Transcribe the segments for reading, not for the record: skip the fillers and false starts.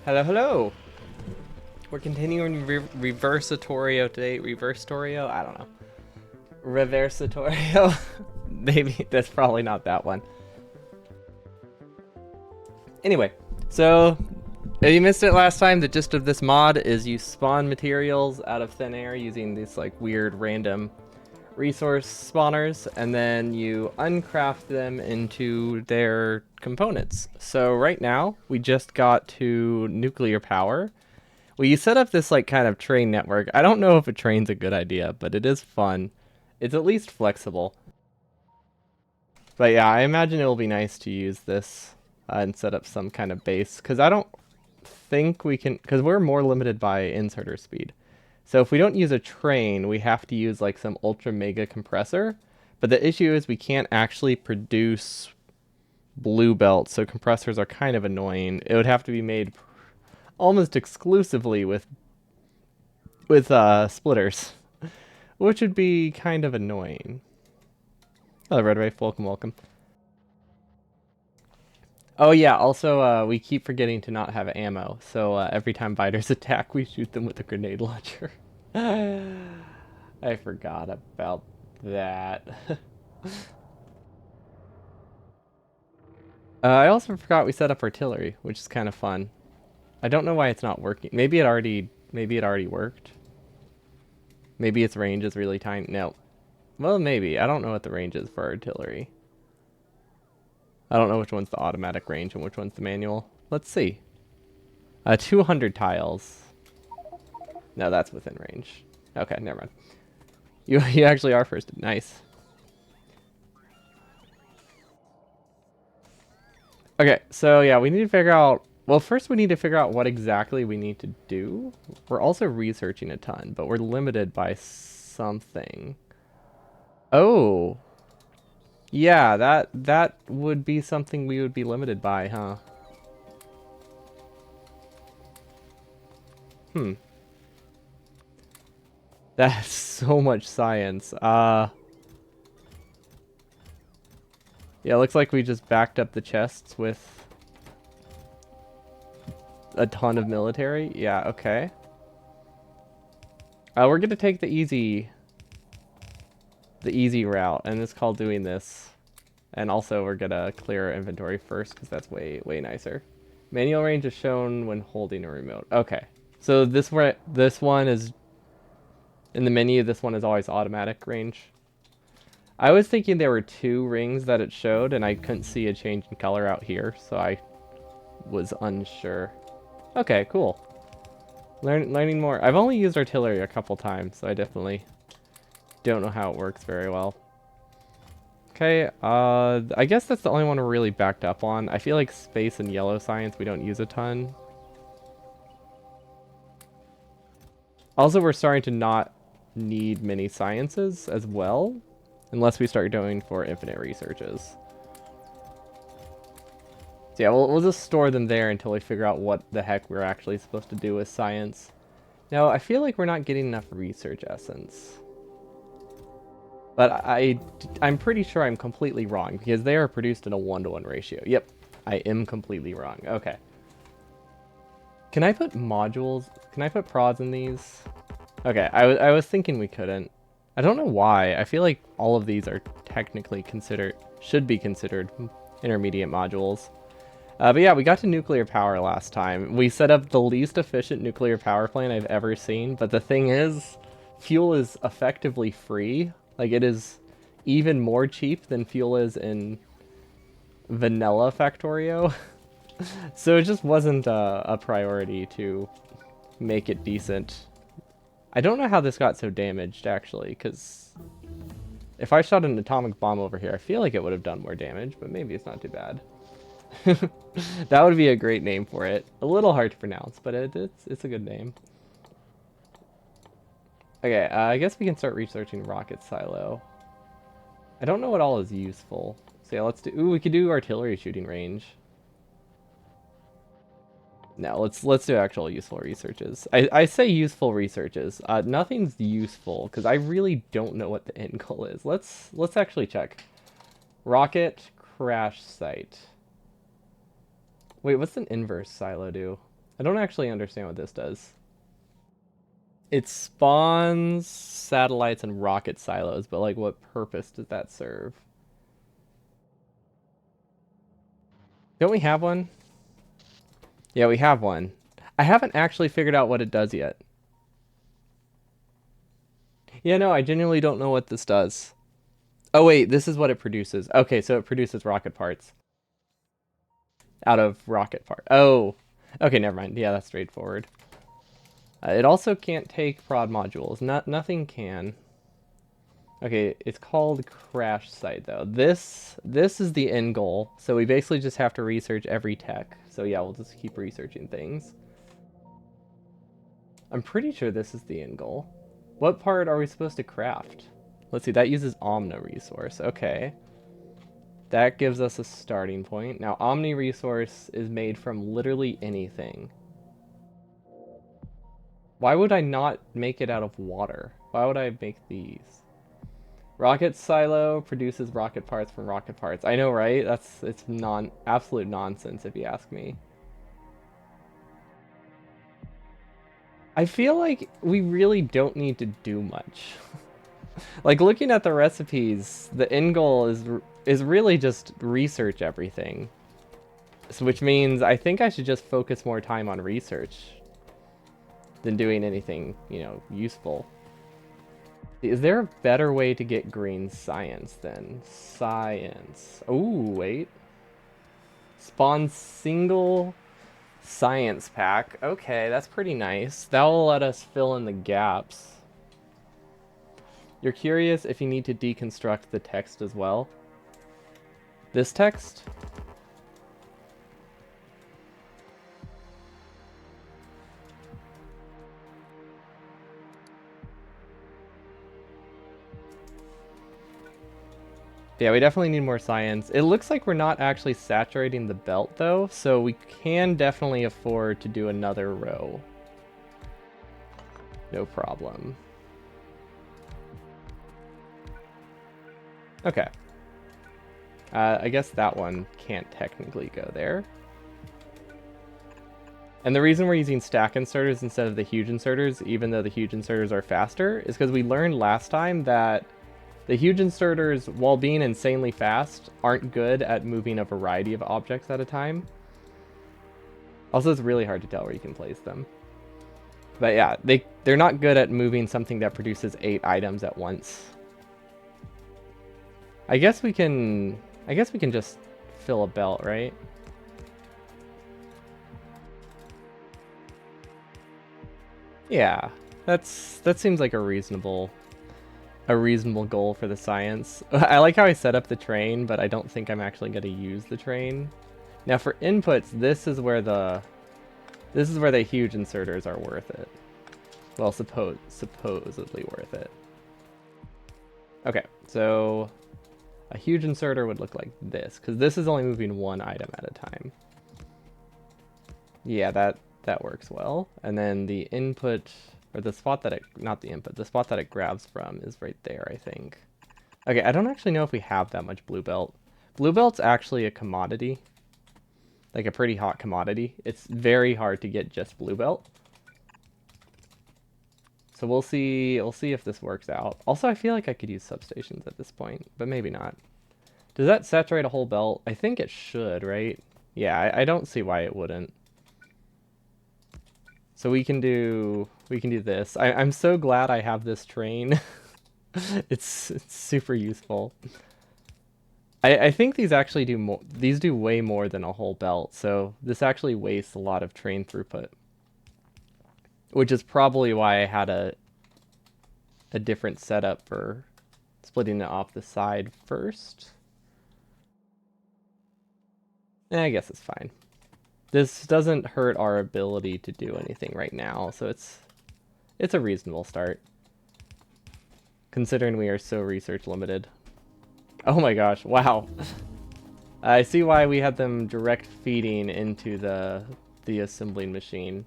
Hello, hello. We're continuing Reversatorio today. Reversatorio? I don't know. Reversatorio? Maybe that's probably not that one. Anyway, so if you missed it last time, the gist of this mod is you spawn materials out of thin air using these like weird random resource spawners, and then you uncraft them into their components. So right now, we just got to nuclear power. Well, you set up this like kind of train network. I don't know if a train's a good idea, but it is fun. It's at least flexible. But yeah, I imagine it'll be nice to use this and set up some kind of base, because I don't think we can, because we're more limited by inserter speed. So if we don't use a train, we have to use like some ultra mega compressor. But the issue is we can't actually produce blue belts, so compressors are kind of annoying. It would have to be made almost exclusively with splitters, which would be kind of annoying. Oh, Red Ray, welcome, welcome. Oh yeah, also we keep forgetting to not have ammo, so every time biters attack, we shoot them with a grenade launcher. I forgot about that. I also forgot we set up artillery, which is kind of fun. I don't know why it's not working. Maybe it already worked. Maybe its range is really tiny. No. Well, maybe. I don't know what the range is for artillery. I don't know which one's the automatic range and which one's the manual. Let's see. 200 tiles. No, that's within range. Okay, never mind. You actually are first. Nice. Okay, so yeah, we need to figure out... Well, first we need to figure out what exactly we need to do. We're also researching a ton, but we're limited by something. Oh. Yeah, that would be something we would be limited by, huh? Hmm. That's so much science. Yeah, it looks like we just backed up the chests with a ton of military. Yeah, okay. We're gonna take the easy route, and it's called doing this. And also, we're gonna clear our inventory first, because that's way nicer. Manual range is shown when holding a remote. Okay, so this one is in the menu. This one is always automatic range. I was thinking there were two rings that it showed, and I couldn't see a change in color out here, so I was unsure. Okay, cool. Learning more. I've only used artillery a couple times, so I definitely don't know how it works very well. Okay, I guess that's the only one we're really backed up on. I feel like space and yellow science we don't use a ton. Also, we're starting to not need many sciences as well, unless we start going for infinite researches. So yeah, we'll just store them there until we figure out what the heck we're actually supposed to do with science. Now, I feel like we're not getting enough research essence. But I'm pretty sure I'm completely wrong, because they are produced in a 1-to-1 ratio. Yep, I am completely wrong. Okay. Can I put modules? Can I put prods in these? Okay, I was thinking we couldn't. I don't know why. I feel like all of these are technically should be considered intermediate modules. But yeah, we got to nuclear power last time. We set up the least efficient nuclear power plant I've ever seen, but the thing is, fuel is effectively free. Like, it is even more cheap than fuel is in vanilla Factorio. So it just wasn't a priority to make it decent. I don't know how this got so damaged, actually, because if I shot an atomic bomb over here, I feel like it would have done more damage, but maybe it's not too bad. That would be a great name for it. A little hard to pronounce, but it's a good name. Okay, I guess we can start researching rocket silo. I don't know what all is useful. So yeah, let's do... Ooh, we could do artillery shooting range. No, let's do actual useful researches. I say useful researches. Nothing's useful, because I really don't know what the end goal is. Let's actually check. Rocket crash site. Wait, what's an inverse silo do? I don't actually understand what this does. It spawns satellites and rocket silos, but like what purpose does that serve? Don't we have one? Yeah, we have one. I haven't actually figured out what it does yet. Yeah, no, I genuinely don't know what this does. Oh wait, this is what it produces. Okay, so it produces rocket parts out of rocket part. Oh, okay, never mind. Yeah, that's straightforward. It also can't take prod modules. Nothing can. Okay, it's called crash site though. This is the end goal. So we basically just have to research every tech. So yeah, we'll just keep researching things. I'm pretty sure this is the end goal. What part are we supposed to craft? Let's see, that uses Omna resource. Okay. That gives us a starting point. Now, Omni resource is made from literally anything. Why would I not make it out of water? Why would I make these? Rocket silo produces rocket parts from rocket parts. I know, right? It's absolute nonsense if you ask me. I feel like we really don't need to do much. Like looking at the recipes, the end goal is really just research everything. So, which means I think I should just focus more time on research than doing anything, useful. Is there a better way to get green science than science? Oh, wait. Spawn single science pack. Okay, that's pretty nice. That will let us fill in the gaps. You're curious if you need to deconstruct the text as well? This text? Yeah, we definitely need more science. It looks like we're not actually saturating the belt though, so we can definitely afford to do another row. No problem. Okay. I guess that one can't technically go there. And the reason we're using stack inserters instead of the huge inserters, even though the huge inserters are faster, is because we learned last time that the huge inserters, while being insanely fast, aren't good at moving a variety of objects at a time. Also, it's really hard to tell where you can place them. But yeah, they're not good at moving something that produces 8 items at once. I guess we can just fill a belt, right? Yeah. That seems like a reasonable goal for the science. I like how I set up the train, but I don't think I'm actually going to use the train. Now for inputs, this is where the huge inserters are worth it. Well, supposedly worth it. Okay, so a huge inserter would look like this, because this is only moving one item at a time. Yeah, that works well. And then the input, or the spot that not the input, the spot that it grabs from is right there, I think. Okay, I don't actually know if we have that much blue belt. Blue belt's actually a commodity. Like a pretty hot commodity. It's very hard to get just blue belt. So we'll see if this works out. Also, I feel like I could use substations at this point, but maybe not. Does that saturate a whole belt? I think it should, right? Yeah, I don't see why it wouldn't. So we can do this. I'm so glad I have this train. It's super useful. I think these actually do more. These do way more than a whole belt. So this actually wastes a lot of train throughput, which is probably why I had a different setup for splitting it off the side first. I guess it's fine. This doesn't hurt our ability to do anything right now, so it's a reasonable start, considering we are so research limited. Oh my gosh, wow. I see why we had them direct feeding into the assembling machine.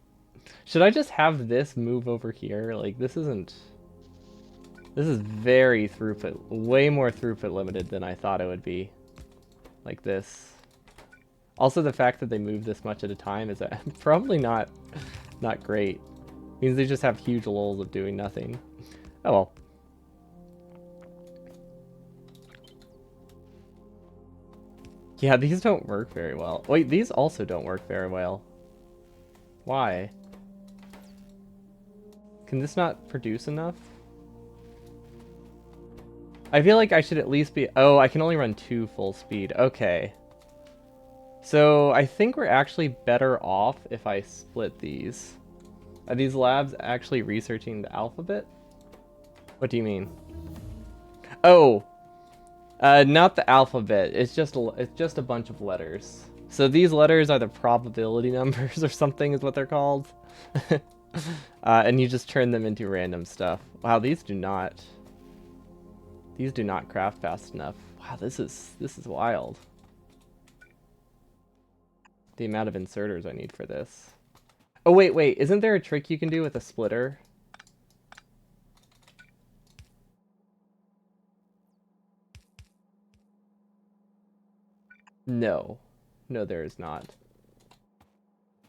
Should I just have this move over here? Like, this is very throughput, way more throughput limited than I thought it would be. Like this. Also, the fact that they move this much at a time is probably not great. Means they just have huge lulls of doing nothing. Oh well. Yeah, these don't work very well. Wait, these also don't work very well. Why? Can this not produce enough? I feel like I should at least be... Oh, I can only run 2 full speed. Okay. So I think we're actually better off if I split these. Are these labs actually researching the alphabet? What do you mean? Oh! Not the alphabet. It's just a bunch of letters. So these letters are the probability numbers or something is what they're called. And you just turn them into random stuff. Wow, these do not craft fast enough. Wow, this is wild. The amount of inserters I need for this. Oh wait, isn't there a trick you can do with a splitter? No. No, there is not.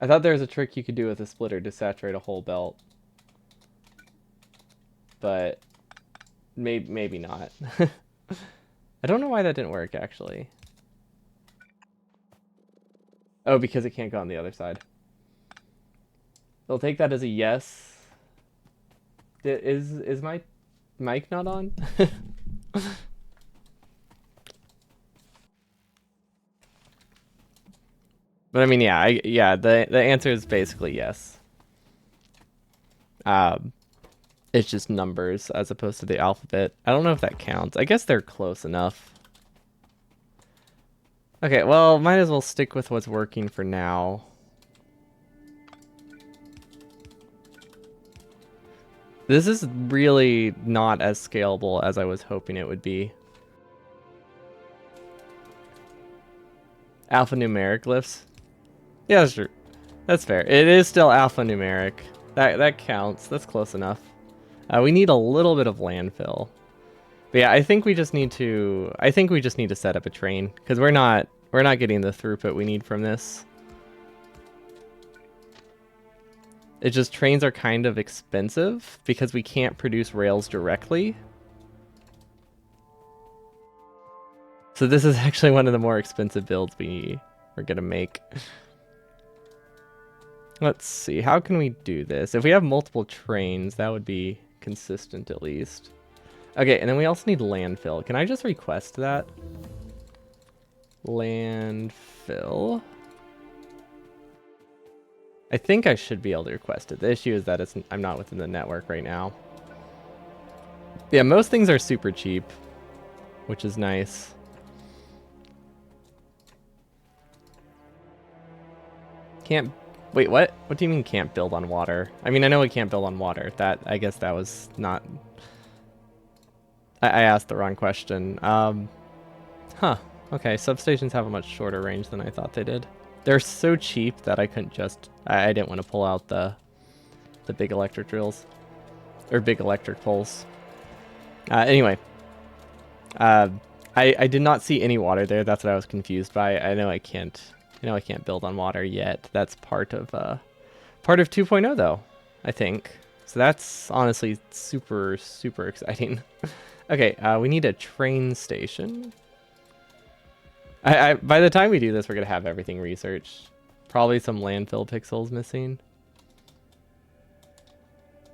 I thought there was a trick you could do with a splitter to saturate a whole belt. But maybe not. I don't know why that didn't work, actually. Oh, because it can't go on the other side. They'll take that as a yes. Is my mic not on? But I mean, yeah, the answer is basically yes. It's just numbers as opposed to the alphabet. I don't know if that counts. I guess they're close enough. Okay, well, might as well stick with what's working for now. This is really not as scalable as I was hoping it would be. Alphanumeric glyphs? Yeah, that's true. That's fair. It is still alphanumeric. That counts. That's close enough. We need a little bit of landfill. But yeah, I think we just need to set up a train because we're not getting the throughput we need from this. It's just trains are kind of expensive because we can't produce rails directly. So this is actually one of the more expensive builds we're gonna make. Let's see, how can we do this? If we have multiple trains, that would be consistent at least. Okay, and then we also need landfill. Can I just request that? Landfill. I think I should be able to request it. The issue is that I'm not within the network right now. Yeah, most things are super cheap, which is nice. Can't... Wait, what? What do you mean can't build on water? I mean, I know we can't build on water. I guess that was not... I asked the wrong question. Huh. Okay, substations have a much shorter range than I thought they did. They're so cheap that I couldn't just... I didn't want to pull out the big electric drills. Or big electric poles. Anyway. I did not see any water there. That's what I was confused by. I know I can't build on water yet. That's part of 2.0 though, I think. So that's honestly super, super exciting. Okay, we need a train station. By the time we do this, we're gonna have everything researched. Probably some landfill pixels missing.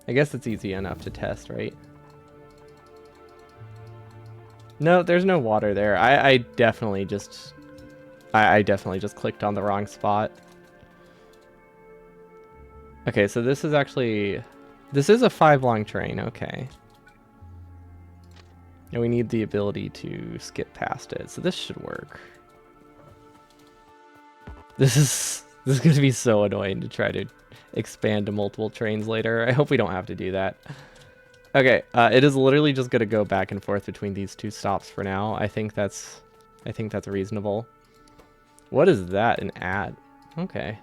I guess it's easy enough to test, right? No, there's no water there. I definitely just clicked on the wrong spot. Okay, so this is a 5-long train, okay. And we need the ability to skip past it, so this should work. This is going to be so annoying to try to expand to multiple trains later. I hope we don't have to do that. Okay, it is literally just going to go back and forth between these 2 stops for now. I think that's reasonable. What is that? An ad? Okay.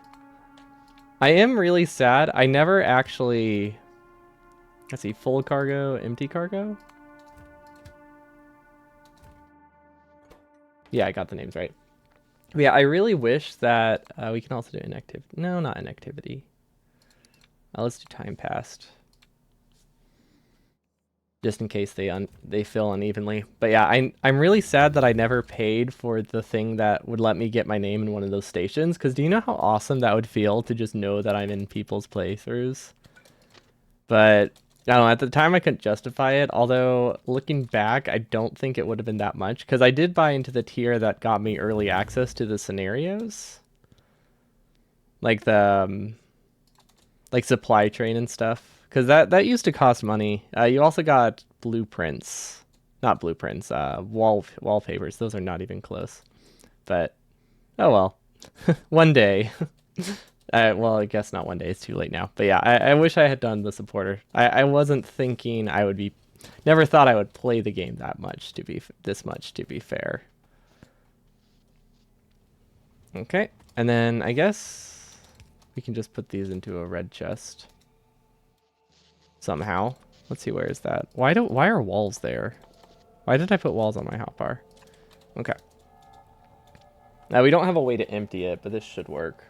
I am really sad. I never actually... Let's see, full cargo, empty cargo? Yeah, I got the names right. Yeah, I really wish that we can also do inactivity. No, not inactivity. Let's do time passed, just in case they fill unevenly. But yeah, I'm really sad that I never paid for the thing that would let me get my name in one of those stations. Because do you know how awesome that would feel to just know that I'm in people's playthroughs? But I don't know, at the time I couldn't justify it. Although looking back, I don't think it would have been that much because I did buy into the tier that got me early access to the scenarios, like the like supply train and stuff. Because that used to cost money. You also got blueprints, not blueprints. Wallpapers. Those are not even close. But oh well, one day. Well, I guess not one day. It's too late now. But yeah, I wish I had done the supporter. I wasn't thinking I would be. Never thought I would play the game that much to be this much to be fair. Okay, and then I guess we can just put these into a red chest somehow. Let's see, where is that? Why are walls there? Why did I put walls on my hotbar? Okay. Now we don't have a way to empty it, but this should work.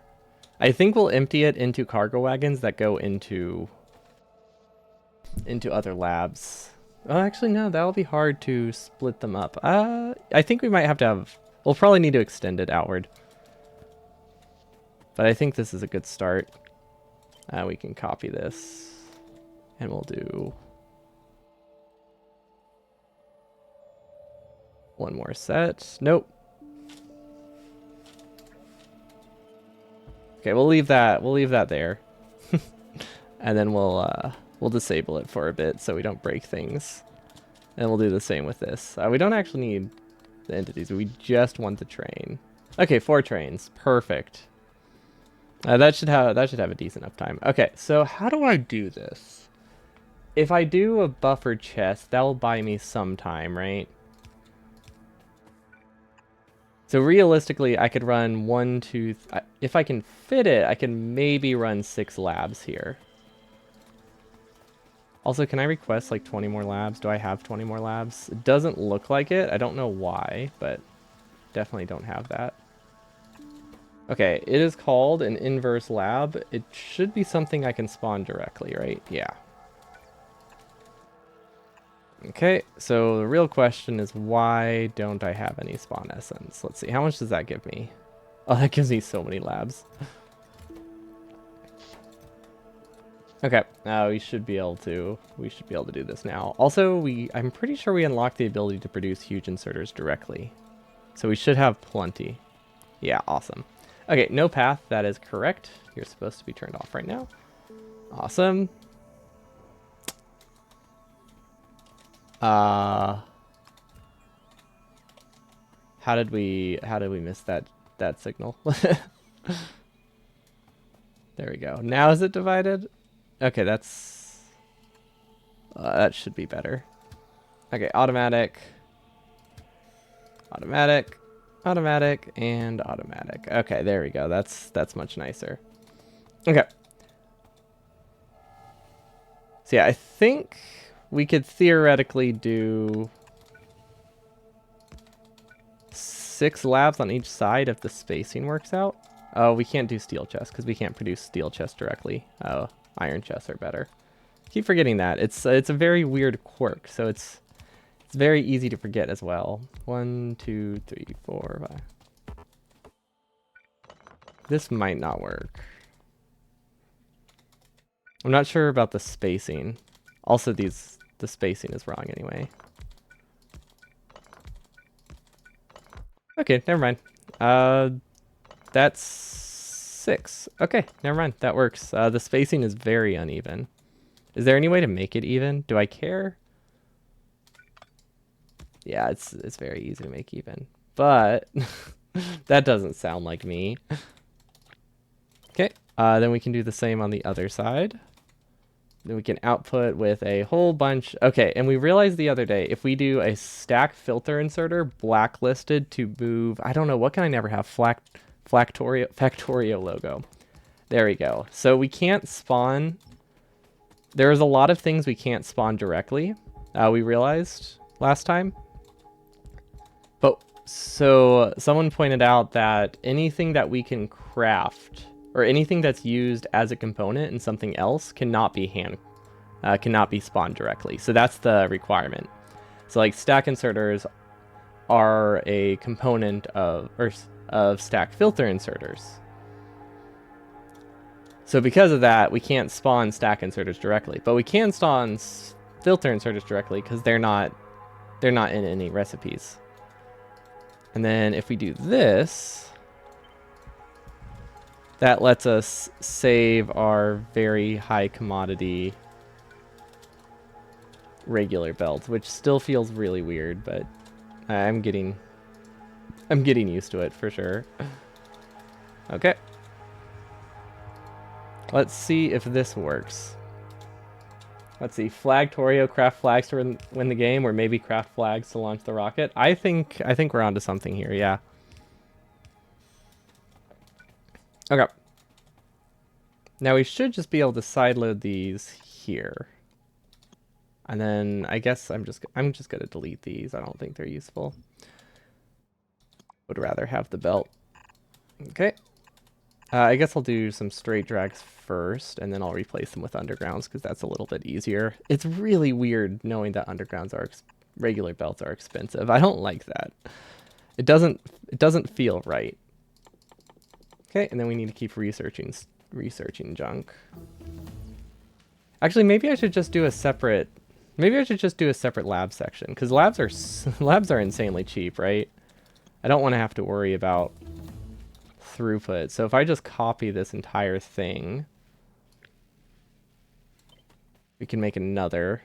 I think we'll empty it into cargo wagons that go into other labs. Oh, actually, no, that'll be hard to split them up. I think we might have to have... We'll probably need to extend it outward. But I think this is a good start. We can copy this. And we'll do... one more set. Nope. Okay, we'll leave that there. And then we'll disable it for a bit so we don't break things. And we'll do the same with this. We don't actually need the entities. We just want the train. Okay, 4 trains. Perfect. That should have a decent uptime. Okay, so how do I do this? If I do a buffer chest, that will buy me some time, right? So realistically, I could run 1, 2... if I can fit it, I can maybe run 6 labs here. Also, can I request like 20 more labs? Do I have 20 more labs? It doesn't look like it. I don't know why, but definitely don't have that. Okay, it is called an inverse lab. It should be something I can spawn directly, right? Yeah. Okay, so the real question is why don't I have any spawn essence? Let's see, how much does that give me? Oh, that gives me so many labs. Okay, we should be able to do this now. Also, I'm pretty sure we unlocked the ability to produce huge inserters directly. So we should have plenty. Yeah, awesome. Okay, no path, that is correct. You're supposed to be turned off right now. Awesome. How did we miss that signal? There we go. Now is it divided? Okay, that should be better. Okay, automatic, automatic, automatic, and automatic. Okay, there we go. That's much nicer. Okay. So yeah, I think we could theoretically do 6 labs on each side if the spacing works out. Oh, we can't do steel chests because we can't produce steel chests directly. Oh, iron chests are better. Keep forgetting that. It's a very weird quirk, so it's very easy to forget as well. 1, 2, 3, 4, 5. This might not work. I'm not sure about the spacing. Also, the spacing is wrong anyway. Okay, never mind. That's 6. Okay, never mind. That works. The spacing is very uneven. Is there any way to make it even? Do I care? Yeah, it's very easy to make even. But that doesn't sound like me. Okay, then we can do the same on the other side. Then we can output with a whole bunch. Okay, and we realized the other day, if we do a stack filter inserter blacklisted to move, I don't know, what can I never have? Factorio logo. There we go. So we can't spawn. There's a lot of things we can't spawn directly. We realized last time. But So someone pointed out that anything that we can craft or anything that's used as a component in something else cannot be spawned directly. So that's the requirement. So like stack inserters are a component of stack filter inserters. So because of that, we can't spawn stack inserters directly, but we can spawn filter inserters directly because they're not in any recipes. And then if we do this, that lets us save our very high commodity regular belts, which still feels really weird, but I'm getting used to it for sure. Okay. Let's see if this works. Let's see, Factorio craft flags to win the game, or maybe craft flags to launch the rocket. I think we're onto something here, yeah. Okay. Now we should just be able to sideload these here. And then I guess I'm just gonna delete these. I don't think they're useful. Would rather have the belt. Okay. I guess I'll do some straight drags first, and then I'll replace them with undergrounds because that's a little bit easier. It's really weird knowing that undergrounds are regular belts are expensive. I don't like that. It doesn't feel right. Okay, and then we need to keep researching junk. Actually, maybe I should just do a separate lab section because labs are insanely cheap, right? I don't want to have to worry about throughput. So if I just copy this entire thing, we can make another.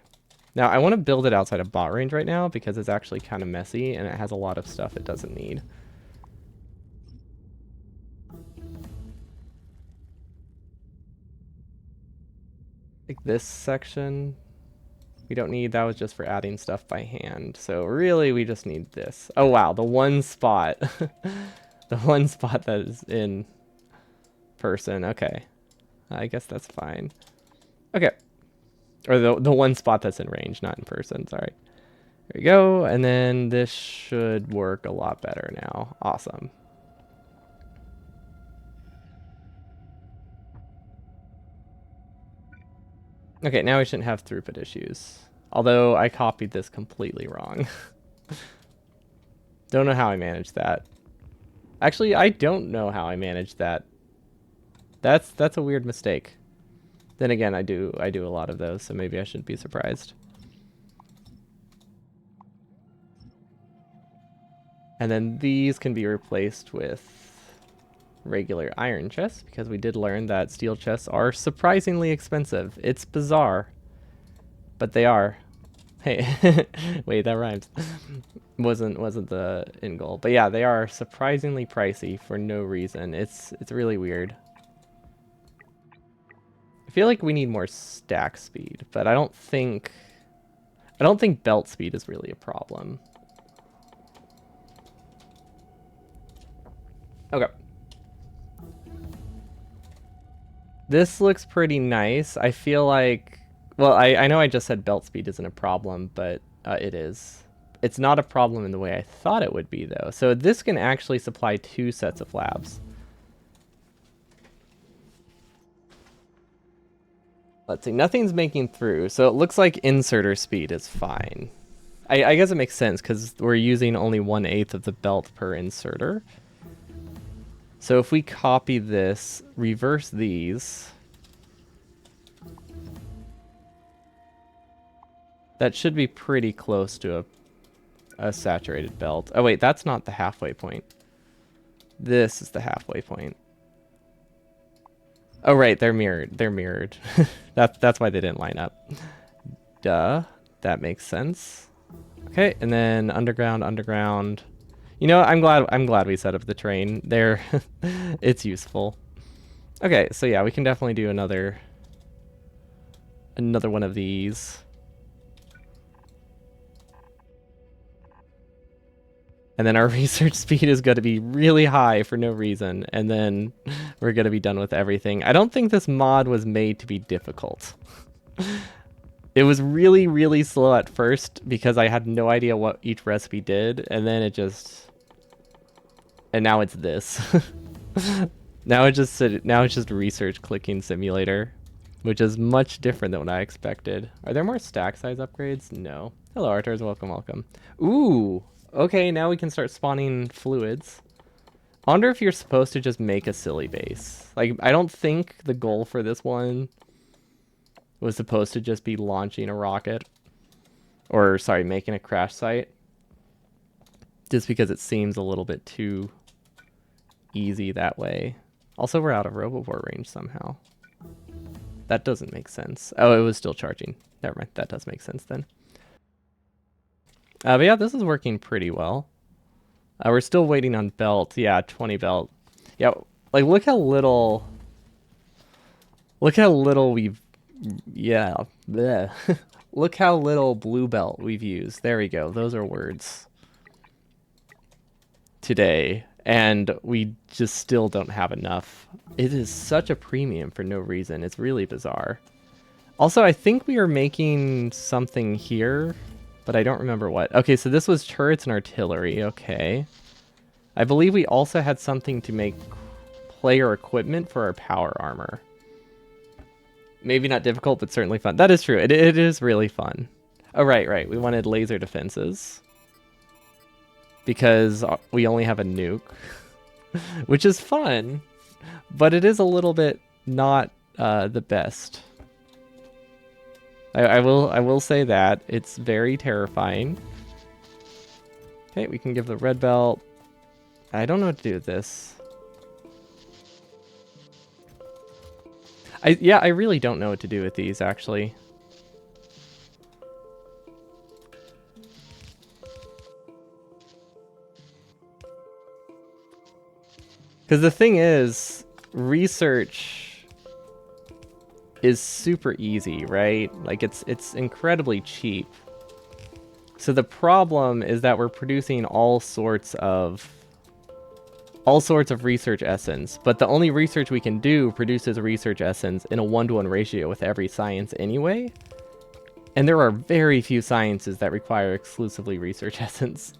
Now I want to build it outside of bot range right now because it's actually kind of messy and it has a lot of stuff it doesn't need. Like this section, we don't need. That was just for adding stuff by hand. So really we just need this. Oh wow, the one spot. The one spot that is in person. Okay. I guess that's fine. Okay. Or the one spot that's in range, not in person. Sorry. There we go. And then this should work a lot better now. Awesome. Okay, now we shouldn't have throughput issues. Although I copied this completely wrong. Don't know how I managed that. Actually, I don't know how I managed that. That's a weird mistake. Then again, I do a lot of those, so maybe I shouldn't be surprised. And then these can be replaced with regular iron chests because we did learn that steel chests are surprisingly expensive. It's bizarre, but they are. Hey, wait, that rhymes. wasn't the end goal, but yeah, they are surprisingly pricey for no reason. It's really weird. I feel like we need more stack speed, but I don't think belt speed is really a problem. Okay. This looks pretty nice. I feel like, well, I know I just said belt speed isn't a problem, but it is. It's not a problem in the way I thought it would be, though. So this can actually supply 2 sets of labs. Let's see, nothing's making through, so it looks like inserter speed is fine. I guess it makes sense because we're using only 1/8 of the belt per inserter. So if we copy this, reverse these, that should be pretty close to a saturated belt. Oh wait, that's not the halfway point. This is the halfway point. Oh right, they're mirrored. They're mirrored. That's why they didn't line up. Duh. That makes sense. Okay, and then underground. You know, I'm glad we set up the train there. It's useful. Okay, so yeah, we can definitely do another one of these. And then our research speed is going to be really high for no reason. And then we're going to be done with everything. I don't think this mod was made to be difficult. It was really, really slow at first because I had no idea what each recipe did. And then it just And now it's this. Now it's just research clicking simulator, which is much different than what I expected. Are there more stack size upgrades? No. Hello, Arturs. Welcome, welcome. Ooh. Okay, now we can start spawning fluids. I wonder if you're supposed to just make a silly base. Like, I don't think the goal for this one was supposed to just be launching a rocket. Or, sorry, making a crash site. Just because it seems a little bit too easy that way. Also, we're out of Roboport range somehow. That doesn't make sense. Oh, it was still charging. Never mind. That does make sense then. But yeah, this is working pretty well. We're still waiting on belt. Yeah, 20 belt. Yeah, like look how little we've, yeah, bleh. Look how little blue belt we've used. There we go. Those are words today. And we just still don't have enough. It is such a premium for no reason. It's really bizarre. Also, I think we are making something here, but I don't remember what. Okay, so this was turrets and artillery. Okay. I believe we also had something to make player equipment for our power armor. Maybe not difficult, but certainly fun. That is true. It is really fun. Oh, right. We wanted laser defenses. Because we only have a nuke. Which is fun. But it is a little bit not the best. I will say that. It's very terrifying. Okay, we can give the red belt. I don't know what to do with this. I really don't know what to do with these, actually. Because the thing is, research is super easy, right? Like, it's incredibly cheap. So the problem is that we're producing all sorts of research essence, but the only research we can do produces research essence in a 1-to-1 ratio with every science anyway. And there are very few sciences that require exclusively research essence.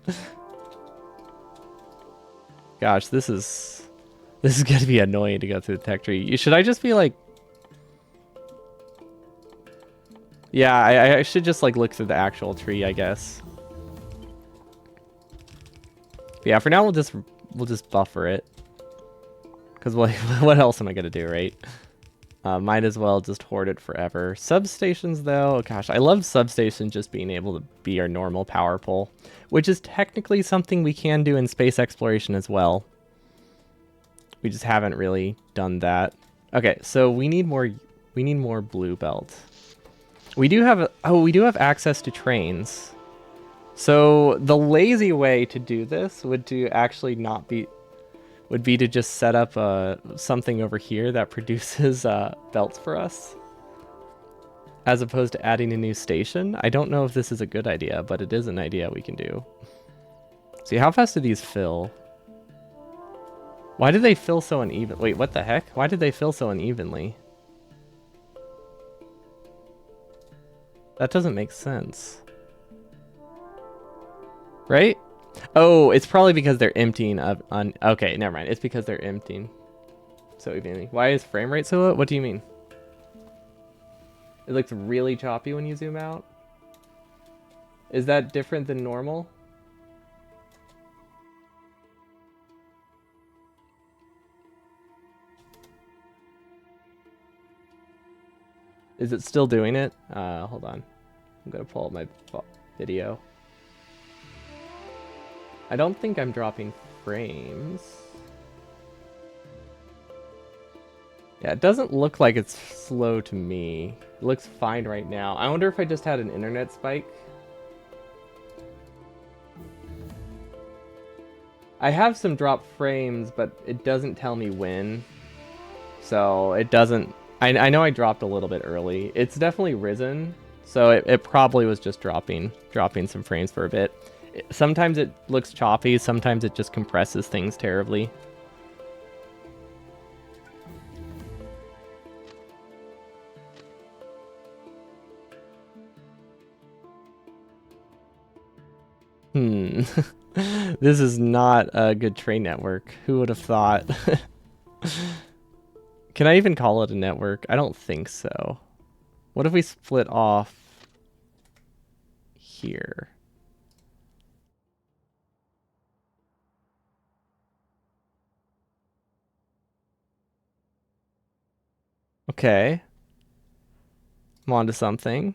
Gosh, this is gonna be annoying to go through the tech tree. Should I just be like... Yeah, I should just like look through the actual tree, I guess. But yeah, for now we'll just buffer it. Because like, what else am I gonna do, right? Might as well just hoard it forever. Substations, though, gosh, I love substations just being able to be our normal power pole, which is technically something we can do in space exploration as well. We just haven't really done that. Okay, so we need more blue belt. We do have access to trains. So the lazy way to do this would be to just set up something over here that produces belts for us, as opposed to adding a new station. I don't know if this is a good idea, but it is an idea we can do. See, how fast do these fill? Why do they fill so uneven? Wait, what the heck? Why did they fill so unevenly? That doesn't make sense. Right? Oh, it's probably because they're emptying of... Okay, never mind. It's because they're emptying. So evenly. Why is frame rate so low? What do you mean? It looks really choppy when you zoom out? Is that different than normal? Is it still doing it? Hold on. I'm gonna pull up my video. I don't think I'm dropping frames. Yeah, it doesn't look like it's slow to me. It looks fine right now. I wonder if I just had an internet spike. I have some drop frames, but it doesn't tell me when. So it doesn't... I know I dropped a little bit early. It's definitely risen, so it probably was just dropping some frames for a bit. Sometimes it looks choppy, sometimes it just compresses things terribly. This is not a good train network. Who would have thought? Can I even call it a network? I don't think so. What if we split off here? Okay. I'm onto something.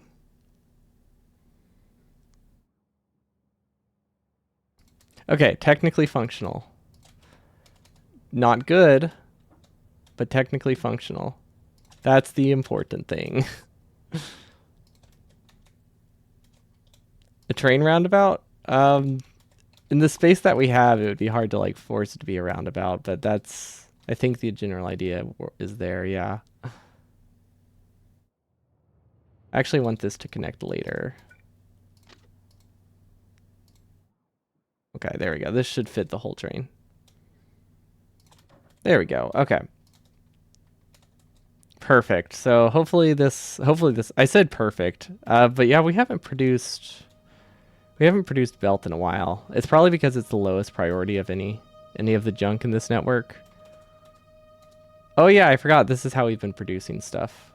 Okay, technically functional. Not good, but technically functional. That's the important thing. A train roundabout? In the space that we have, it would be hard to like force it to be a roundabout, but that's, I think the general idea is there, yeah. I actually want this to connect later. Okay, there we go. This should fit the whole train. There we go. Okay. Perfect. So hopefully this, I said perfect. But yeah, we haven't produced belt in a while. It's probably because it's the lowest priority of any of the junk in this network. Oh yeah, I forgot. This is how we've been producing stuff,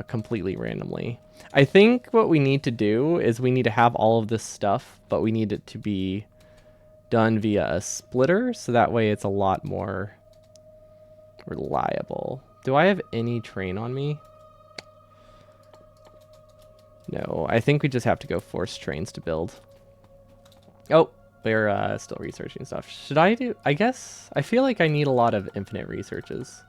completely randomly. I think what we need to do is we need to have all of this stuff, but we need it to be done via a splitter, so that way it's a lot more reliable. Do I have any train on me? No, I think we just have to go force trains to build. Oh, they're still researching stuff. Should I do? I guess I feel like I need a lot of infinite researches.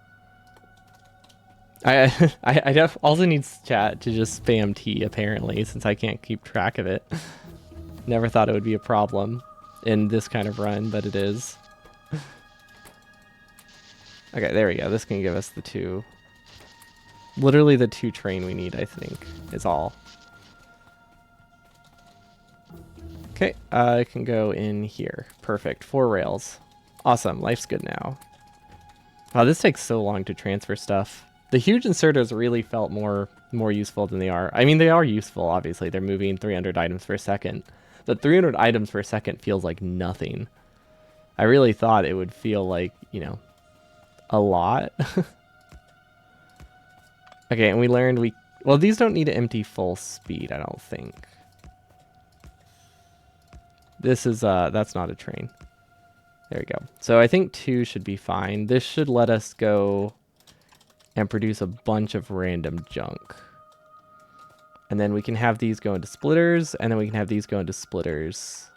I also need chat to just spam T apparently, since I can't keep track of it. Never thought it would be a problem in this kind of run, but it is. Okay, there we go. This can give us the two. Literally the 2 train we need, I think, is all. Okay, I can go in here. Perfect. 4 rails. Awesome. Life's good now. Wow, this takes so long to transfer stuff. The huge inserters really felt more useful than they are. I mean, they are useful, obviously. They're moving 300 items per second. But 300 items per second feels like nothing. I really thought it would feel like, you know, a lot. Okay, and we learned well, these don't need to empty full speed, I don't think. This is, that's not a train. There we go. So I think 2 should be fine. This should let us go and produce a bunch of random junk. And then we can have these go into splitters, and then we can have these go into splitters.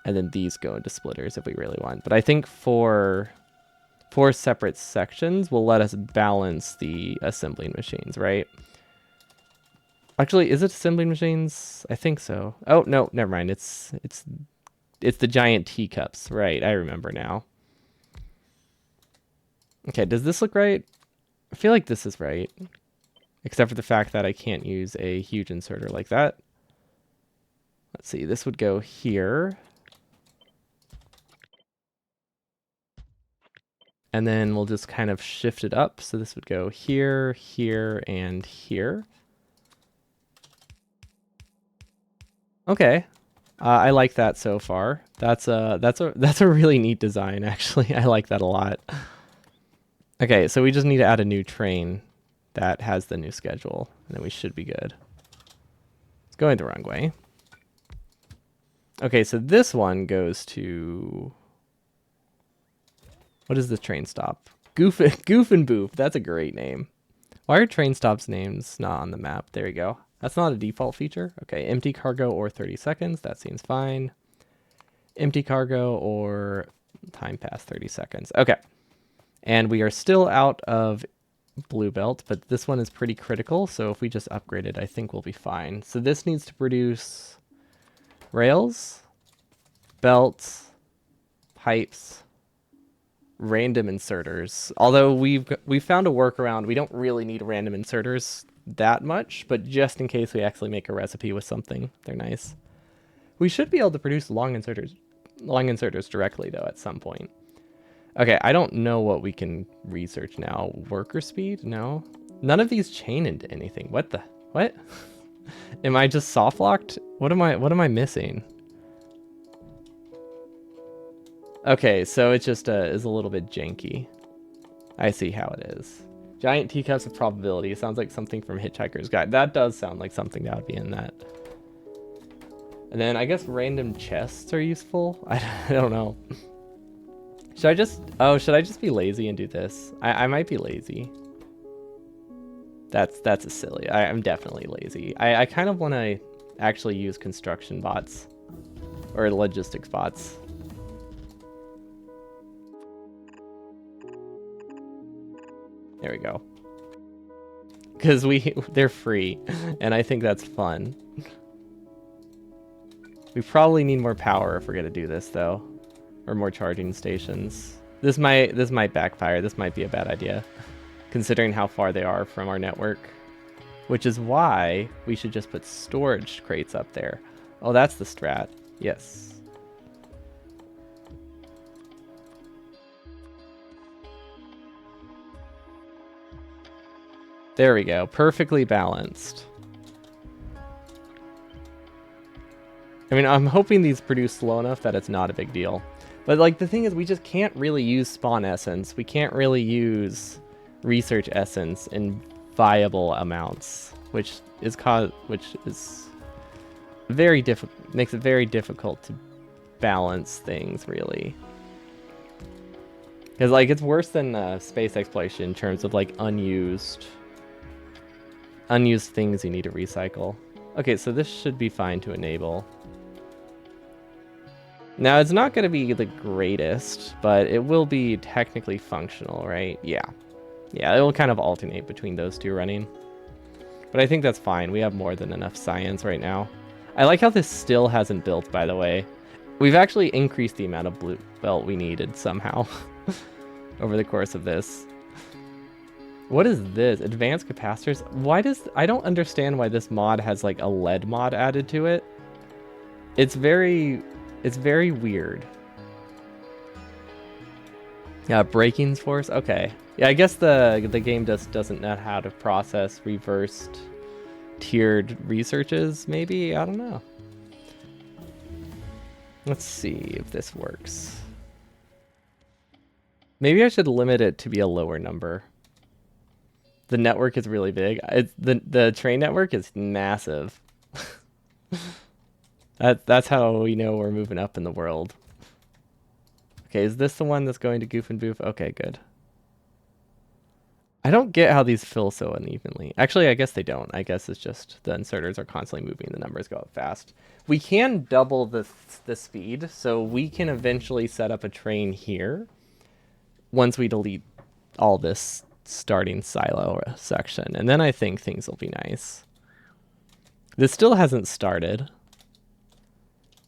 And then these go into splitters if we really want. But I think 4 separate sections will let us balance the assembling machines, right? Actually, is it assembling machines? I think so. Oh, no, never mind. It's the giant teacups. Right, I remember now. Okay, does this look right? I feel like this is right. Except for the fact that I can't use a huge inserter like that. Let's see, this would go here. And then we'll just kind of shift it up. So this would go here, here, and here. Okay. I like that so far. That's a really neat design, actually. I like that a lot. Okay, so we just need to add a new train that has the new schedule, and then we should be good. It's going the wrong way. Okay, so this one goes to... What is the train stop? Goof and Boof. That's a great name. Why are train stops names not on the map? There you go. That's not a default feature. Okay, empty cargo or 30 seconds. That seems fine. Empty cargo or time past 30 seconds. Okay. And we are still out of blue belt, but this one is pretty critical. So if we just upgrade it, I think we'll be fine. So this needs to produce rails, belts, pipes, random inserters. Although we've found a workaround. We don't really need random inserters that much, but just in case we actually make a recipe with something, they're nice. We should be able to produce long inserters directly though at some point. Okay, I don't know what we can research now. Worker speed? No. None of these chain into anything. What? Am I just soft locked? What am I missing? Okay, so it just is a little bit janky. I see how it is. Giant teacups of probability. Sounds like something from Hitchhiker's Guide. That does sound like something that would be in that. And then I guess random chests are useful. I don't know. Should I just be lazy and do this? I might be lazy. That's a silly. I'm definitely lazy. I kind of want to actually use construction bots or logistics bots. There we go. Because they're free, and I think that's fun. We probably need more power if we're gonna do this, though, or more charging stations. This might backfire. This might be a bad idea, considering how far they are from our network. Which is why we should just put storage crates up there. Oh, that's the strat. Yes. There we go. Perfectly balanced. I mean, I'm hoping these produce slow enough that it's not a big deal. But, like, the thing is, we just can't really use spawn essence. We can't really use research essence in viable amounts, which is very difficult. Makes it very difficult to balance things, really. Because, like, it's worse than space exploration in terms of, like, unused things you need to recycle. Okay, so this should be fine to enable. Now, it's not going to be the greatest, but it will be technically functional, right? Yeah. Yeah, it will kind of alternate between those two running. But I think that's fine. We have more than enough science right now. I like how this still hasn't built, by the way. We've actually increased the amount of blue belt we needed somehow over the course of this. What is this? Advanced capacitors? I don't understand why this mod has like a lead mod added to it. It's very weird. Yeah, breaking force. Okay. Yeah, I guess the game just doesn't know how to process reversed tiered researches, maybe? I don't know. Let's see if this works. Maybe I should limit it to be a lower number. The network is really big. The train network is massive. That's how we know we're moving up in the world. Okay, is this the one that's going to Goof and Boof? Okay, good. I don't get how these fill so unevenly. Actually, I guess they don't. I guess it's just the inserters are constantly moving. The numbers go up fast. We can double the speed, so we can eventually set up a train here once we delete all this starting silo section. And then I think things will be nice. This still hasn't started.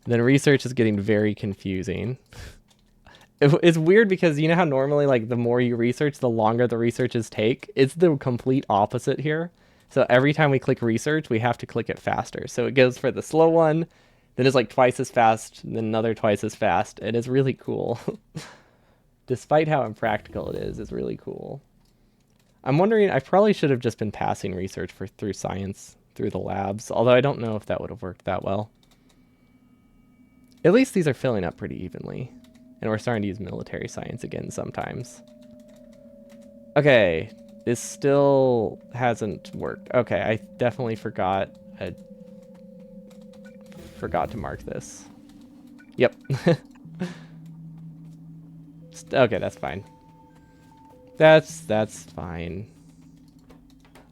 Then research is getting very confusing. It's weird because you know how normally like the more you research, the longer the researches take? It's the complete opposite here. So every time we click research, we have to click it faster. So it goes for the slow one, then it's like twice as fast, then another twice as fast. And it's really cool. Despite how impractical it is, it's really cool. I'm wondering, I probably should have just been passing research through science, through the labs, although I don't know if that would have worked that well. At least these are filling up pretty evenly. And we're starting to use military science again sometimes. Okay, this still hasn't worked. Okay, I definitely forgot. I forgot to mark this. Yep. Okay, that's fine. That's fine.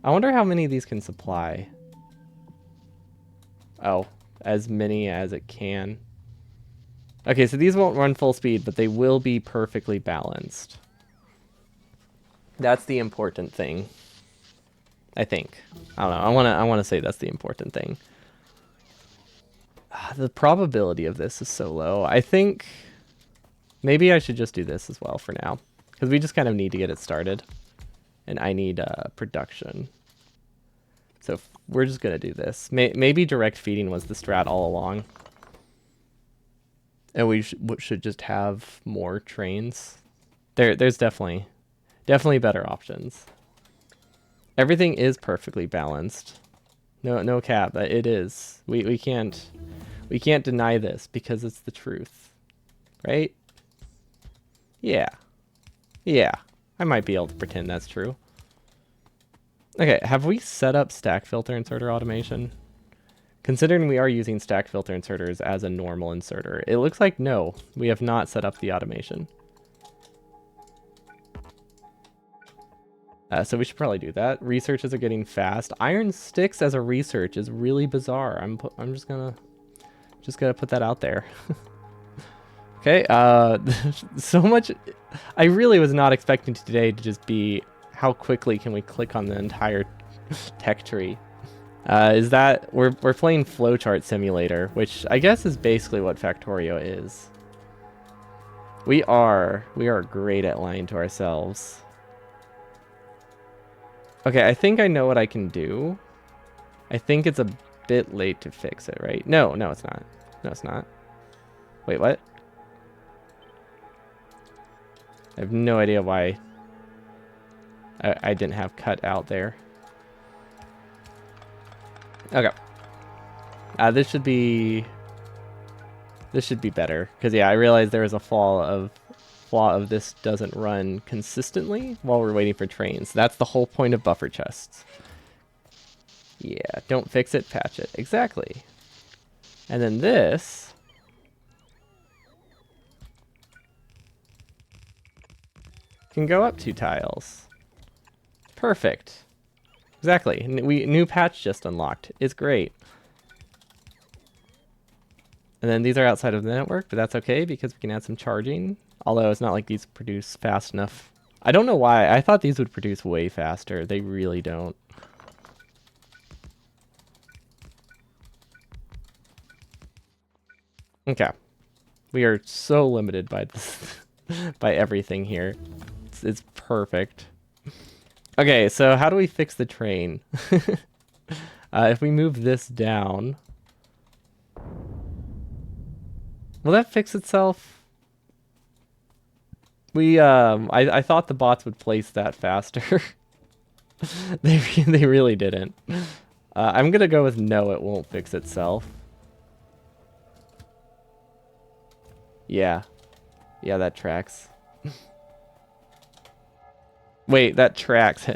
I wonder how many of these can supply. Oh, as many as it can. Okay, so these won't run full speed, but they will be perfectly balanced. That's the important thing. I think. I don't know. I wanna say that's the important thing. The probability of this is so low. I think maybe I should just do this as well for now, because we just kind of need to get it started, and I need production. So we're just gonna do this. Maybe direct feeding was the strat all along. And we should just have more trains. There's definitely better options. Everything is perfectly balanced. No cap. It is. We can't deny this because it's the truth, right? Yeah. Yeah. I might be able to pretend that's true. Okay, have we set up stack filter inserter automation? Considering we are using stack filter inserters as a normal inserter, it looks like no, we have not set up the automation. So we should probably do that. Researches are getting fast. Iron sticks as a research is really bizarre. I'm just gonna put that out there. Okay, so much. I really was not expecting today to just be how quickly can we click on the entire tech tree. Is that we're playing flowchart simulator, which I guess is basically what Factorio is. We are great at lying to ourselves. Okay, I think I know what I can do. I think it's a bit late to fix it, right? No, it's not. No, it's not. Wait, what? I have no idea why I didn't have cut out there. Okay. This should be better. Because, yeah, I realized there was a flaw of this doesn't run consistently while we're waiting for trains. That's the whole point of buffer chests. Yeah, don't fix it, patch it. Exactly. And then this can go up 2 tiles. Perfect. Exactly. New patch just unlocked. It's great. And then these are outside of the network, but that's okay because we can add some charging. Although it's not like these produce fast enough. I don't know why. I thought these would produce way faster. They really don't. Okay. We are so limited by this, by everything here. It's perfect. Okay, so how do we fix the train? If we move this down, will that fix itself? I thought the bots would place that faster. They really didn't. I'm gonna go with no, it won't fix itself. Yeah. Yeah, that tracks. Wait, that tracks.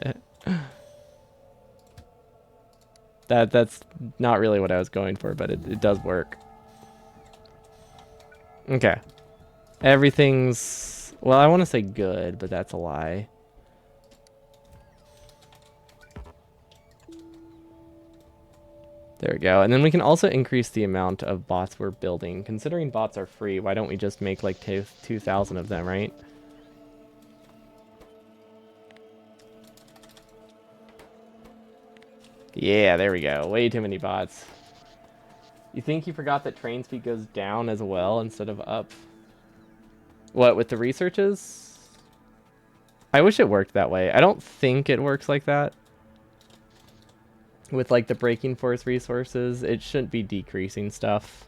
That's not really what I was going for, but it does work. Okay. Everything's... Well, I want to say good, but that's a lie. There we go. And then we can also increase the amount of bots we're building. Considering bots are free, why don't we just make like 2,000 of them, right? Yeah, there we go. Way too many bots. You think he forgot that train speed goes down as well instead of up? What, with the researches? I wish it worked that way. I don't think it works like that. With like the braking force resources, it shouldn't be decreasing stuff.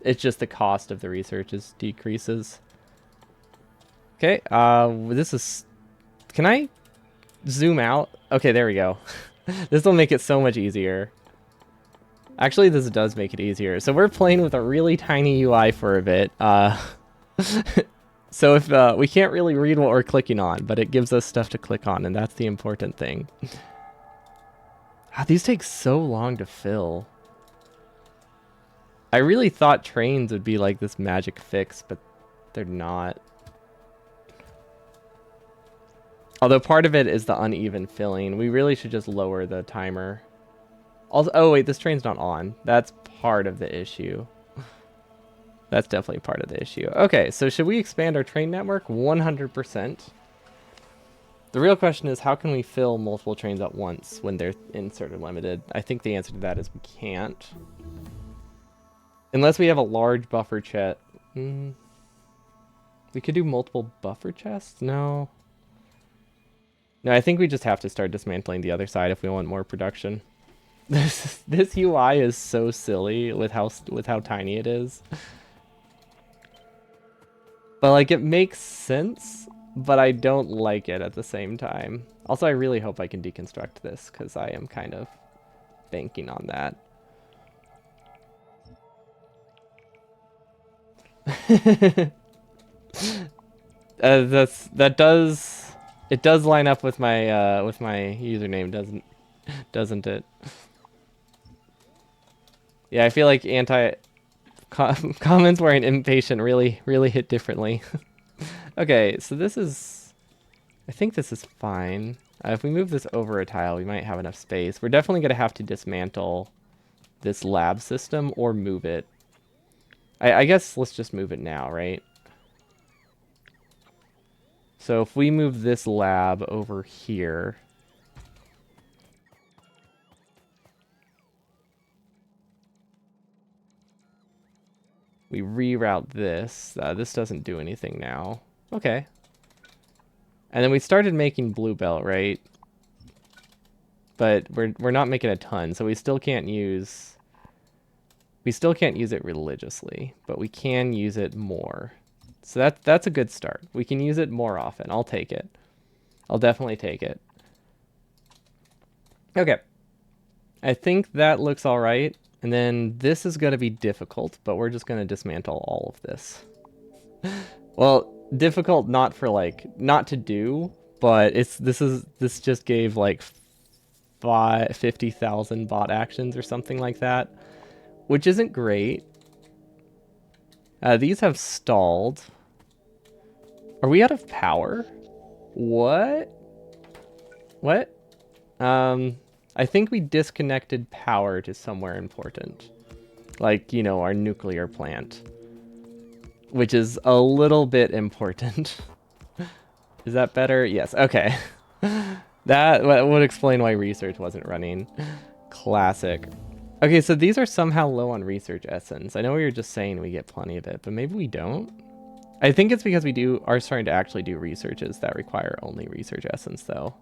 It's just the cost of the researches decreases. Okay, this is... Can I zoom out? Okay, there we go. This will make it so much easier. Actually, this does make it easier. So we're playing with a really tiny UI for a bit. So if we can't really read what we're clicking on, but it gives us stuff to click on, and that's the important thing. These take so long to fill. I really thought trains would be like this magic fix, but they're not. Although part of it is the uneven filling. We really should just lower the timer. Also, oh wait, this train's not on. That's part of the issue. That's definitely part of the issue. Okay, so should we expand our train network? 100%. The real question is, how can we fill multiple trains at once when they're inserted limited? I think the answer to that is we can't. Unless we have a large buffer chest. We could do multiple buffer chests? No. No, I think we just have to start dismantling the other side if we want more production. This UI is so silly with how tiny it is. But like it makes sense, but I don't like it at the same time. Also, I really hope I can deconstruct this because I am kind of banking on that. that does it does line up with my username, doesn't it? Yeah, I feel like comments wearing impatient really hit differently. Okay, so this is I think this is fine. If we move this over a tile, we might have enough space. We're definitely gonna have to dismantle this lab system or move it. I guess let's just move it now, right? So if we move this lab over here, we reroute this. This doesn't do anything now. Okay. And then we started making blue belt, right? But we're not making a ton, so we still can't use it religiously, but we can use it more. So that's a good start. We can use it more often. I'll take it. I'll definitely take it. Okay. I think that looks all right. And then this is going to be difficult, but we're just going to dismantle all of this. Well, difficult not for like not to do, but this just gave like 50,000 bot actions or something like that, which isn't great. These have stalled. Are we out of power? What? What? I think we disconnected power to somewhere important. Like, you know, our nuclear plant. Which is a little bit important. Is that better? Yes, okay. That would explain why research wasn't running. Classic. Okay, so these are somehow low on research essence. I know we were just saying we get plenty of it, but maybe we don't? I think it's because we are starting to actually do researches that require only research essence, though.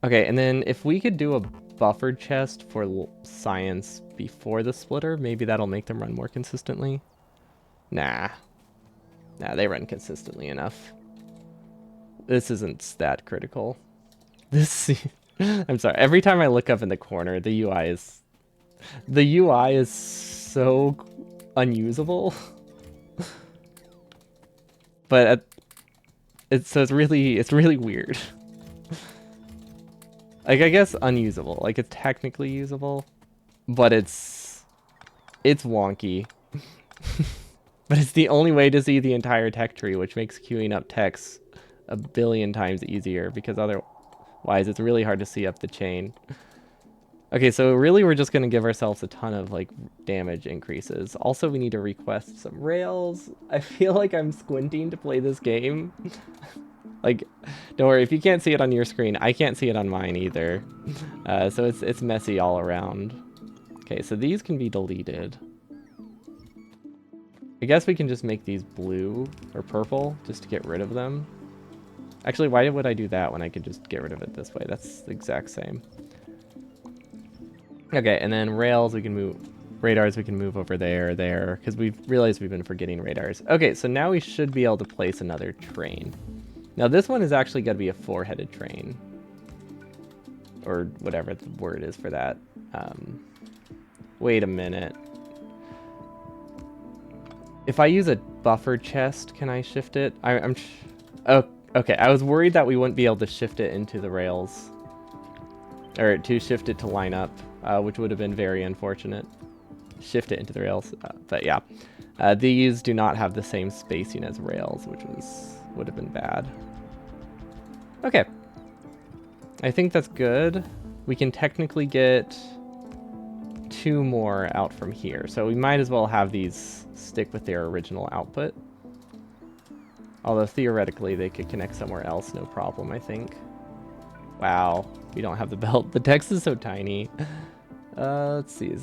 Okay, and then if we could do a buffered chest for science before the splitter, maybe that'll make them run more consistently. Nah. Nah, they run consistently enough. This isn't that critical. This... I'm sorry, every time I look up in the corner, the UI is... The UI is so unusable. But it's really weird. Like, I guess unusable. Like, it's technically usable, but it's wonky. But it's the only way to see the entire tech tree, which makes queuing up techs a billion times easier, because otherwise it's really hard to see up the chain. Okay, so really we're just going to give ourselves a ton of, like, damage increases. Also, we need to request some rails. I feel like I'm squinting to play this game. Like, don't worry, if you can't see it on your screen, I can't see it on mine either. So it's messy all around. Okay, so these can be deleted. I guess we can just make these blue or purple just to get rid of them. Actually, why would I do that when I could just get rid of it this way? That's the exact same. Okay, and then rails we can move, radars we can move over there, because we've realized we've been forgetting radars. Okay, so now we should be able to place another train. Now this one is actually going to be a four-headed train. Or whatever the word is for that. Wait a minute. If I use a buffer chest, can I shift it? Oh, okay, I was worried that we wouldn't be able to shift it into the rails. Or to shift it to line up, which would have been very unfortunate. Shift it into the rails, but yeah. These do not have the same spacing as rails, which would have been bad. Okay. I think that's good. We can technically get 2 more out from here, so we might as well have these stick with their original output. Although theoretically they could connect somewhere else, no problem, I think. Wow, we don't have the belt. The text is so tiny. Let's see.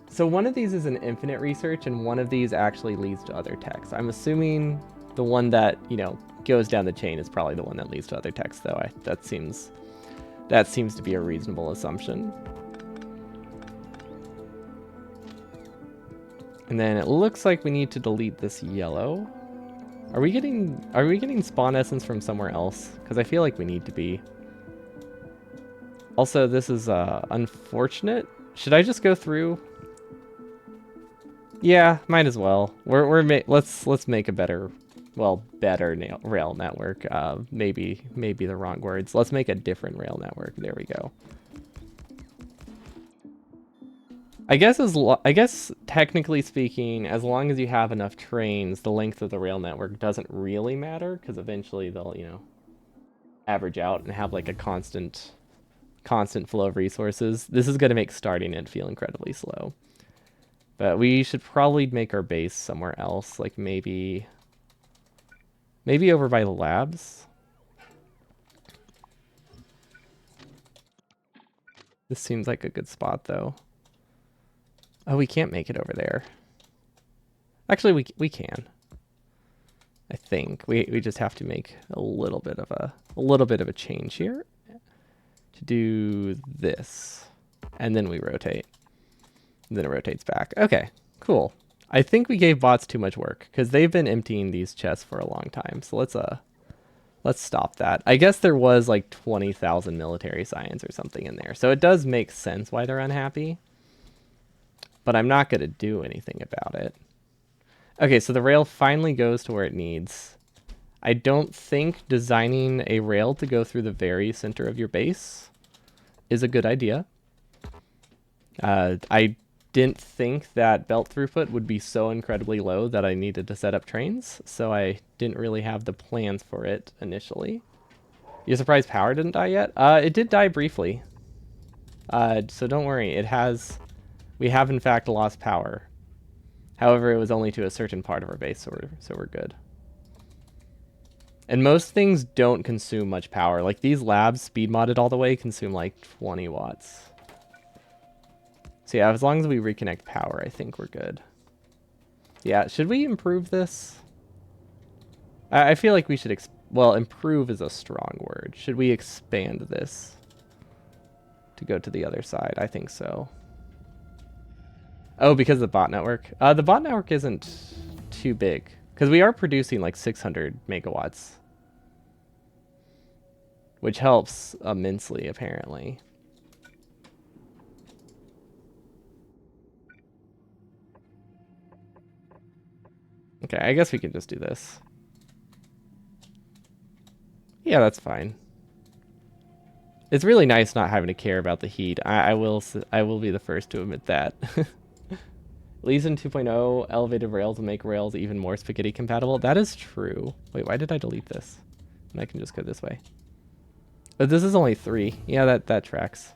So one of these is an infinite research, and one of these actually leads to other text. I'm assuming the one that, you know, goes down the chain is probably the one that leads to other text, though. That seems to be a reasonable assumption. And then it looks like we need to delete this yellow. Are we getting spawn essence from somewhere else? Because I feel like we need to be. Also, this is unfortunate. Should I just go through? Yeah, might as well. Let's make a better well, better rail network. Maybe the wrong words. Let's make a different rail network. There we go. I guess technically speaking, as long as you have enough trains, the length of the rail network doesn't really matter because eventually they'll, average out and have like a constant flow of resources. This is going to make starting it feel incredibly slow. But we should probably make our base somewhere else, like maybe over by the labs. This seems like a good spot though. Oh, we can't make it over there. Actually, we can. I think we just have to make a little bit of a change here to do this, and then we rotate. And then it rotates back. Okay, cool. I think we gave bots too much work because they've been emptying these chests for a long time. So let's stop that. I guess there was like 20,000 military science or something in there, so it does make sense why they're unhappy. But I'm not going to do anything about it. Okay, so the rail finally goes to where it needs. I don't think designing a rail to go through the very center of your base is a good idea. I didn't think that belt throughput would be so incredibly low that I needed to set up trains, so I didn't really have the plans for it initially. You're surprised power didn't die yet? It did die briefly. So don't worry, we have in fact lost power. However, it was only to a certain part of our base, so we're good. And most things don't consume much power. Like these labs, speed modded all the way, consume like 20 watts. So yeah, as long as we reconnect power, I think we're good. Yeah, should we improve this? I feel like we should, well, improve is a strong word. Should we expand this to go to the other side? I think so. Oh, because of the bot network? The bot network isn't too big because we are producing like 600 megawatts, which helps immensely, apparently. Okay, I guess we can just do this. Yeah, that's fine. It's really nice not having to care about the heat. I will be the first to admit that. Legion 2.0 elevated rails will make rails even more spaghetti compatible. That is true. Wait, why did I delete this? And I can just go this way. But this is only 3. Yeah, that tracks.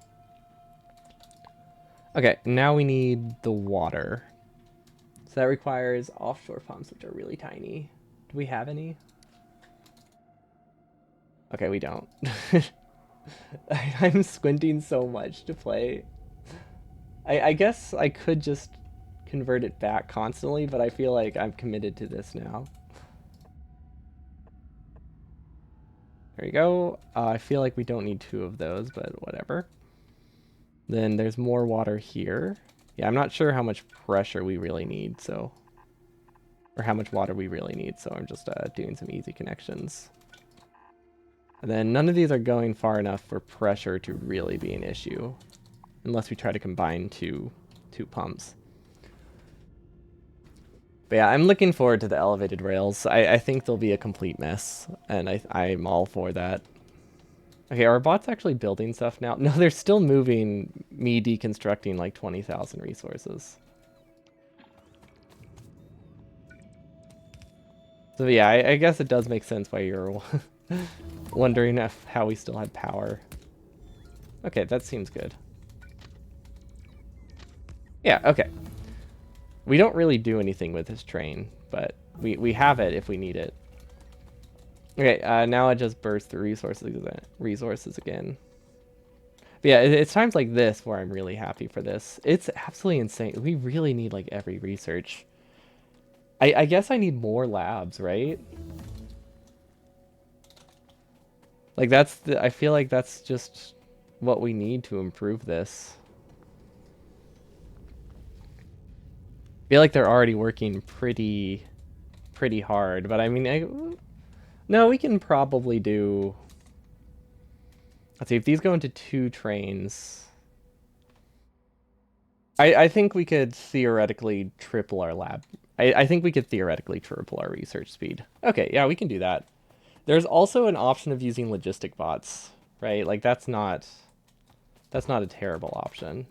Okay, now we need the water. So that requires offshore pumps, which are really tiny. Do we have any? Okay, we don't. I'm squinting so much to play. I guess I could just convert it back constantly, but I feel like I'm committed to this now. There you go. I feel like we don't need 2 of those, but whatever. Then there's more water here. Yeah, I'm not sure how much pressure we really need, so... Or how much water we really need, so I'm just doing some easy connections. And then none of these are going far enough for pressure to really be an issue. Unless we try to combine two pumps. But yeah, I'm looking forward to the elevated rails. I think they'll be a complete mess, and I'm all for that. Okay, are bots actually building stuff now? No, they're still moving me deconstructing like 20,000 resources. So yeah, I guess it does make sense why you're wondering how we still had power. Okay, that seems good. Yeah, okay. We don't really do anything with this train, but we have it if we need it. Okay, now it just bursts through resources again. But yeah, it's times like this where I'm really happy for this. It's absolutely insane. We really need like every research. I guess I need more labs, right? Like I feel like that's just what we need to improve this. I feel like they're already working pretty hard, but I mean, no, we can probably do... Let's see, if these go into 2 trains... I think we could theoretically triple our lab I think we could theoretically triple our research speed. Okay, yeah, we can do that. There's also an option of using logistic bots, right? Like that's not a terrible option.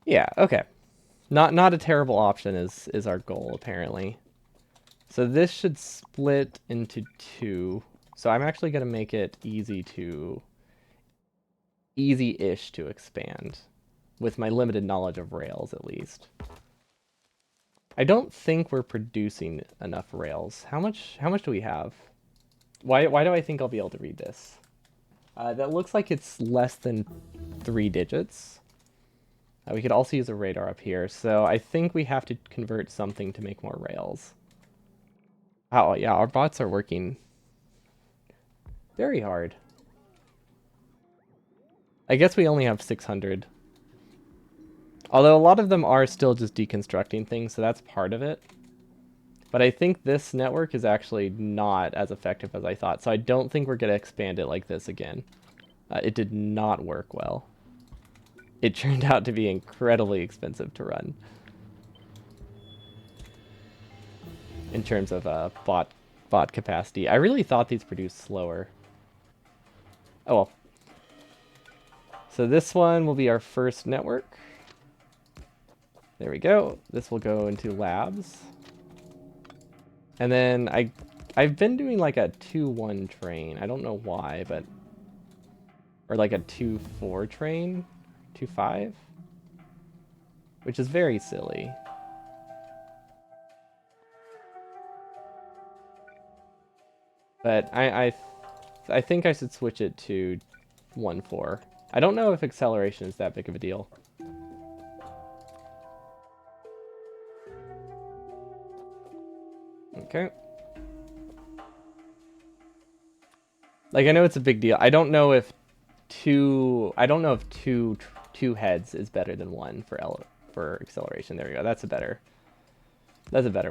Yeah, okay. Not a terrible option is our goal apparently. So this should split into two. So I'm actually going to make it easy-ish to expand with my limited knowledge of rails at least. I don't think we're producing enough rails. How much do we have? Why do I think I'll be able to read this? That looks like it's less than 3 digits. We could also use a radar up here, so I think we have to convert something to make more rails. Oh yeah, our bots are working very hard. I guess we only have 600. Although a lot of them are still just deconstructing things, so that's part of it. But I think this network is actually not as effective as I thought, so I don't think we're going to expand it like this again. It did not work well. It turned out to be incredibly expensive to run. In terms of bot capacity. I really thought these produced slower. Oh well. So this one will be our first network. There we go. This will go into labs. And then I've been doing like a 2-1 train. I don't know why, but or like a 2-4 train, 2-5, which is very silly. But I think I should switch it to 1-4. I don't know if acceleration is that big of a deal. Okay. Like I know it's a big deal. I don't know if two heads is better than one for acceleration. There we go. That's a better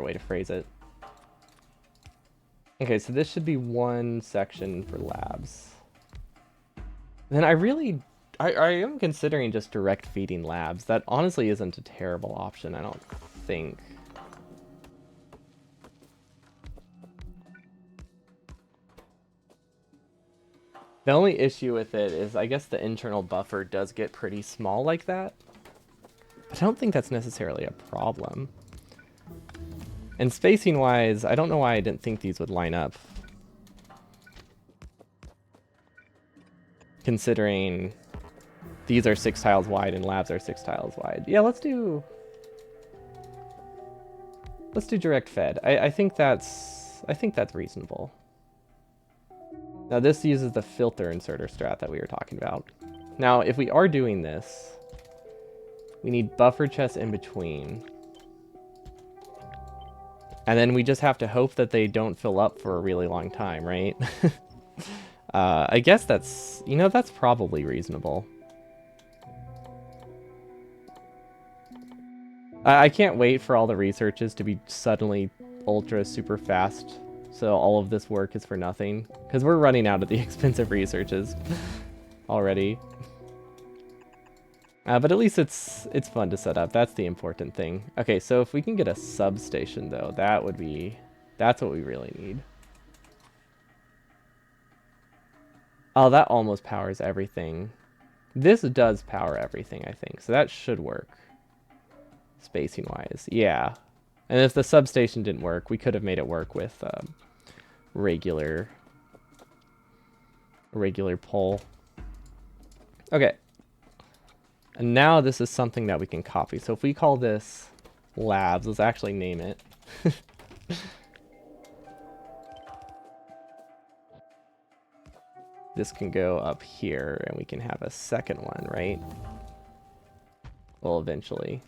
way to phrase it. Okay, so this should be one section for labs. Then I am considering just direct feeding labs. That honestly isn't a terrible option, I don't think. The only issue with it is I guess the internal buffer does get pretty small like that. I don't think that's necessarily a problem. And spacing wise, I don't know why I didn't think these would line up. Considering these are 6 tiles wide and labs are 6 tiles wide. Yeah, let's do direct fed. I think that's reasonable. Now this uses the filter inserter strat that we were talking about. Now if we are doing this, we need buffer chests in between. And then we just have to hope that they don't fill up for a really long time, right? I guess that's probably reasonable. I can't wait for all the researches to be suddenly ultra super fast, so all of this work is for nothing. Because we're running out of the expensive researches already. But at least it's fun to set up. That's the important thing. Okay, so if we can get a substation though, that's what we really need. Oh, that almost powers everything. This does power everything, I think. So that should work. Spacing wise. Yeah. And if the substation didn't work, we could have made it work with regular pole. Okay. And now this is something that we can copy. So if we call this labs, let's actually name it. This can go up here and we can have a second one, right? Well, eventually.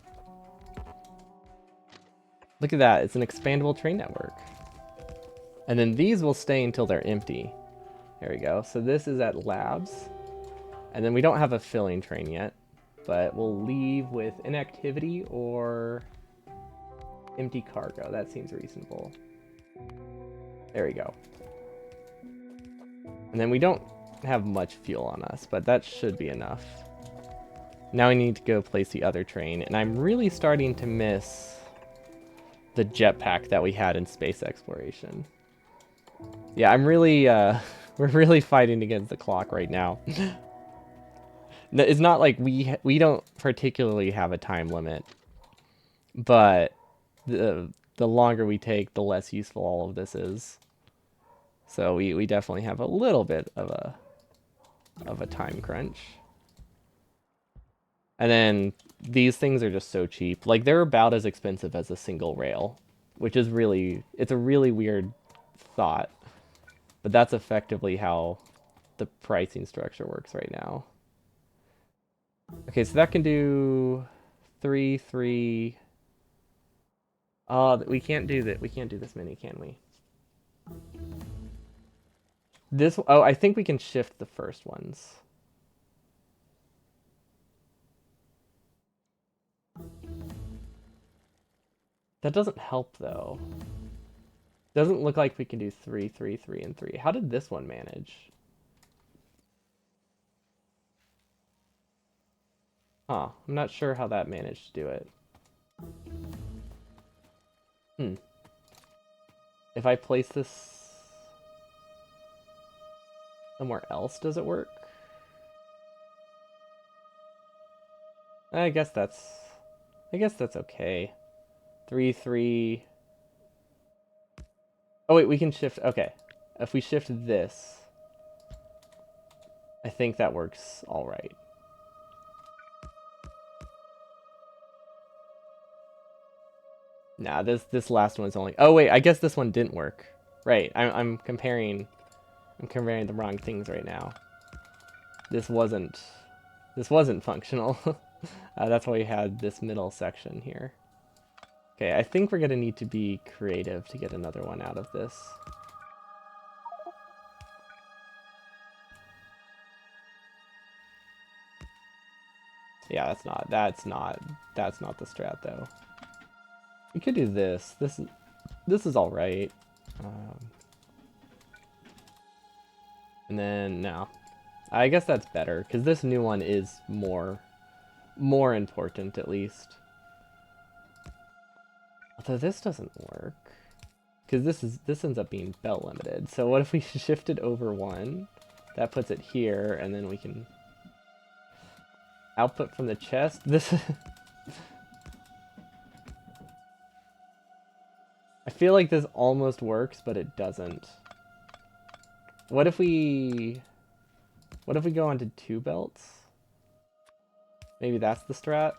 Look at that, it's an expandable train network. And then these will stay until they're empty. There we go. So this is at labs. And then we don't have a filling train yet, but we'll leave with inactivity or empty cargo. That seems reasonable. There we go. And then we don't have much fuel on us, but that should be enough. Now I need to go place the other train, and I'm really starting to miss the jetpack that we had in space exploration. Yeah, I'm really, we're really fighting against the clock right now. It's not like we don't particularly have a time limit, but the longer we take, the less useful all of this is. So we definitely have a little bit of a time crunch. And then these things are just so cheap. Like they're about as expensive as a single rail, which is really, it's a really weird thought, but that's effectively how the pricing structure works right now. Okay, so that can do 3, 3. We can't do that. We can't do this many, can we? This, oh, I think we can shift the first ones. That doesn't help though. Doesn't look like we can do 3, 3, 3, and 3. How did this one manage? Huh, I'm not sure how that managed to do it. Hmm. If I place this somewhere else, does it work? I guess that's okay. 3, 3. Oh wait, we can shift. Okay. If we shift this, I think that works all right. Nah, this last one is only. Oh wait, I guess this one didn't work. Right. I'm comparing the wrong things right now. This wasn't functional. That's why we had this middle section here. Okay, I think we're gonna need to be creative to get another one out of this. Yeah, that's not the strat though. We could do this. This is all right. And then no, I guess that's better because this new one is more important at least. Although this doesn't work because this ends up being belt limited. So what if we shift it over one? That puts it here, and then we can output from the chest. This. I feel like this almost works, but it doesn't. What if we go onto 2 belts? Maybe that's the strat?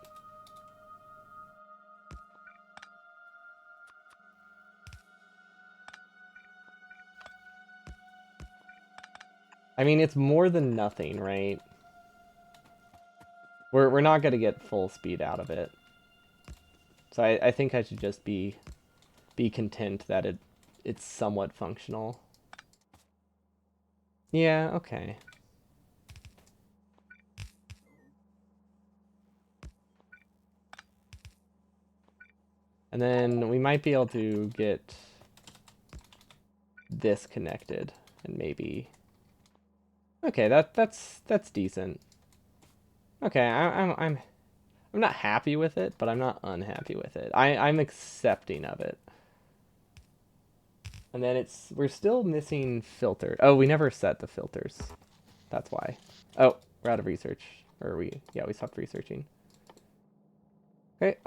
I mean, it's more than nothing, right? We're not gonna get full speed out of it. So I think I should just be content that it's somewhat functional. Yeah, okay. And then we might be able to get this connected and maybe. Okay, that's decent. Okay, I'm not happy with it, but I'm not unhappy with it. I'm accepting of it. And then we're still missing filter. Oh, we never set the filters. That's why. Oh, we're out of research. Or we stopped researching. Okay,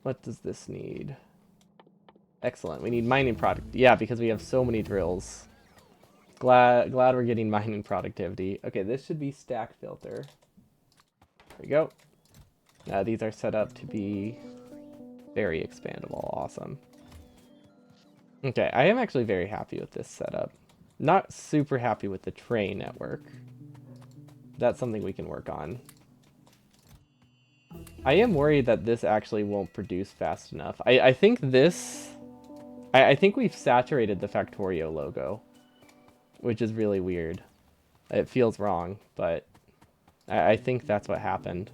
what does this need? Excellent. We need mining product. Yeah, because we have so many drills. Glad we're getting mining productivity. Okay, this should be stack filter. There we go. Now these are set up to be very expandable. Awesome. Okay, I am actually very happy with this setup. Not super happy with the tray network. That's something we can work on. I am worried that this actually won't produce fast enough. I think this... I think we've saturated the Factorio logo, which is really weird. It feels wrong, but I think that's what happened.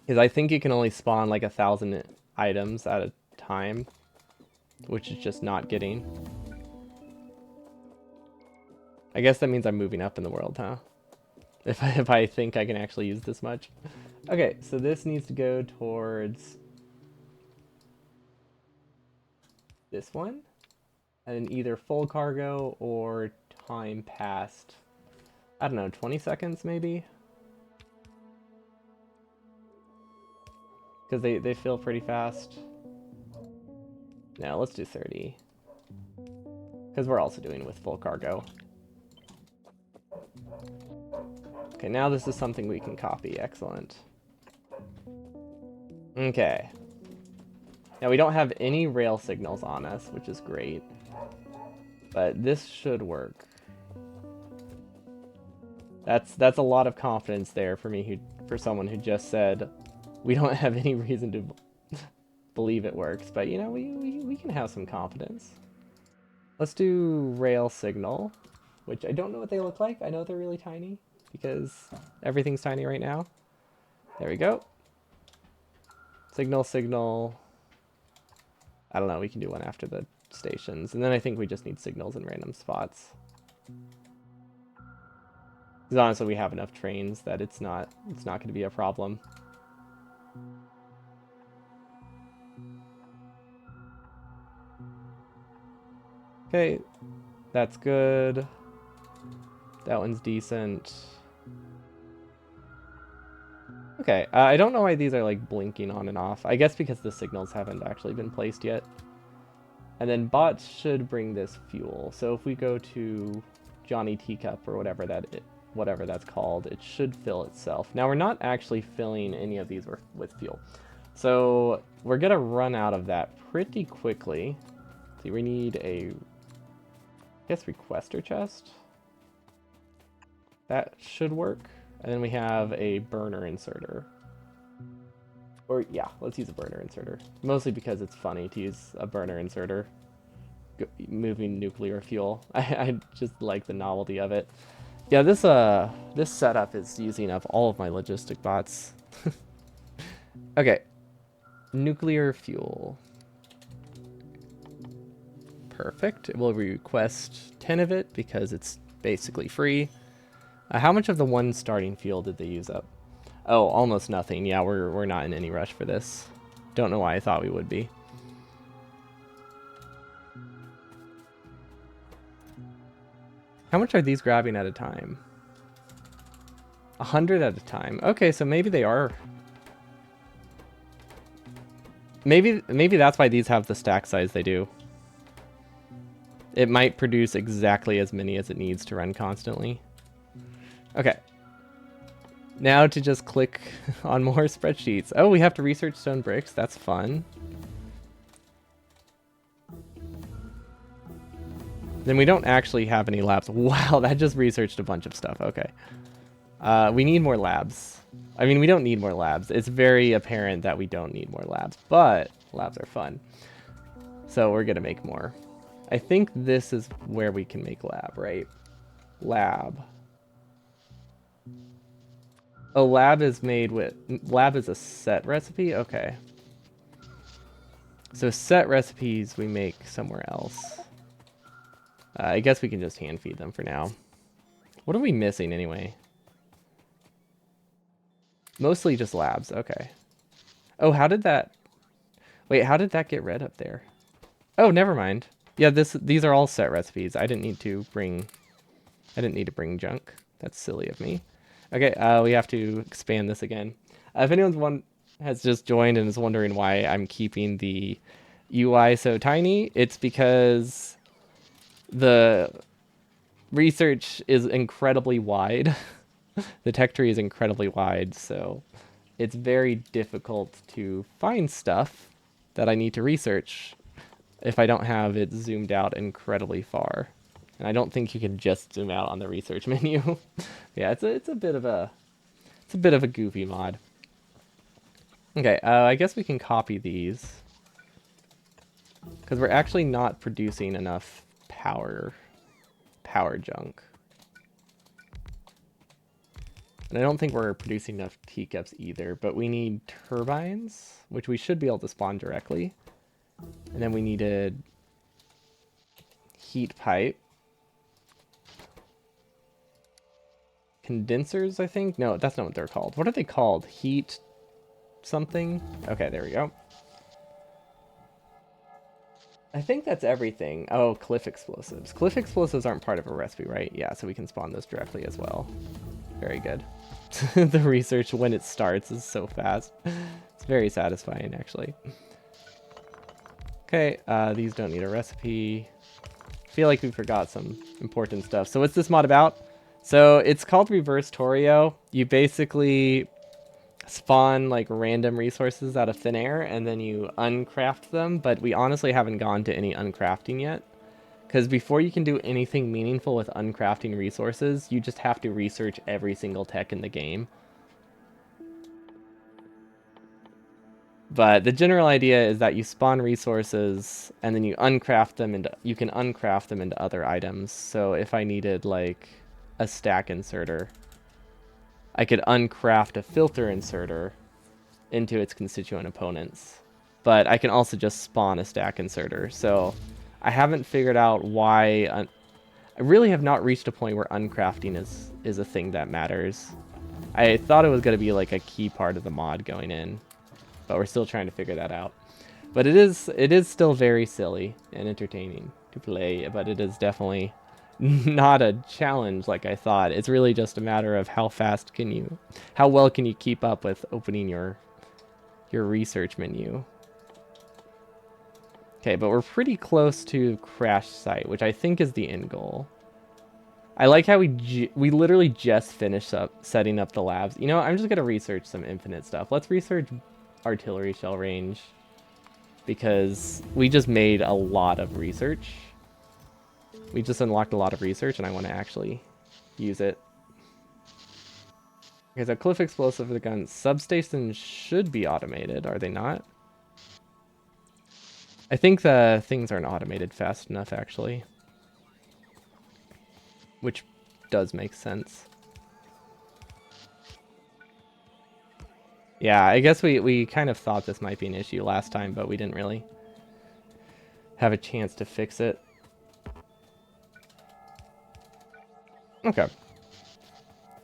Because I think you can only spawn like 1,000 items at a time, which is just not getting. I guess that means I'm moving up in the world, huh? if I think I can actually use this much. Okay, so this needs to go towards this one, and either full cargo or time past, I don't know, 20 seconds maybe? Because they fill pretty fast. No, let's do 30. Because we're also doing with full cargo. Okay, now this is something we can copy. Excellent. Okay. Now we don't have any rail signals on us, which is great. But this should work. That's a lot of confidence there for me, for someone who just said we don't have any reason to believe it works. But you know, we can have some confidence. Let's do rail signal, which I don't know what they look like. I know they're really tiny because everything's tiny right now. There we go. Signal, signal. I don't know, we can do one after the stations. And then I think we just need signals in random spots. Because honestly, we have enough trains that it's not going to be a problem. Okay, that's good. That one's decent. Okay, I don't know why these are like blinking on and off. I guess because the signals haven't actually been placed yet. And then bots should bring this fuel. So if we go to Johnny Teacup or whatever that's called, it should fill itself. Now we're not actually filling any of these with fuel. So we're gonna run out of that pretty quickly. See, we need a, I guess, requester chest. That should work. And then we have a burner inserter. Or yeah, let's use a burner inserter. Mostly because it's funny to use a burner inserter moving nuclear fuel. I just like the novelty of it. Yeah, this setup is using up all of my logistic bots. Okay. Nuclear fuel. Perfect. We'll request 10 of it because it's basically free. How much of the one starting fuel did they use up? Oh, almost nothing. Yeah, we're not in any rush for this. Don't know why I thought we would be. How much are these grabbing at a time? 100 at a time. Okay, so maybe they are. Maybe that's why these have the stack size they do. It might produce exactly as many as it needs to run constantly. Okay. Now to just click on more spreadsheets. Oh, we have to research stone bricks. That's fun. Then we don't actually have any labs. Wow, that just researched a bunch of stuff. Okay. We need more labs. I mean, we don't need more labs. It's very apparent that we don't need more labs, but labs are fun. So we're going to make more. I think this is where we can make lab, right? Lab. Oh, lab is made with... Lab is a set recipe? Okay. So set recipes we make somewhere else. I guess we can just hand feed them for now. What are we missing anyway? Mostly just labs. Okay. Oh, how did that... Wait, how did that get red up there? Oh, never mind. Yeah, these are all set recipes. I didn't need to bring junk. That's silly of me. Okay, we have to expand this again. If anyone has just joined and is wondering why I'm keeping the UI so tiny, it's because the research is incredibly wide. The tech tree is incredibly wide, so it's very difficult to find stuff that I need to research if I don't have it zoomed out incredibly far. And I don't think you can just zoom out on the research menu. Yeah, it's a bit of a goofy mod. Okay, I guess we can copy these because we're actually not producing enough power junk. And I don't think we're producing enough teacups either, but we need turbines, which we should be able to spawn directly. And then we needed heat pipe, condensers, I think. No, that's not what they're called. What are they called? Heat something? Okay, there we go. I think that's everything. Oh, cliff explosives. Cliff explosives aren't part of a recipe, right? Yeah, so we can spawn those directly as well. Very good. The research when it starts is so fast. It's very satisfying, actually. Okay, these don't need a recipe. I feel like we forgot some important stuff. So what's this mod about? So it's called Reverse Torio. You basically spawn like random resources out of thin air and then you uncraft them, but we honestly haven't gone to any uncrafting yet. Because before you can do anything meaningful with uncrafting resources, you just have to research every single tech in the game. But the general idea is that you spawn resources and then you uncraft them into, you can uncraft them into other items. So if I needed like a stack inserter, I could uncraft a filter inserter into its constituent opponents. But I can also just spawn a stack inserter. So I haven't figured out why. I really have not reached a point where uncrafting is a thing that matters. I thought it was going to be like a key part of the mod going in, but we're still trying to figure that out. But it is still very silly and entertaining to play, but it is definitely not a challenge like I thought. It's really just a matter of how well can you keep up with opening your research menu. Okay, but we're pretty close to crash site, which I think is the end goal. I like how we literally just finished up setting up the labs. You know, I'm just gonna research some infinite stuff. Let's research artillery shell range because we just made a lot of research. We just unlocked a lot of research, and I want to actually use it. Okay, so cliff explosive for the gun. Substations should be automated, are they not? I think the things aren't automated fast enough, actually. Which does make sense. Yeah, I guess we kind of thought this might be an issue last time, but we didn't really have a chance to fix it. Okay.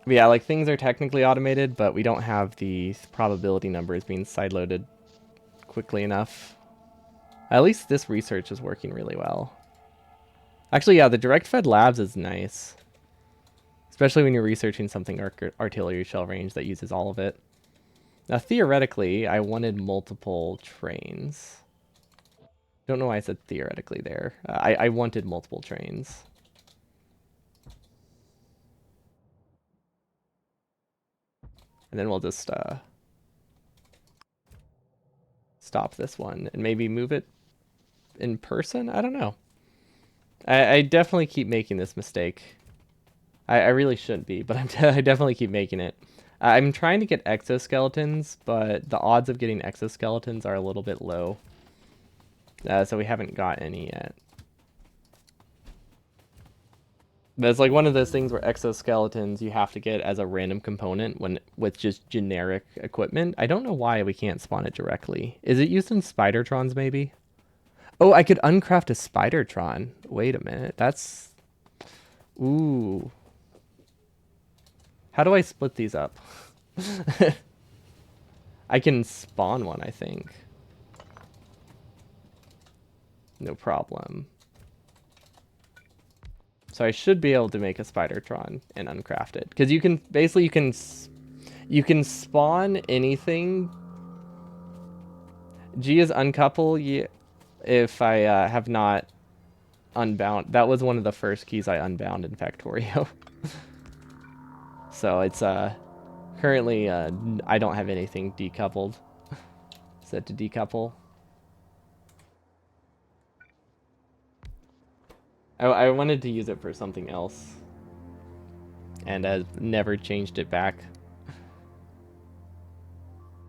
But yeah, like things are technically automated, but we don't have the probability numbers being sideloaded quickly enough. At least this research is working really well. Actually, yeah, the direct fed labs is nice. Especially when you're researching something artillery shell range that uses all of it. Now, theoretically, I wanted multiple trains. Don't know why I said theoretically there. I wanted multiple trains. And then we'll just stop this one and maybe move it in person? I don't know. I definitely keep making this mistake. I really shouldn't be, but I definitely keep making it. I'm trying to get exoskeletons, but the odds of getting exoskeletons are a little bit low. So we haven't got any yet. But it's like one of those things where exoskeletons you have to get as a random component with just generic equipment. I don't know why we can't spawn it directly. Is it used in Spidertrons maybe? Oh, I could uncraft a Spidertron. Wait a minute. That's... Ooh. How do I split these up? I can spawn one, I think. No problem. So I should be able to make a Spidertron and uncraft it. Because you can, basically you can spawn anything. G is uncouple if I have not unbound. That was one of the first keys I unbound in Factorio. So it's currently I don't have anything decoupled. Set to decouple. I wanted to use it for something else, and I've never changed it back.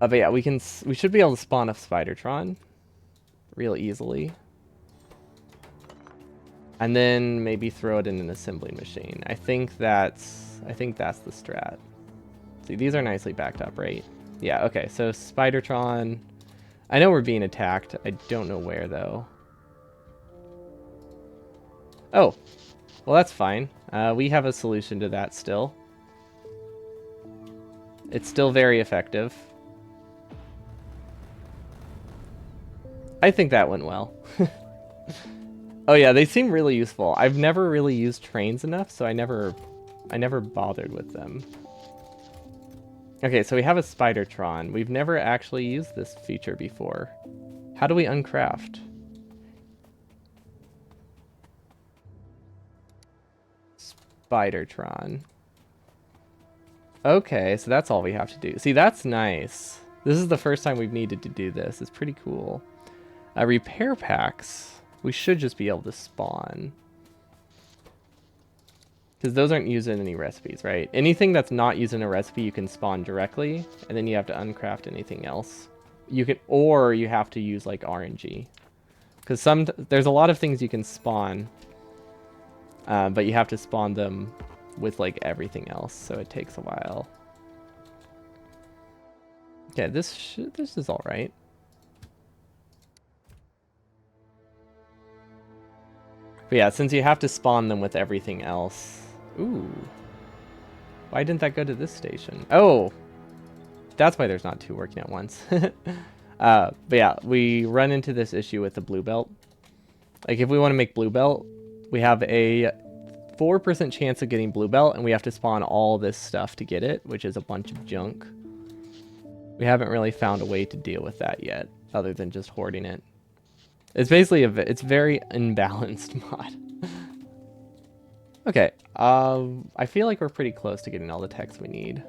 But yeah, we should be able to spawn a Spidertron real easily, and then maybe throw it in an assembly machine. I think that's the strat. See, these are nicely backed up, right? Yeah. Okay. So Spidertron. I know we're being attacked. I don't know where though. Oh, well, that's fine. We have a solution to that still. It's still very effective. I think that went well. Oh yeah, they seem really useful. I've never really used trains enough, so I never bothered with them. Okay, so we have a Spidertron. We've never actually used this feature before. How do we uncraft? Spidertron. Okay, so that's all we have to do. See, that's nice. This is the first time we've needed to do this. It's pretty cool. Repair packs. We should just be able to spawn. Because those aren't used in any recipes, right? Anything that's not used in a recipe, you can spawn directly, and then you have to uncraft anything else. You can, or you have to use like RNG. Because there's a lot of things you can spawn, but you have to spawn them with like everything else, so it takes a while. Okay, this is all right. But yeah, since you have to spawn them with everything else. Ooh. Why didn't that go to this station? Oh, that's why there's not two working at once. But yeah, we run into this issue with the blue belt. Like if we want to make blue belt, we have a 4% chance of getting blue belt, and we have to spawn all this stuff to get it, which is a bunch of junk. We haven't really found a way to deal with that yet, other than just hoarding it. It's basically it's very imbalanced mod. Okay, I feel like we're pretty close to getting all the text we need.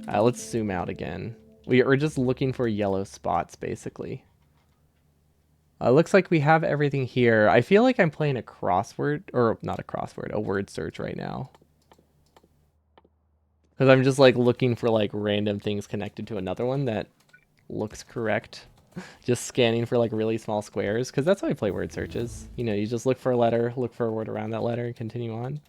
Let's zoom out again. We're just looking for yellow spots, basically. Looks like we have everything here. I feel like I'm playing a crossword, or not a crossword, a word search right now. Because I'm just like looking for like random things connected to another one that looks correct. Just scanning for like really small squares, because that's how I play word searches. You know, you just look for a letter, look for a word around that letter, and continue on.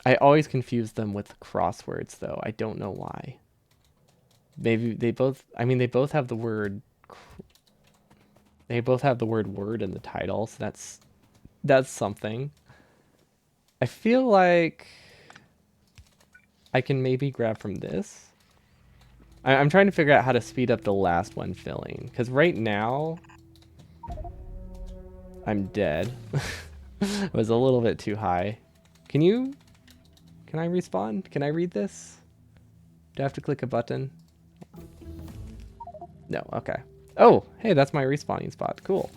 I always confuse them with crosswords, though. I don't know why. Maybe they both, I mean, they both have the word, they both have the word word in the title, so that's something. I feel like I can maybe grab from this. I'm trying to figure out how to speed up the last one filling, because right now I'm dead. It was a little bit too high. Can I respawn? Can I read this? Do I have to click a button? No, okay. Oh, hey, that's my respawning spot. Cool.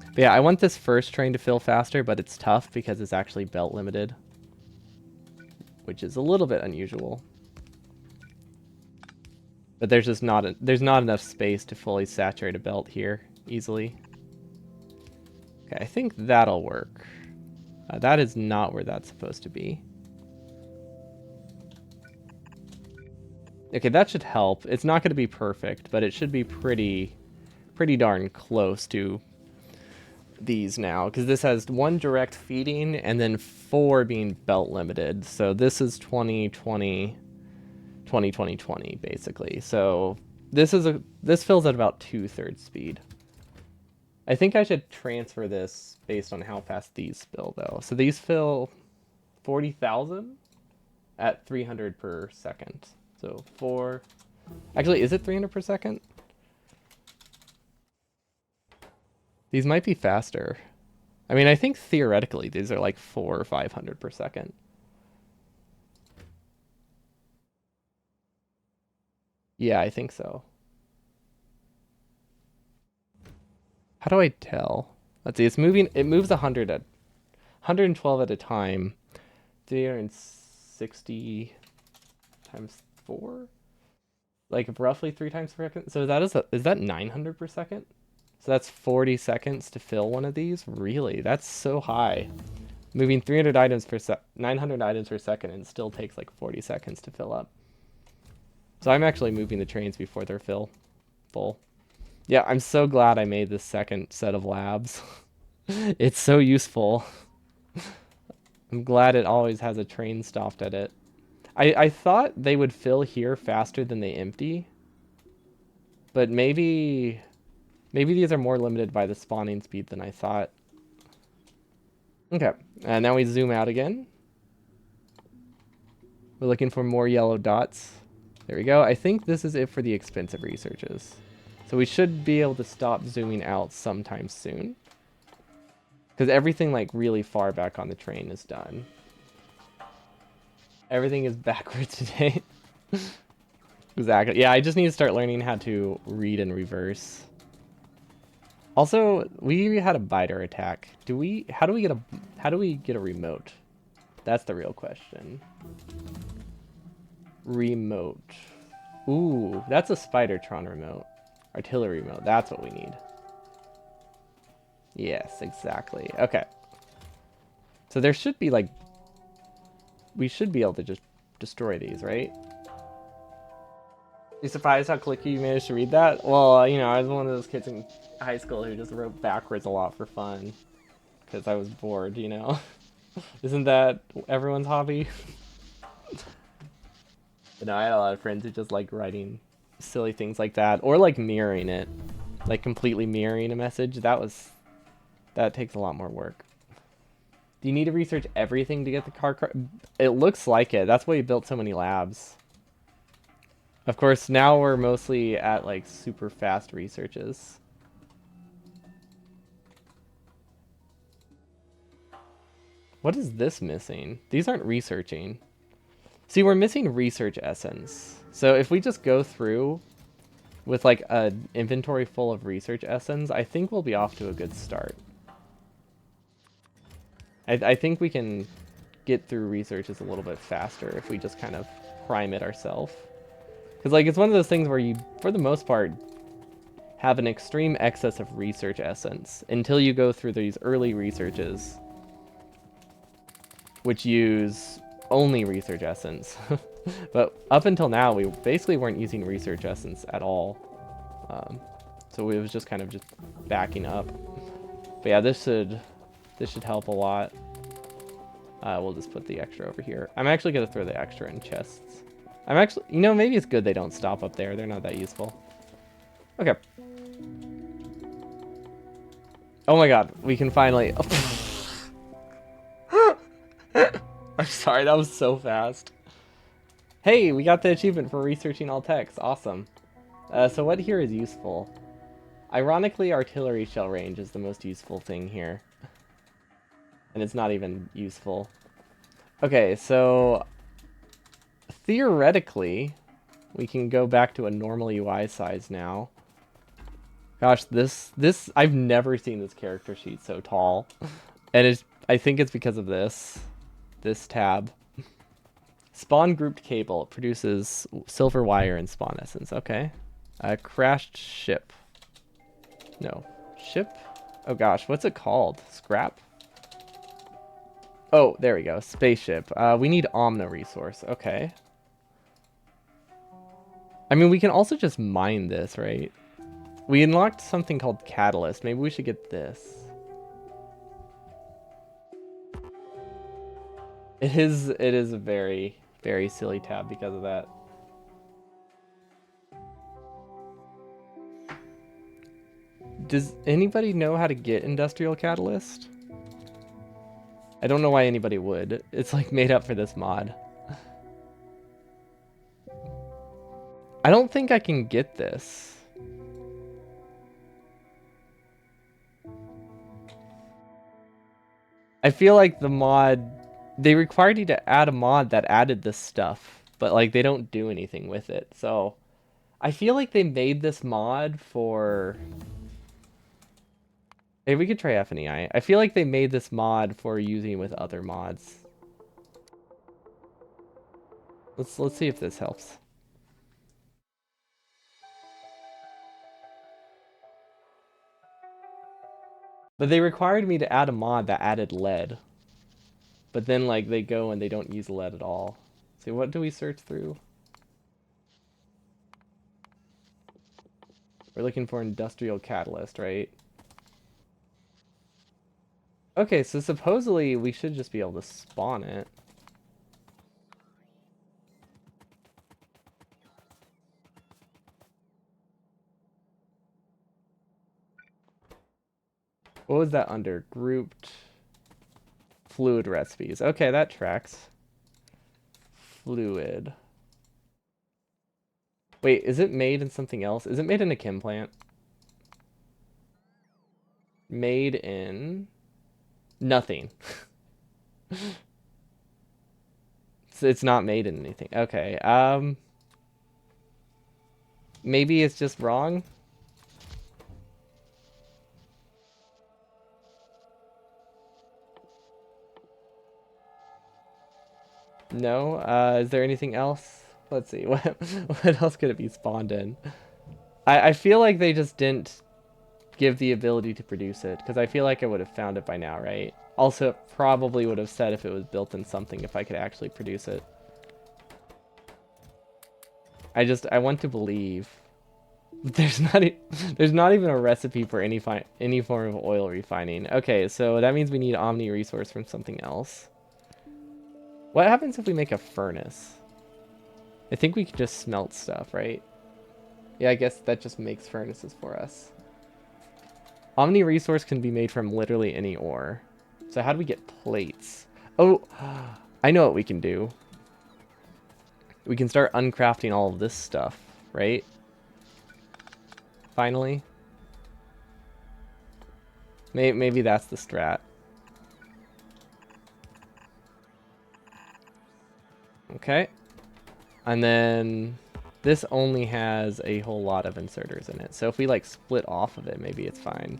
But yeah, I want this first train to fill faster, but it's tough because it's actually belt limited, which is a little bit unusual. But there's just there's not enough space to fully saturate a belt here easily. Okay, I think that'll work. That is not where that's supposed to be. Okay, that should help. It's not going to be perfect, but it should be pretty darn close to these now, because this has 1 direct feeding and then 4 being belt limited. So this is 2020 20 20 20 basically. So this fills at about 2/3 speed. I think I should transfer this based on how fast these fill though. So these fill 40,000 at 300 per second. So actually, is it 300 per second? These might be faster. I mean, I think theoretically these are like 400 or 500 per second. Yeah, I think so. How do I tell? Let's see, it moves 112 at a time. 360 times 4? Like roughly 3 times per second. So is that 900 per second? So that's 40 seconds to fill one of these? Really? That's so high. Moving 300 items per 900 items per second, and it still takes like 40 seconds to fill up. So I'm actually moving the trains before they're full. Yeah, I'm so glad I made this second set of labs. It's so useful. I'm glad it always has a train stopped at it. I thought they would fill here faster than they empty. But maybe these are more limited by the spawning speed than I thought. Okay, and now we zoom out again. We're looking for more yellow dots. There we go. I think this is it for the expensive researches. So we should be able to stop zooming out sometime soon. Because everything like really far back on the train is done. Everything is backwards today. Exactly. Yeah, I just need to start learning how to read and reverse. Also, we had a biter attack. How do we get a remote? That's the real question. Remote. Ooh, that's a Spidertron remote. Artillery remote. That's what we need. Yes, exactly. Okay. So there should be like we should be able to just destroy these, right? You surprised how clicky you managed to read that? Well, you know, I was one of those kids in high school who just wrote backwards a lot for fun. Because I was bored, you know? Isn't that everyone's hobby? But no, I had a lot of friends who just like writing silly things like that. Or like mirroring it. Like completely mirroring a message. That takes a lot more work. Do you need to research everything to get the car? It looks like it. That's why we built so many labs. Of course, now we're mostly at like super fast researches. What is this missing? These aren't researching. See, we're missing research essence. So if we just go through with like an inventory full of research essence, I think we'll be off to a good start. I think we can get through researches a little bit faster if we just kind of prime it ourselves. Because like it's one of those things where you, for the most part, have an extreme excess of research essence until you go through these early researches, which use only research essence. But up until now, we basically weren't using research essence at all. So it was just kind of just backing up. But yeah, this should help a lot. We'll just put the extra over here. I'm actually gonna throw the extra in chests. I'm actually, you know, maybe it's good they don't stop up there. They're not that useful. Okay. Oh my god, we can finally... I'm sorry, that was so fast. Hey, we got the achievement for researching all text. Awesome. So what here is useful? Ironically, artillery shell range is the most useful thing here. And it's not even useful. Okay, so... theoretically, we can go back to a normal UI size now. Gosh, I've never seen this character sheet so tall. And I think it's because of this tab. Spawn grouped cable. It produces silver wire and spawn essence. Okay. Crashed ship. No. Ship? Oh gosh, what's it called? Scrap? Oh, there we go. Spaceship. We need Omna resource. Okay. I mean, we can also just mine this, right? We unlocked something called Catalyst. Maybe we should get this. It is a very, very silly tab because of that. Does anybody know how to get Industrial Catalyst? I don't know why anybody would. It's like made up for this mod. I don't think I can get this. I feel like the mod, they required you to add a mod that added this stuff, but like they don't do anything with it. So I feel like they made this mod for... Hey, we could try FNEI. I feel like they made this mod for using with other mods. Let's see if this helps. But they required me to add a mod that added lead. But then like they go and they don't use lead at all. See, what do we search through? We're looking for industrial catalyst, right? Okay, so supposedly we should just be able to spawn it. What was that under? Grouped. fluid recipes. Okay, that tracks. Fluid. Wait, is it made in something else? Is it made in a chem plant? Made in nothing. It's not made in anything. Okay. Maybe it's just wrong. No. Is there anything else? Let's see. What else could it be spawned in? I feel like they just didn't give the ability to produce it, because I feel like I would have found it by now, right? Also, it probably would have said if it was built in something if I could actually produce it. I want to believe. There's not even a recipe for any form of oil refining. Okay, so that means we need omni resource from something else. What happens if we make a furnace? I think we could just smelt stuff, right? Yeah, I guess that just makes furnaces for us. Omni resource can be made from literally any ore. So how do we get plates? Oh, I know what we can do. We can start uncrafting all of this stuff, right? Finally. Maybe that's the strat. Okay. And then this only has a whole lot of inserters in it. So if we like split off of it, maybe it's fine.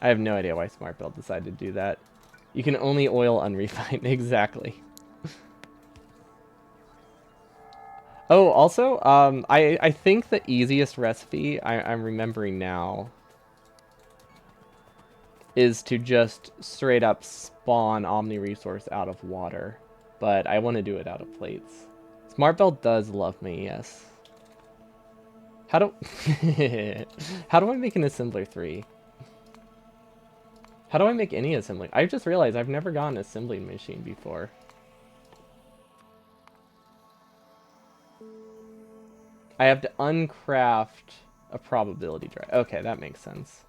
I have no idea why Smart Build decided to do that. You can only oil unrefined. Exactly. Oh, also, I think the easiest recipe I'm remembering now is to just straight up spawn Omni Resource out of water. But I want to do it out of plates. Smart Belt does love me, yes. How do how do I make an assembler 3? How do I make any assembly? I just realized I've never gotten an assembling machine before. I have to uncraft a probability drive. Okay, that makes sense.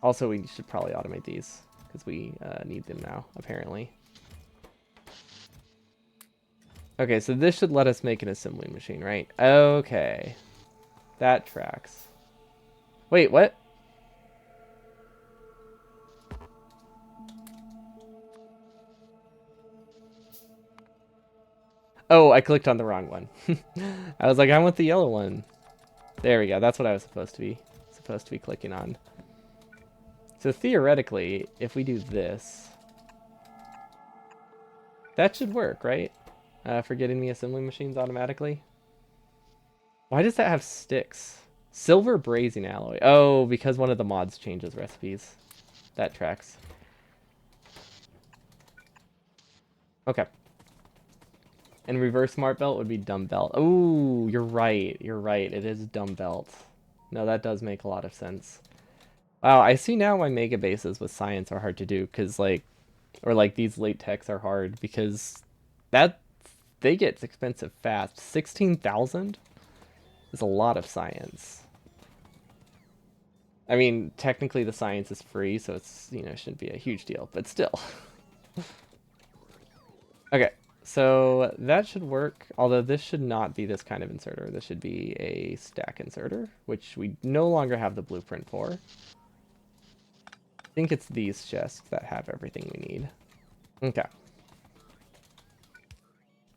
Also, we should probably automate these because we need them now, apparently. Okay, so this should let us make an assembling machine, right? Okay. That tracks. Wait, what? Oh, I clicked on the wrong one. I was like, I want the yellow one. There we go. That's what I was supposed to be clicking on. So theoretically, if we do this, that should work, right? For getting me assembling machines automatically. Why does that have sticks? Silver brazing alloy. Oh, because one of the mods changes recipes. That tracks. Okay. And reverse smart belt would be dumb belt. Oh, you're right. You're right. It is dumb belt. No, that does make a lot of sense. Wow, I see now why mega bases with science are hard to do, because like, or like these late techs are hard because that they get expensive fast. 16,000 is a lot of science. I mean, technically the science is free, so it's, you know, shouldn't be a huge deal, but still. Okay, so that should work, although this should not be this kind of inserter. This should be a stack inserter, which we no longer have the blueprint for. I think it's these chests that have everything we need. Okay.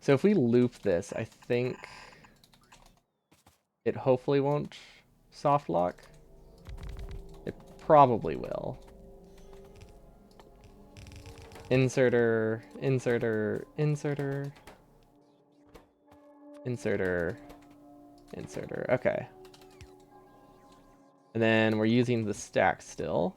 So if we loop this, I think it hopefully won't soft lock. It probably will. Inserter, inserter, inserter, inserter, inserter. Okay. And then we're using the stack still.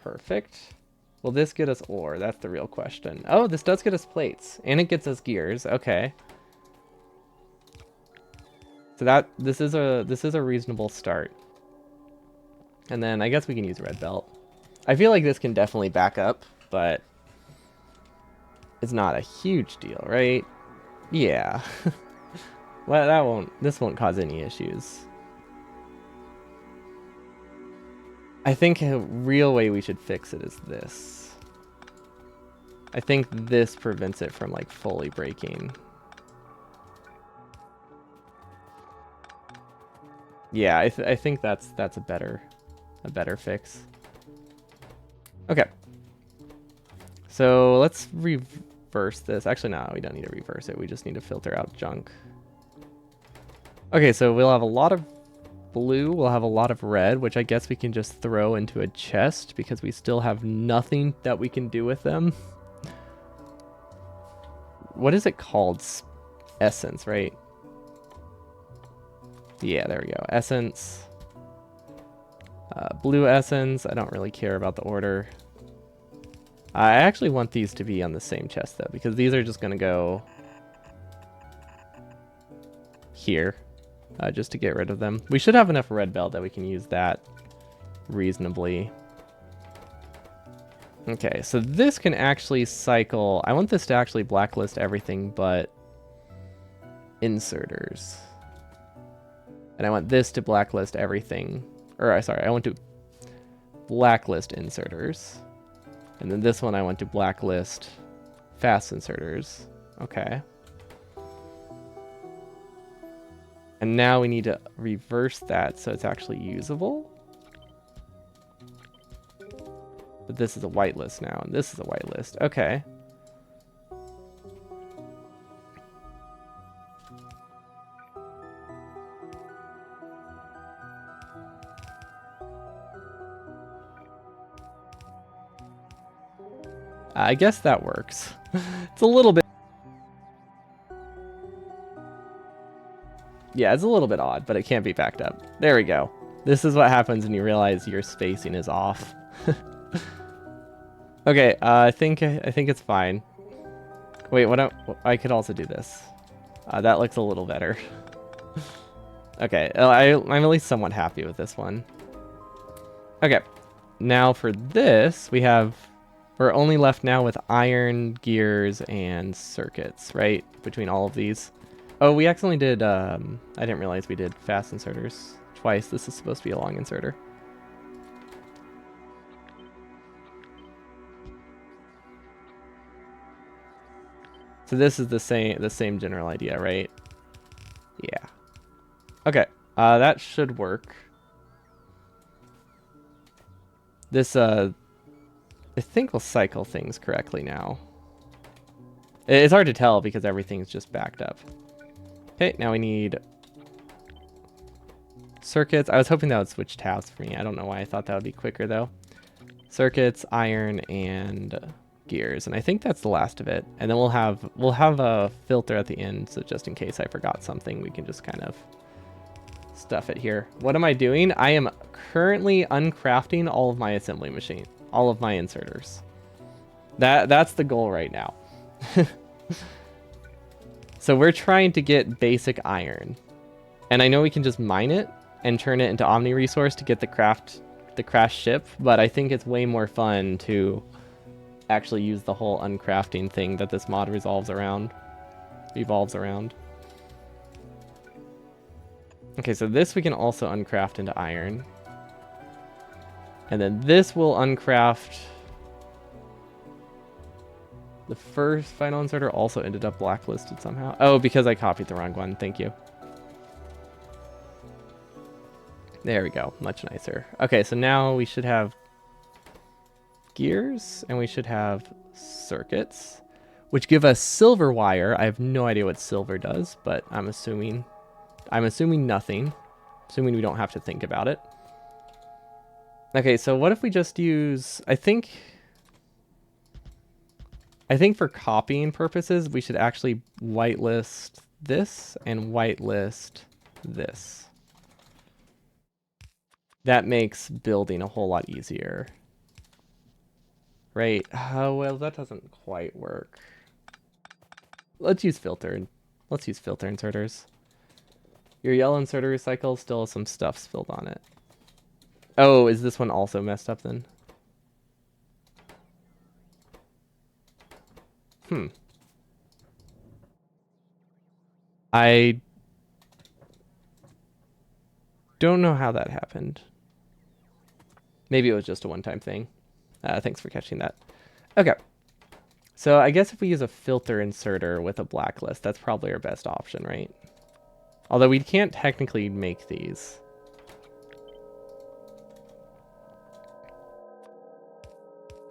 Perfect. Will this get us ore? That's the real question. Oh, this does get us plates. And it gets us gears. Okay. So this is a reasonable start. And then I guess we can use red belt. I feel like this can definitely back up, but it's not a huge deal, right? Yeah. Well, this won't cause any issues. I think a real way we should fix it is this. I think this prevents it from like fully breaking. Yeah, I think that's a better fix. Okay. So let's reverse this. Actually, no, we don't need to reverse it. We just need to filter out junk. Okay, so we'll have a lot of blue, we'll have a lot of red, which I guess we can just throw into a chest because we still have nothing that we can do with them. What is it called? Essence, right? Yeah, there we go. Essence. Blue essence. I don't really care about the order. I actually want these to be on the same chest, though, because these are just going to go here, just to get rid of them. We should have enough red belt that we can use that reasonably. Okay, so this can actually cycle. I want this to actually blacklist everything but inserters. And I want this to blacklist everything. Or, sorry, I want to blacklist inserters. And then this one I want to blacklist fast inserters. Okay. And now we need to reverse that so it's actually usable. But this is a whitelist now, and this is a whitelist. Okay. I guess that works. It's a little bit... Yeah, it's a little bit odd, but it can't be backed up. There we go. This is what happens when you realize your spacing is off. Okay, I think it's fine. Wait, I could also do this. That looks a little better. Okay, I'm at least somewhat happy with this one. Okay, now for this, we're only left now with iron, gears, and circuits, right? Between all of these. Oh, we accidentally did, I didn't realize we did fast inserters twice. This is supposed to be a long inserter. So this is the same general idea, right? Yeah. Okay, that should work. This, I think we'll cycle things correctly now. It's hard to tell because everything's just backed up. Okay, now we need circuits. I was hoping that would switch tabs for me. I don't know why I thought that would be quicker though. Circuits, iron, and gears, and I think that's the last of it. And then we'll have a filter at the end, so just in case I forgot something, we can just kind of stuff it here. What am I doing? I am currently uncrafting all of my assembly machine, all of my inserters. That's the goal right now. So we're trying to get basic iron, and I know we can just mine it and turn it into Omni resource to get the crash ship, but I think it's way more fun to actually use the whole uncrafting thing that this mod evolves around. Okay, so this we can also uncraft into iron. And then this will uncraft. The first final inserter also ended up blacklisted somehow. Oh, because I copied the wrong one. Thank you. There we go. Much nicer. Okay, so now we should have gears and we should have circuits, which give us silver wire. I have no idea what silver does, but I'm assuming nothing. Assuming we don't have to think about it. Okay, so what if we just use, I think for copying purposes, we should actually whitelist this and whitelist this. That makes building a whole lot easier. Right? Oh, well, that doesn't quite work. Let's use filter. Let's use filter inserters. Your yellow inserter recycle still has some stuff spilled on it. Oh, is this one also messed up then? I don't know how that happened. Maybe it was just a one-time thing. Thanks for catching that. Okay. So I guess if we use a filter inserter with a blacklist, that's probably our best option, right? Although we can't technically make these.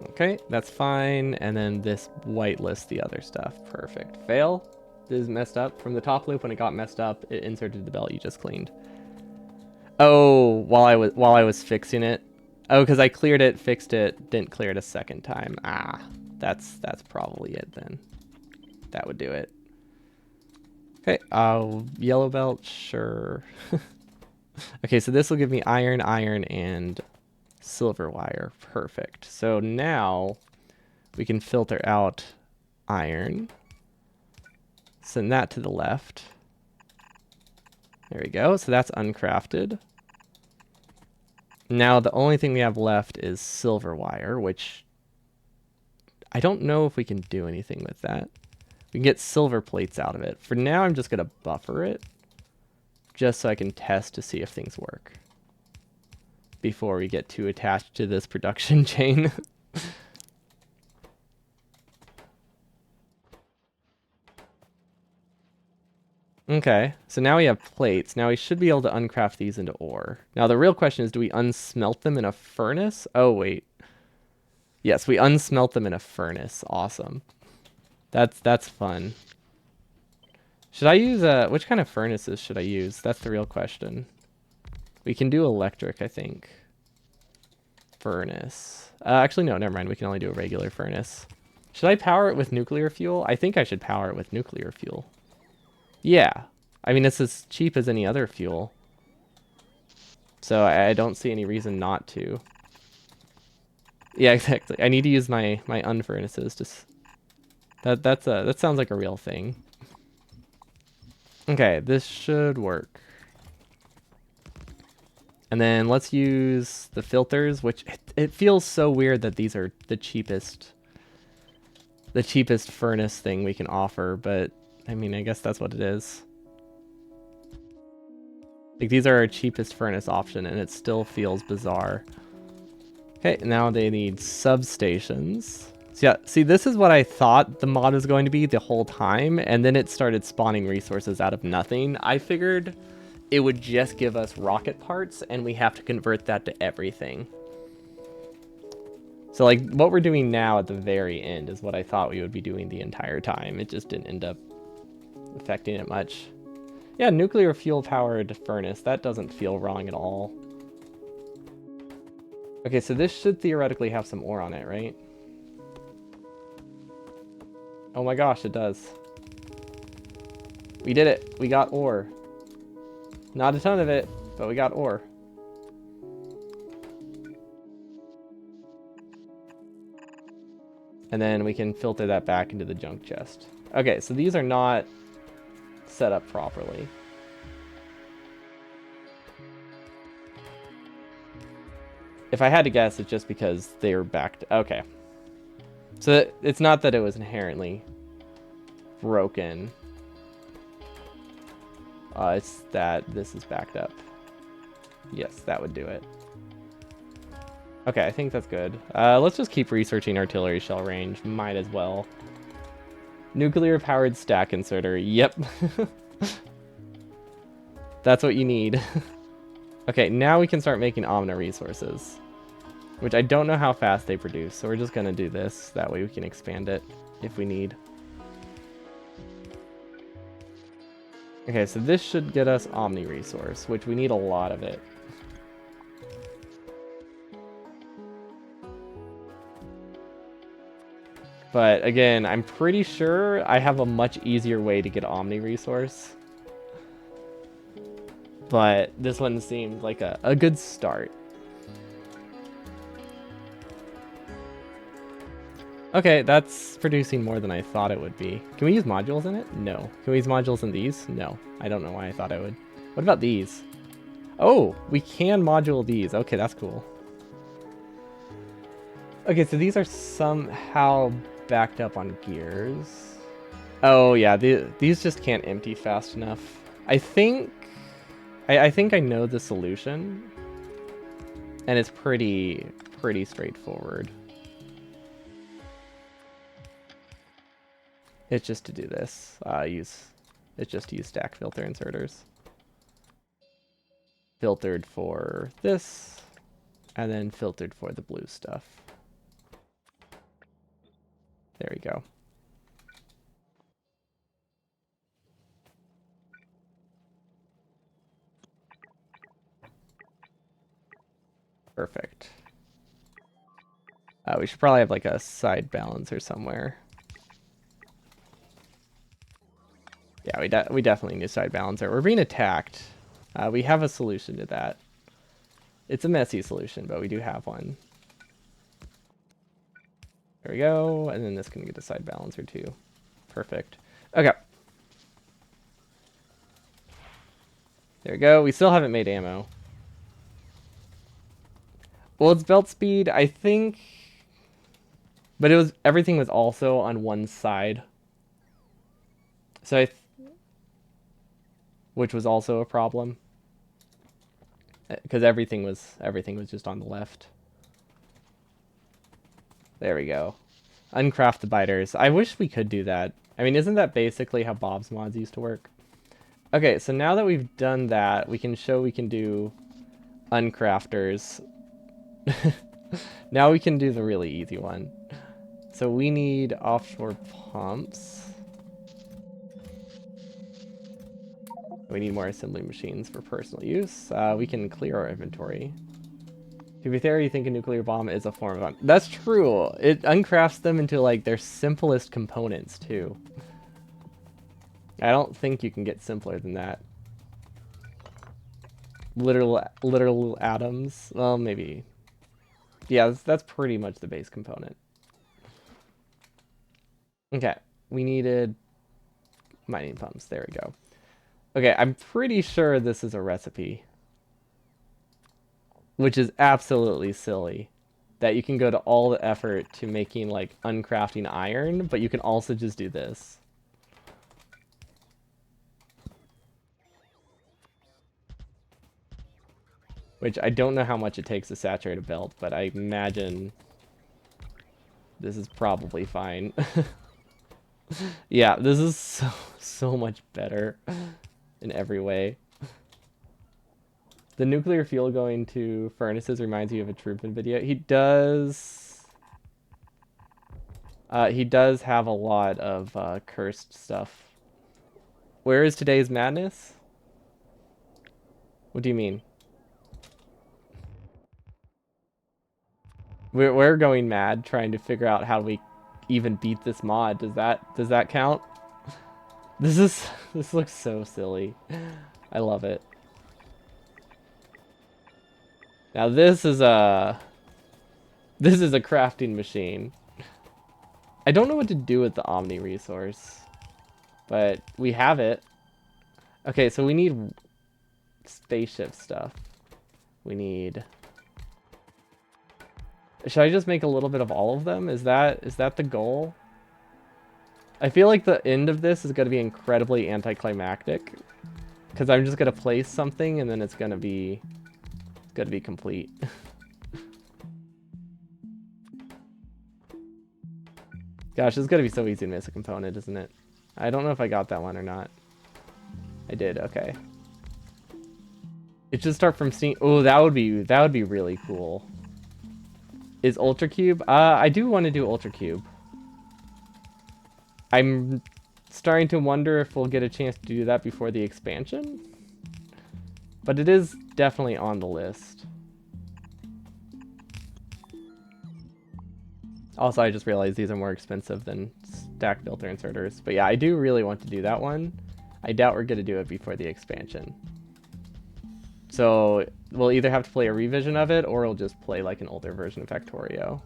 Okay, that's fine. And then this whitelist the other stuff. Perfect. Fail. This is messed up. From the top loop, when it got messed up, it inserted the belt you just cleaned. Oh, while I was fixing it. Oh, because I cleared it, fixed it, didn't clear it a second time. Ah, that's probably it then. That would do it. Okay, yellow belt, sure. Okay, so this will give me iron, and silver wire. Perfect. So now we can filter out iron. Send that to the left. There we go. So that's uncrafted. Now the only thing we have left is silver wire, which I don't know if we can do anything with that. We can get silver plates out of it. For now, I'm just going to buffer it just so I can test to see if things work before we get too attached to this production chain. Okay, so now we have plates. Now we should be able to uncraft these into ore. Now the real question is, do we unsmelt them in a furnace? Oh, wait. Yes, we unsmelt them in a furnace. Awesome. That's fun. Should I use which kind of furnaces should I use? That's the real question. We can do electric, I think. Furnace. Actually, no, never mind. We can only do a regular furnace. Should I power it with nuclear fuel? I think I should power it with nuclear fuel. Yeah. I mean, it's as cheap as any other fuel. So I don't see any reason not to. Yeah, exactly. I need to use my unfurnaces to... that sounds like a real thing. Okay, this should work. And then let's use the filters, which it feels so weird that these are the cheapest furnace thing we can offer, but I mean, I guess that's what it is. Like, these are our cheapest furnace option, and it still feels bizarre. Okay, now they need substations. So yeah, see, this is what I thought the mod was going to be the whole time, and then it started spawning resources out of nothing. I figured it would just give us rocket parts, and we have to convert that to everything. So, like, what we're doing now at the very end is what I thought we would be doing the entire time. It just didn't end up affecting it much. Yeah, nuclear fuel-powered furnace. That doesn't feel wrong at all. Okay, so this should theoretically have some ore on it, right? Oh my gosh, it does. We did it. We got ore. Not a ton of it, but we got ore. And then we can filter that back into the junk chest. Okay, so these are not set up properly. If I had to guess, it's just because they were backed. Okay. So it's not that it was inherently broken. It's that this is backed up. Yes, that would do it. Okay, I think that's good. Let's just keep researching artillery shell range. Might as well. Nuclear-powered stack inserter. Yep. That's what you need. Okay, now we can start making Omna resources. Which I don't know how fast they produce, so we're just going to do this. That way we can expand it if we need. Okay, so this should get us Omni resource, which we need a lot of it. But again, I'm pretty sure I have a much easier way to get Omni resource. But this one seemed like a good start. Okay, that's producing more than I thought it would be. Can we use modules in it? No. Can we use modules in these? No. I don't know why I thought I would. What about these? Oh, we can module these. Okay, that's cool. Okay, so these are somehow backed up on gears. Oh yeah, these just can't empty fast enough. I think I know the solution. And it's pretty straightforward. It's just to do this. It's just to use stack filter inserters. Filtered for this, and then filtered for the blue stuff. There we go. Perfect. We should probably have like a side balancer somewhere. Yeah, we definitely need a side balancer. We're being attacked. We have a solution to that. It's a messy solution, but we do have one. There we go, and then this can get a side balancer too. Perfect. Okay. There we go. We still haven't made ammo. Well, it's belt speed, I think, but everything was also on one side. So which was also a problem because everything was just on the left. There we go. Uncraft the biters. I wish we could do that. I mean, isn't that basically how Bob's mods used to work? Okay, so now that we've done that, we can show we can do uncrafters. Now we can do the really easy one. So we need offshore pumps. We need more assembly machines for personal use. We can clear our inventory. To be fair, you think a nuclear bomb is a form of... That's true. It uncrafts them into, like, their simplest components, too. I don't think you can get simpler than that. Literal atoms. Well, maybe. Yeah, that's pretty much the base component. Okay, we needed mining pumps. There we go. Okay, I'm pretty sure this is a recipe. Which is absolutely silly. That you can go to all the effort to making, like, uncrafting iron, but you can also just do this. Which I don't know how much it takes to saturate a belt, but I imagine this is probably fine. Yeah, this is so much better in every way. The nuclear fuel going to furnaces reminds you of a Troopman video. He does have a lot of cursed stuff. Where is today's madness? What do you mean? We're going mad trying to figure out how we even beat this mod. Does that count? This looks so silly. I love it. Now this is a crafting machine. I don't know what to do with the Omni resource, but we have it. Okay, so we need spaceship stuff. We need... Should I just make a little bit of all of them? Is that the goal? I feel like the end of this is going to be incredibly anticlimactic, because I'm just going to place something and then it's going to be complete. Gosh, it's going to be so easy to miss a component, isn't it? I don't know if I got that one or not. I did, okay. It should start from Steam. Oh, that would be really cool. Is Ultra Cube? I do want to do Ultra Cube. I'm starting to wonder if we'll get a chance to do that before the expansion. But it is definitely on the list. Also, I just realized these are more expensive than stack filter inserters. But yeah, I do really want to do that one. I doubt we're going to do it before the expansion. So we'll either have to play a revision of it, or we'll just play like an older version of Factorio.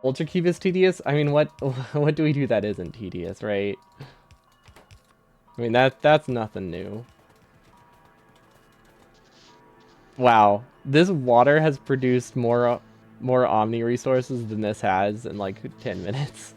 Ultra Cube is tedious? I mean, what do we do that isn't tedious, right? I mean, that's nothing new. Wow, this water has produced more Omni resources than this has in like 10 minutes.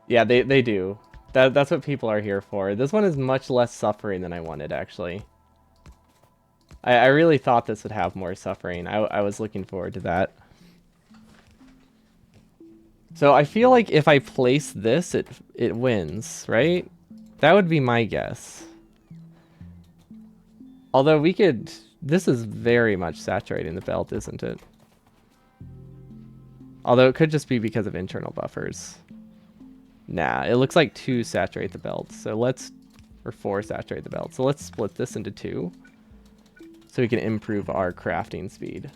Yeah, they do. That's what people are here for. This one is much less suffering than I wanted, actually. I really thought this would have more suffering. I was looking forward to that. So I feel like if I place this, it wins, right? That would be my guess. Although we could... This is very much saturating the belt, isn't it? Although it could just be because of internal buffers. Nah, it looks like 2 saturate the belt. So let's... Or 4 saturate the belt. So let's split this into 2. So we can improve our crafting speed.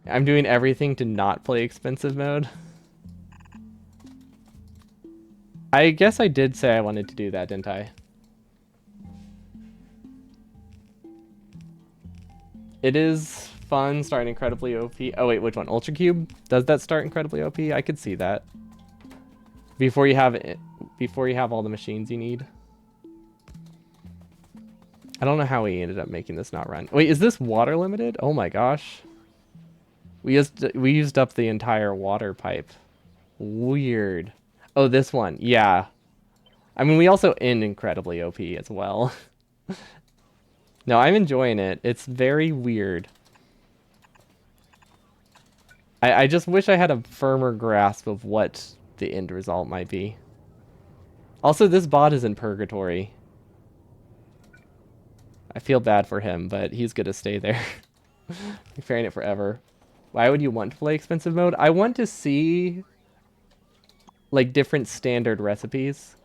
I'm doing everything to not play expensive mode. I guess I did say I wanted to do that, didn't I? It is fun starting incredibly OP. Oh wait, which one? Ultra Cube? Does that start incredibly OP? I could see that. Before you have all the machines you need. I don't know how we ended up making this not run. Wait, is this water limited? Oh my gosh. We used up the entire water pipe. Weird. Oh, this one. Yeah. I mean, we also end incredibly OP as well. No, I'm enjoying it. It's very weird. I just wish I had a firmer grasp of what the end result might be. Also, this bot is in purgatory. I feel bad for him, but he's gonna stay there. Preparing it forever. Why would you want to play expensive mode? I want to see like different standard recipes.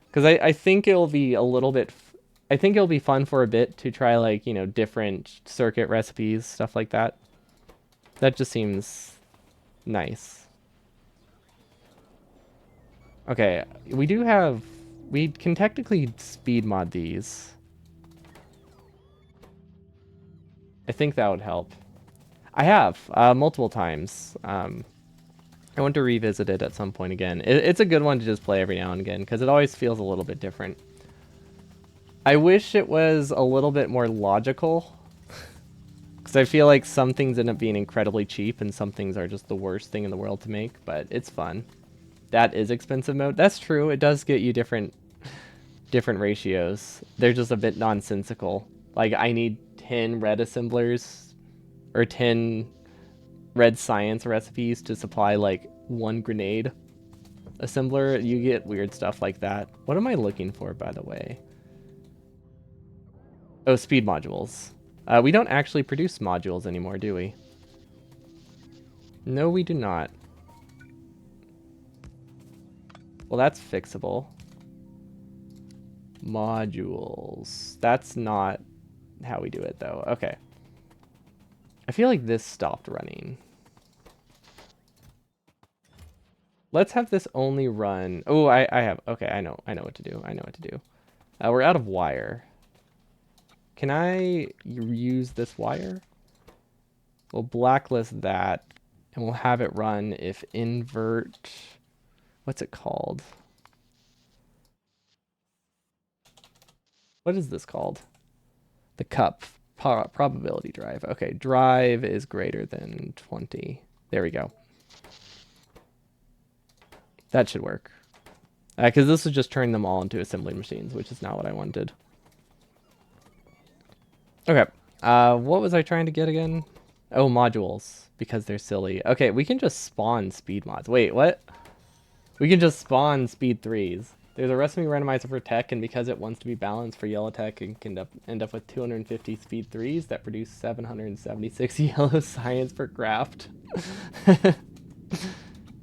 Because I think it'll be a little bit... I think it'll be fun for a bit to try, like, you know, different circuit recipes, stuff like that. That just seems nice. Okay, we do have... We can technically speed mod these. I think that would help. I have, multiple times. I want to revisit it at some point again. It's a good one to just play every now and again, because it always feels a little bit different. I wish it was a little bit more logical, because I feel like some things end up being incredibly cheap, and some things are just the worst thing in the world to make, but it's fun. That is expensive mode. That's true. It does get you different ratios. They're just a bit nonsensical. Like, I need 10 red assemblers, or 10 red science recipes to supply, like, 1 grenade assembler. You get weird stuff like that. What am I looking for, by the way? Oh, speed modules. We don't actually produce modules anymore, do we? No, we do not. Well, that's fixable. Modules. That's not how we do it, though. Okay. I feel like this stopped running. Let's have this only run... Oh, I have... Okay, I know what to do. I know what to do. We're out of wire. Can I use this wire? We'll blacklist that, and we'll have it run if invert... What's it called? What is this called? The cup. Probability drive. Okay, drive is greater than 20. There we go. That should work. Because this would just turn them all into assembly machines, which is not what I wanted. Okay. What was I trying to get again? Oh, modules. Because they're silly. Okay, we can just spawn speed mods. Wait, what? We can just spawn speed 3s. There's a recipe randomizer for tech, and because it wants to be balanced for yellow tech, it can end up with 250 speed 3s that produce 776 yellow science per craft.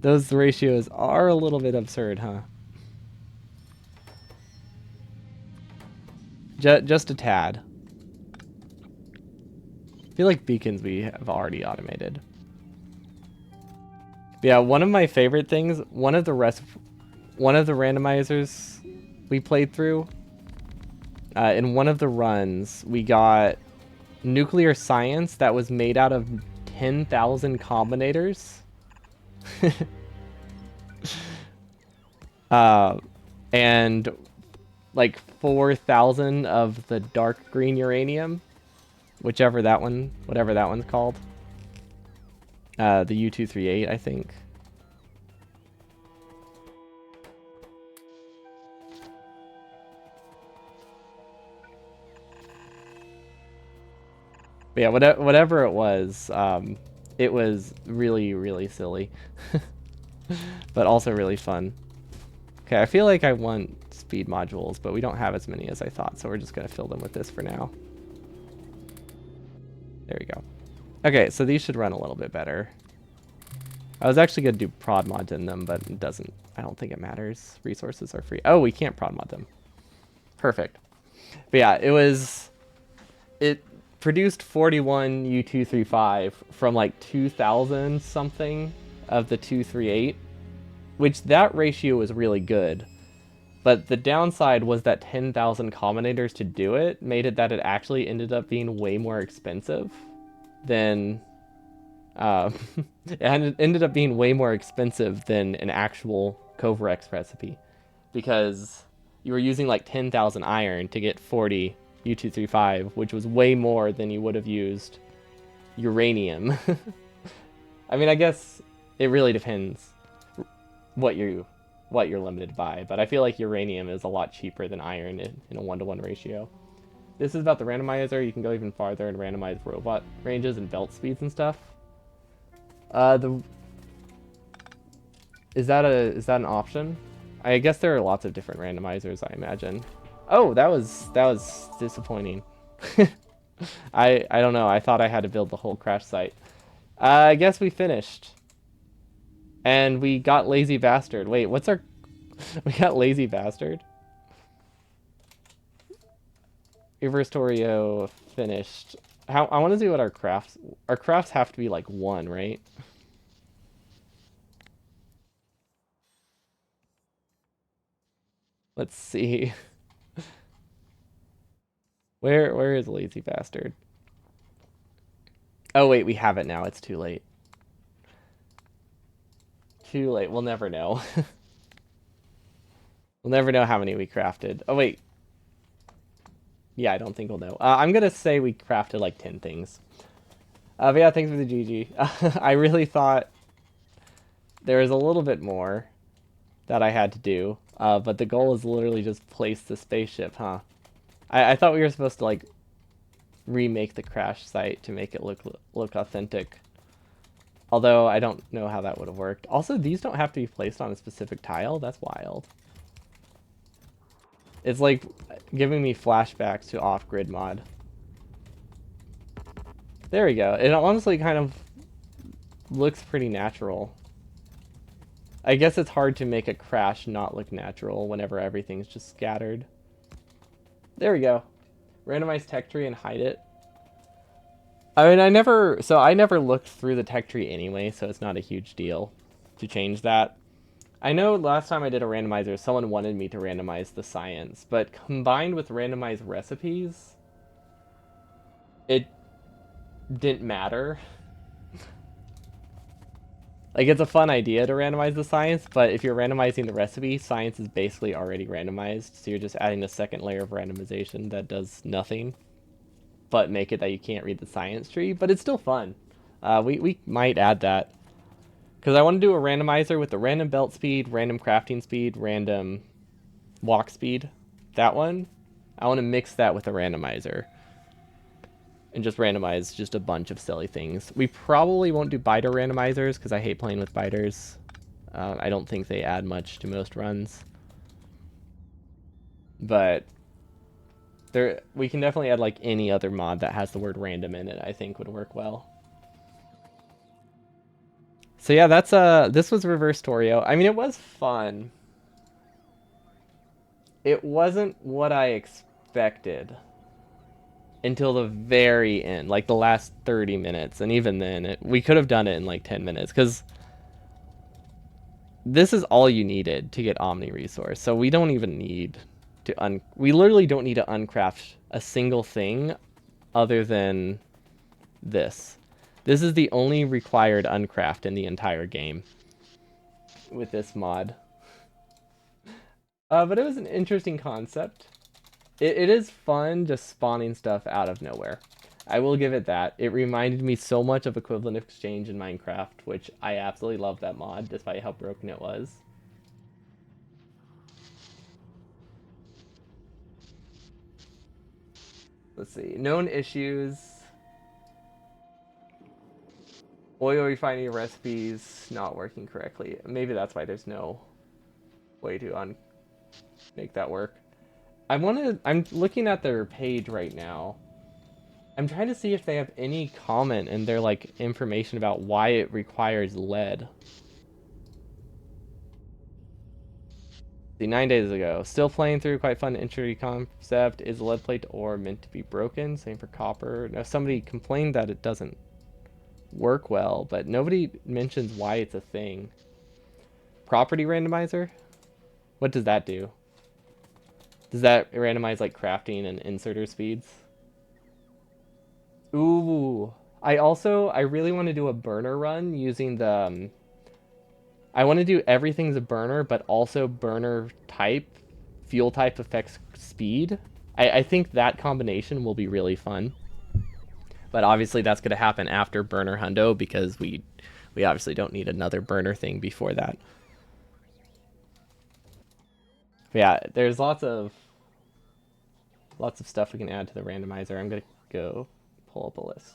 Those ratios are a little bit absurd, huh? Just a tad. I feel like beacons we have already automated. But yeah, one of my favorite things, one of the randomizers we played through, in one of the runs, we got nuclear science that was made out of 10,000 combinators. And like 4,000 of the dark green uranium, whatever that one's called. The U-238, I think. But yeah, whatever it was really, really silly. But also really fun. Okay, I feel like I want speed modules, but we don't have as many as I thought, so we're just going to fill them with this for now. There we go. Okay, so these should run a little bit better. I was actually going to do prod mods in them, but it doesn't. I don't think it matters. Resources are free. Oh, we can't prod mod them. Perfect. But yeah, it produced 41 U235 from like 2000 something of the 238, which that ratio was really good. But the downside was that 10,000 combinators to do it made it that it actually ended up being way more expensive than it ended up being way more expensive than an actual Coverex recipe, because you were using like 10,000 iron to get 40 U235, which was way more than you would have used uranium. I mean, I guess it really depends what you're limited by, but I feel like uranium is a lot cheaper than iron in a 1-to-1 ratio. This is about the randomizer. You can go even farther and randomize robot ranges and belt speeds and stuff. The is that an option? I guess there are lots of different randomizers, I imagine. Oh, that was disappointing. I don't know. I thought I had to build the whole crash site. I guess we finished. And we got lazy bastard. Wait, what's our we got lazy bastard? Reverstorio finished. How I want to see what our crafts have to be like 1, right? Let's see. Where is lazy bastard? Oh wait, we have it now. It's too late. Too late. We'll never know. We'll never know how many we crafted. Oh wait. Yeah, I don't think we'll know. I'm gonna say we crafted like 10 things. But yeah, thanks for the GG. I really thought there was a little bit more that I had to do. But the goal is literally just place the spaceship, huh? I thought we were supposed to like remake the crash site to make it look authentic. Although I don't know how that would have worked. Also, these don't have to be placed on a specific tile. That's wild. It's like giving me flashbacks to off-grid mod. There we go. It honestly kind of looks pretty natural. I guess it's hard to make a crash not look natural whenever everything's just scattered. There we go. Randomize tech tree and hide it. I mean, I never looked through the tech tree anyway, so it's not a huge deal to change that. I know last time I did a randomizer, someone wanted me to randomize the science, but combined with randomized recipes, it didn't matter. Like, it's a fun idea to randomize the science, but if you're randomizing the recipe, science is basically already randomized, so you're just adding a second layer of randomization that does nothing but make it that you can't read the science tree, but it's still fun. We might add that. Because I want to do a randomizer with the random belt speed, random crafting speed, random walk speed. That one. I want to mix that with a randomizer. And just randomize just a bunch of silly things. We probably won't do biter randomizers because I hate playing with biters. I don't think they add much to most runs. But we can definitely add like any other mod that has the word random in it. I think would work well. So yeah, this was Reverstorio. I mean, it was fun. It wasn't what I expected until the very end, like the last 30 minutes, and even then, we could have done it in like 10 minutes because this is all you needed to get Omni Resource. So we don't even need to we literally don't need to uncraft a single thing other than this. This is the only required uncraft in the entire game with this mod. But it was an interesting concept. It is fun just spawning stuff out of nowhere. I will give it that. It reminded me so much of Equivalent Exchange in Minecraft, which I absolutely love that mod, despite how broken it was. Let's see. Known issues. Oil refining recipes not working correctly. Maybe that's why there's no way to make that work. I'm looking at their page right now. I'm trying to see if they have any comment in their like information about why it requires lead. See, 9 days ago. Still playing through, quite fun entry concept. Is lead plate ore meant to be broken? Same for copper. Now somebody complained that it doesn't work well, but nobody mentions why it's a thing. Property randomizer? What does that do? Does that randomize like crafting and inserter speeds? Ooh. I really want to do a burner run using the I want to do everything's a burner, but also burner type, fuel type affects speed. I think that combination will be really fun. But obviously that's going to happen after burner hundo because we obviously don't need another burner thing before that. But yeah, there's lots of stuff we can add to the randomizer. I'm going to go pull up a list.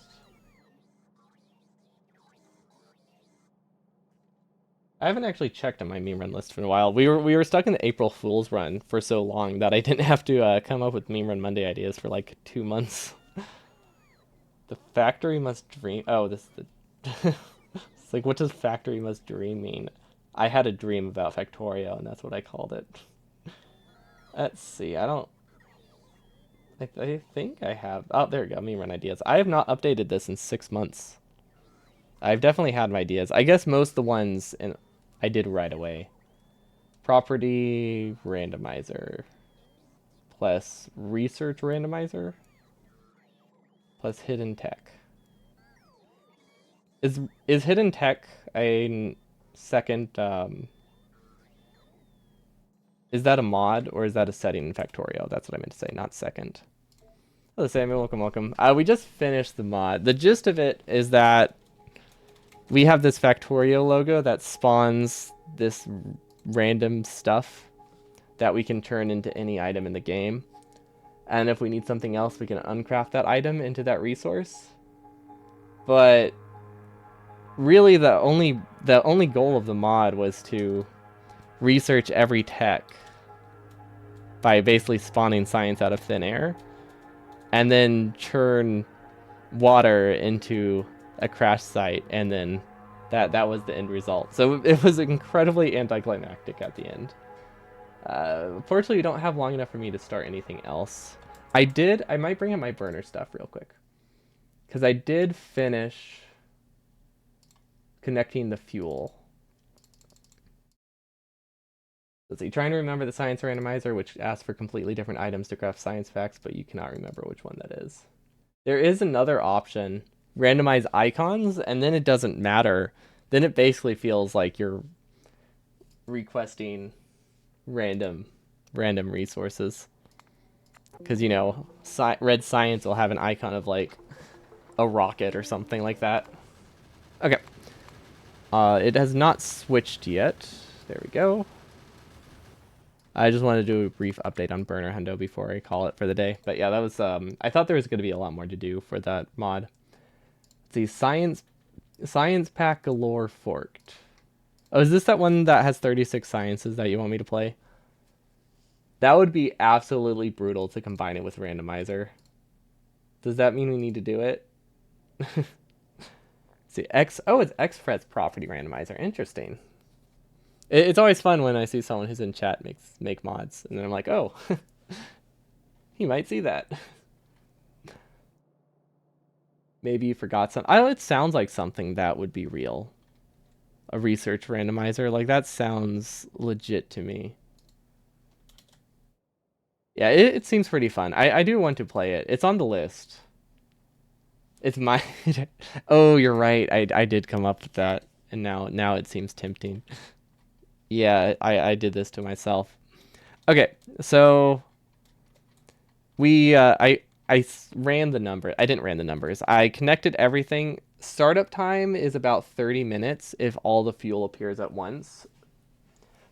I haven't actually checked on my meme run list for a while. We were stuck in the April Fool's run for so long that I didn't have to come up with meme run Monday ideas for like 2 months. The factory must dream. Oh, this is the. It's like, what does factory must dream mean? I had a dream about Factorio, and that's what I called it. Let's see. I don't. I think I have. Oh, there we go. Meme run ideas. I have not updated this in 6 months. I've definitely had my ideas. I guess most of the ones I did right away. Property randomizer plus research randomizer plus hidden tech. Is hidden tech a second? Is that a mod or is that a setting in Factorio? That's what I meant to say, not second. Hello, Samuel. Welcome, welcome. We just finished the mod. The gist of it is that we have this Factorio logo that spawns this random stuff that we can turn into any item in the game. And if we need something else, we can uncraft that item into that resource. But really the only goal of the mod was to research every tech by basically spawning science out of thin air and then churn water into a crash site, and then that was the end result. So it was incredibly anticlimactic at the end. Fortunately, you don't have long enough for me to start anything else. I might bring up my burner stuff real quick, because I did finish connecting the fuel. Let's see, trying to remember the science randomizer, which asks for completely different items to craft science facts, but you cannot remember which one that is. There is another option, randomize icons, and then it doesn't matter. Then it basically feels like you're requesting random resources. Because, you know, red science will have an icon of, like, a rocket or something like that. Okay. It has not switched yet. There we go. I just wanted to do a brief update on Burner Hundo before I call it for the day. But yeah, that was, I thought there was going to be a lot more to do for that mod. Let's see, Science Pack Galore Forked. Oh, is this that one that has 36 sciences that you want me to play? That would be absolutely brutal to combine it with randomizer. Does that mean we need to do it? See, it's XFret's property randomizer. Interesting. It's always fun when I see someone who's in chat make mods, and then I'm like, oh, he might see that. Maybe you forgot something. It sounds like something that would be real. A research randomizer, like that sounds legit to me. Yeah, it seems pretty fun. I do want to play it. It's on the list. It's my... Oh, you're right. I did come up with that, and now it seems tempting. Yeah, I did this to myself. Okay, so I ran the number. I didn't ran the numbers. I connected everything. Startup time is about 30 minutes if all the fuel appears at once.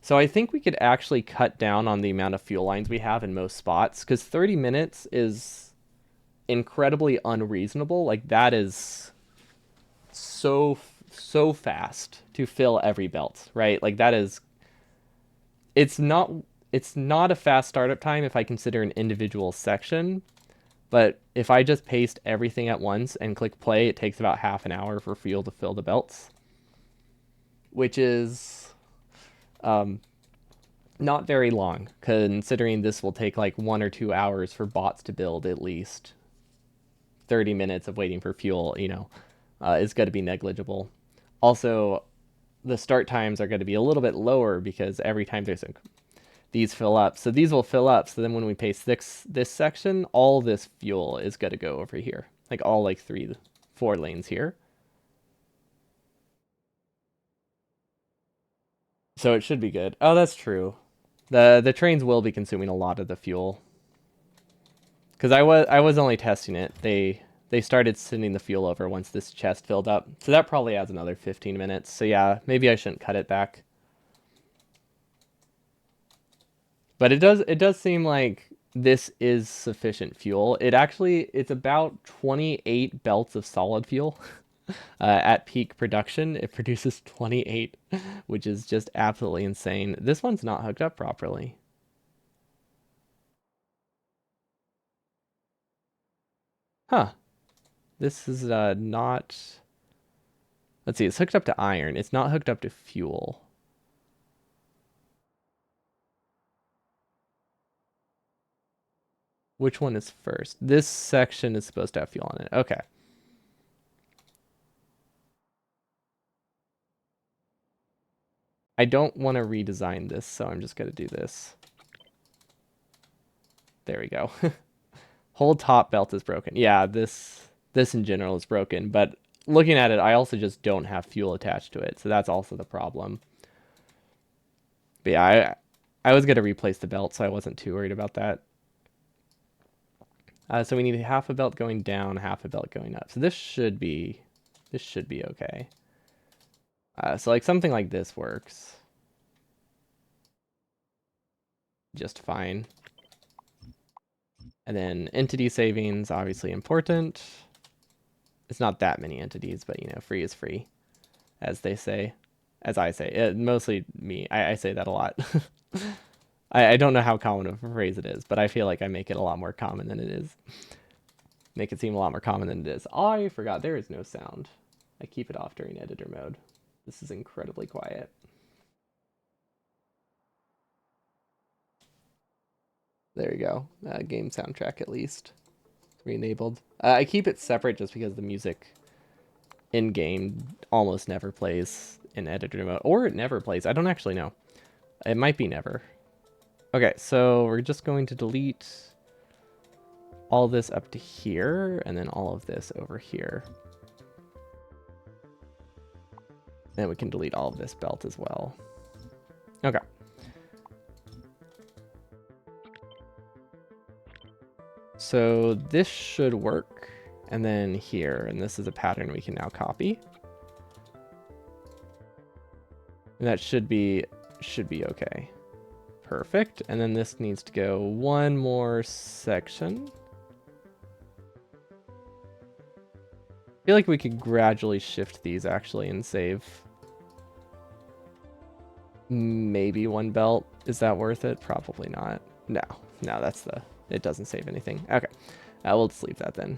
So I think we could actually cut down on the amount of fuel lines we have in most spots, because 30 minutes is incredibly unreasonable. Like, that is so so fast to fill every belt, right? Like that is, it's not it's not a fast startup time if I consider an individual section, but if I just paste everything at once and click play, it takes about half an hour for fuel to fill the belts, which is not very long, considering this will take like 1 or 2 hours for bots to build at least. 30 minutes of waiting for fuel, is going to be negligible. Also, the start times are going to be a little bit lower because every time these fill up. So these will fill up. So then when we paste this section, all this fuel is going to go over here. Like all like 4 lanes here. So it should be good. Oh, that's true. The trains will be consuming a lot of the fuel. Because I was only testing it. They started sending the fuel over once this chest filled up. So that probably adds another 15 minutes. So yeah, maybe I shouldn't cut it back. But it does seem like this is sufficient fuel. It's about 28 belts of solid fuel. At peak production, it produces 28, which is just absolutely insane. This one's not hooked up properly. Huh. This is not... Let's see, it's hooked up to iron. It's not hooked up to fuel. Which one is first? This section is supposed to have fuel on it. Okay. I don't want to redesign this, so I'm just going to do this. There we go. Whole top belt is broken. Yeah, this in general is broken, but looking at it, I also just don't have fuel attached to it, so that's also the problem. But yeah, I was going to replace the belt, so I wasn't too worried about that. So we need half a belt going down, half a belt going up. So this should be okay. So like something like this works just fine. And then entity savings, obviously important. It's not that many entities, but free is free, as they say, as I say. Mostly me. I say that a lot. I don't know how common of a phrase it is, but I feel like I make it a lot more common than it is. Make it seem a lot more common than it is. Oh, I forgot there is no sound. I keep it off during editor mode. This is incredibly quiet. There you go. Game soundtrack at least. Re-enabled. I keep it separate just because the music in-game almost never plays in editor mode. Or it never plays. I don't actually know. It might be never. Okay, so we're just going to delete all this up to here, and then all of this over here. Then we can delete all of this belt as well. Okay. So this should work. And then here, and this is a pattern we can now copy. And that should be okay. Perfect. And then this needs to go one more section. I feel like we could gradually shift these actually and save maybe one belt. Is that worth it? Probably not. No, it doesn't save anything. Okay, we'll just leave that then.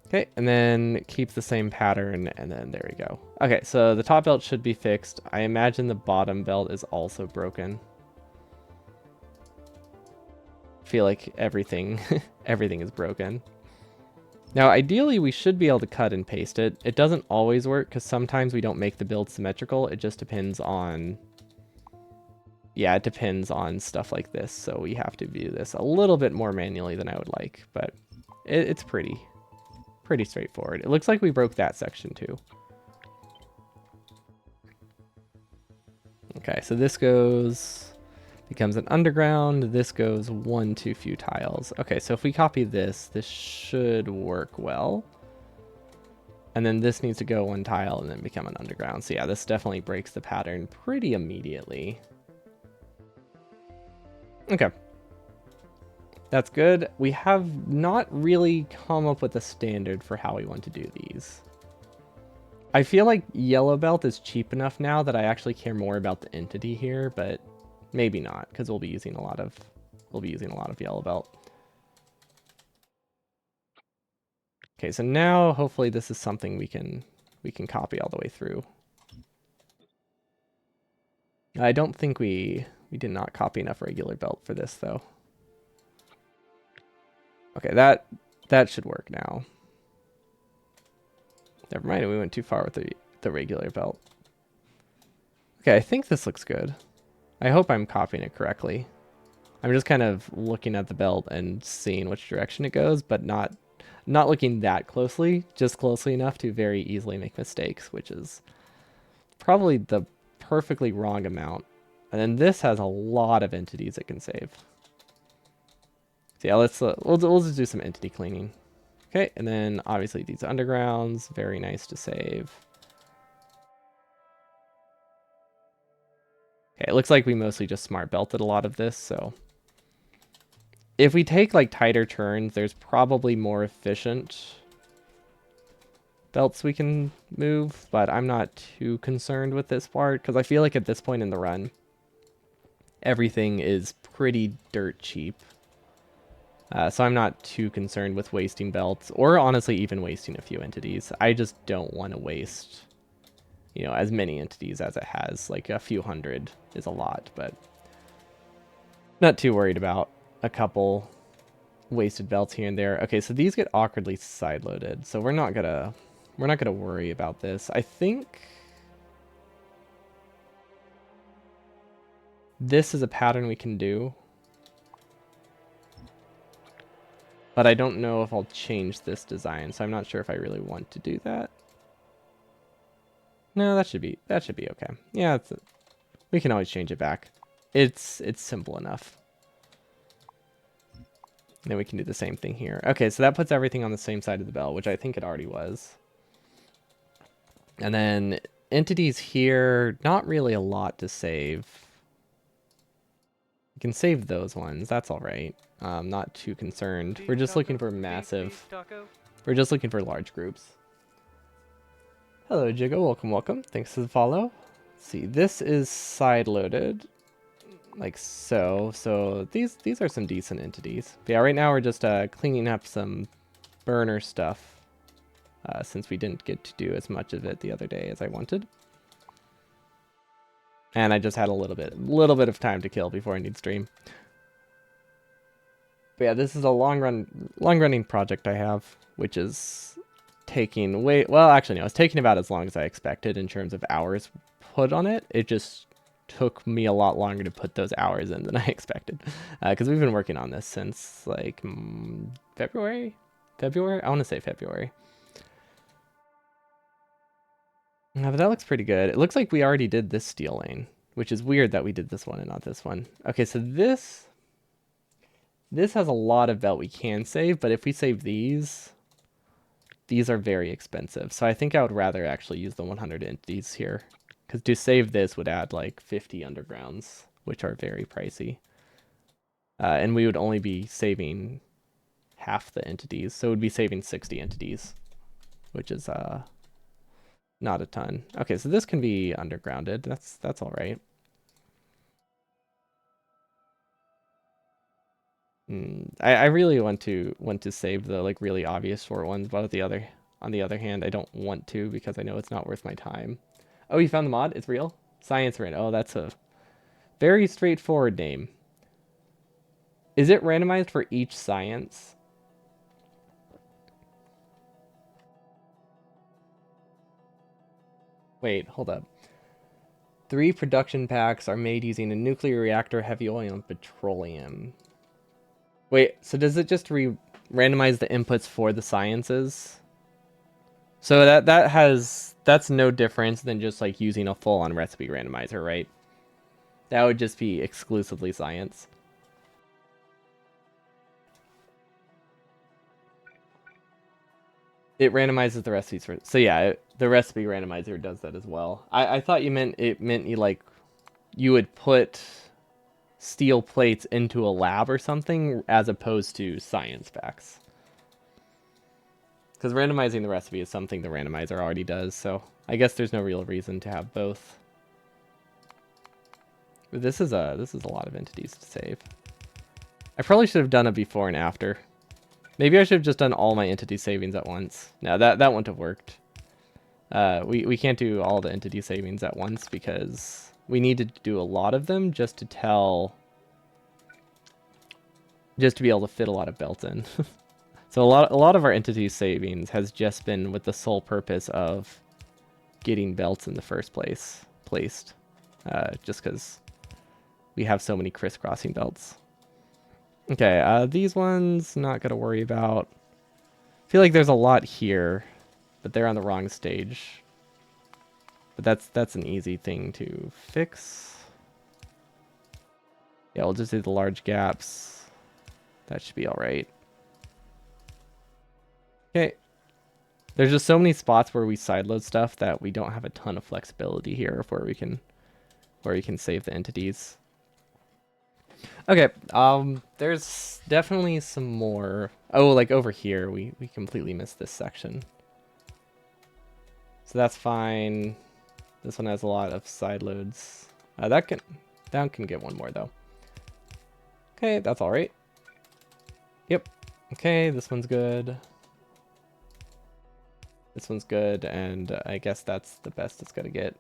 Okay, and then keep the same pattern, and then there we go. Okay, so the top belt should be fixed. I imagine the bottom belt is also broken. I feel like everything is broken. Now, ideally, we should be able to cut and paste it. It doesn't always work, because sometimes we don't make the build symmetrical. It just depends on... Yeah, it depends on stuff like this, so we have to view this a little bit more manually than I would like, but it's pretty straightforward. It looks like we broke that section too. Okay, so this becomes an underground. This goes one too few tiles. Okay, so if we copy this should work well. And then this needs to go one tile and then become an underground. So yeah, this definitely breaks the pattern pretty immediately. Okay. That's good. We have not really come up with a standard for how we want to do these. I feel like yellow belt is cheap enough now that I actually care more about the entity here, but maybe not, because we'll be using a lot of yellow belt. Okay, so now hopefully this is something we can copy all the way through. I don't think we did not copy enough regular belt for this though. Okay, that should work now. Never mind, we went too far with the regular belt. Okay, I think this looks good. I hope I'm copying it correctly. I'm just kind of looking at the belt and seeing which direction it goes, but not looking that closely, just closely enough to very easily make mistakes, which is probably the perfectly wrong amount. And then this has a lot of entities it can save. So yeah, we'll just do some entity cleaning. Okay, and then obviously these undergrounds, very nice to save. Okay, it looks like we mostly just smart belted a lot of this, so if we take like tighter turns, there's probably more efficient belts we can move, but I'm not too concerned with this part because I feel like at this point in the run, everything is pretty dirt cheap. So I'm not too concerned with wasting belts or honestly even wasting a few entities. I just don't want to waste, as many entities as it has. Like a few hundred is a lot, but not too worried about a couple wasted belts here and there. Okay, so these get awkwardly side-loaded, so we're not gonna worry about this. I think this is a pattern we can do, but I don't know if I'll change this design, so I'm not sure if I really want to do that. No, that should be okay. Yeah, we can always change it back. It's simple enough. Then we can do the same thing here. Okay, so that puts everything on the same side of the belt, which I think it already was. And then entities here, not really a lot to save. You can save those ones. That's all right. Not too concerned. We're just looking for massive. We're just looking for large groups. Hello, Jigo. Welcome, welcome. Thanks for the follow. Let's see, this is side-loaded, like so. So these are some decent entities. But yeah, right now we're just cleaning up some burner stuff. Since we didn't get to do as much of it the other day as I wanted. And I just had a little bit of time to kill before I need stream. But yeah, this is a long-running project I have, which is taking actually no, it's taking about as long as I expected in terms of hours put on it. It just took me a lot longer to put those hours in than I expected. Because we've been working on this since like February? I want to say February. But that looks pretty good. It looks like we already did this steel lane, which is weird that we did this one and not this one. Okay, so this has a lot of belt we can save, but if we save these are very expensive. So I think I would rather actually use the 100 entities here, because to save this would add like 50 undergrounds, which are very pricey. And we would only be saving half the entities, so it would be saving 60 entities, which is not a ton. Okay, so this can be undergrounded. That's all right. I really want to save the like really obvious short ones, but on the other hand, I don't want to because I know it's not worth my time. Oh, you found the mod? It's real? Science Ran. Oh, that's a very straightforward name. Is it randomized for each science? Wait, hold up. 3 production packs are made using a nuclear reactor, heavy oil, and petroleum. Wait, so does it just randomize the inputs for the sciences? So that's no difference than just like using a full-on recipe randomizer, right? That would just be exclusively science. It randomizes the recipes for. So yeah, the recipe randomizer does that as well. I thought you meant you would put steel plates into a lab or something as opposed to science packs. Because randomizing the recipe is something the randomizer already does, so I guess there's no real reason to have both. But this is a lot of entities to save. I probably should have done a before and after. Maybe I should have just done all my entity savings at once. No, that wouldn't have worked. We can't do all the entity savings at once because we need to do a lot of them just to be able to fit a lot of belts in. So a lot of our entity savings has just been with the sole purpose of getting belts in the first place placed, just because we have so many crisscrossing belts. Okay, these ones not gonna worry about. I feel like there's a lot here, but they're on the wrong stage. But that's an easy thing to fix. Yeah, we'll just do the large gaps. That should be all right. Okay. There's just so many spots where we sideload stuff that we don't have a ton of flexibility here of where we can save the entities. Okay, there's definitely some more. Oh, like over here, we completely missed this section. So that's fine. This one has a lot of side loads. That can get one more though. Okay, that's all right. Yep. Okay, this one's good. This one's good, and I guess that's the best it's gonna get.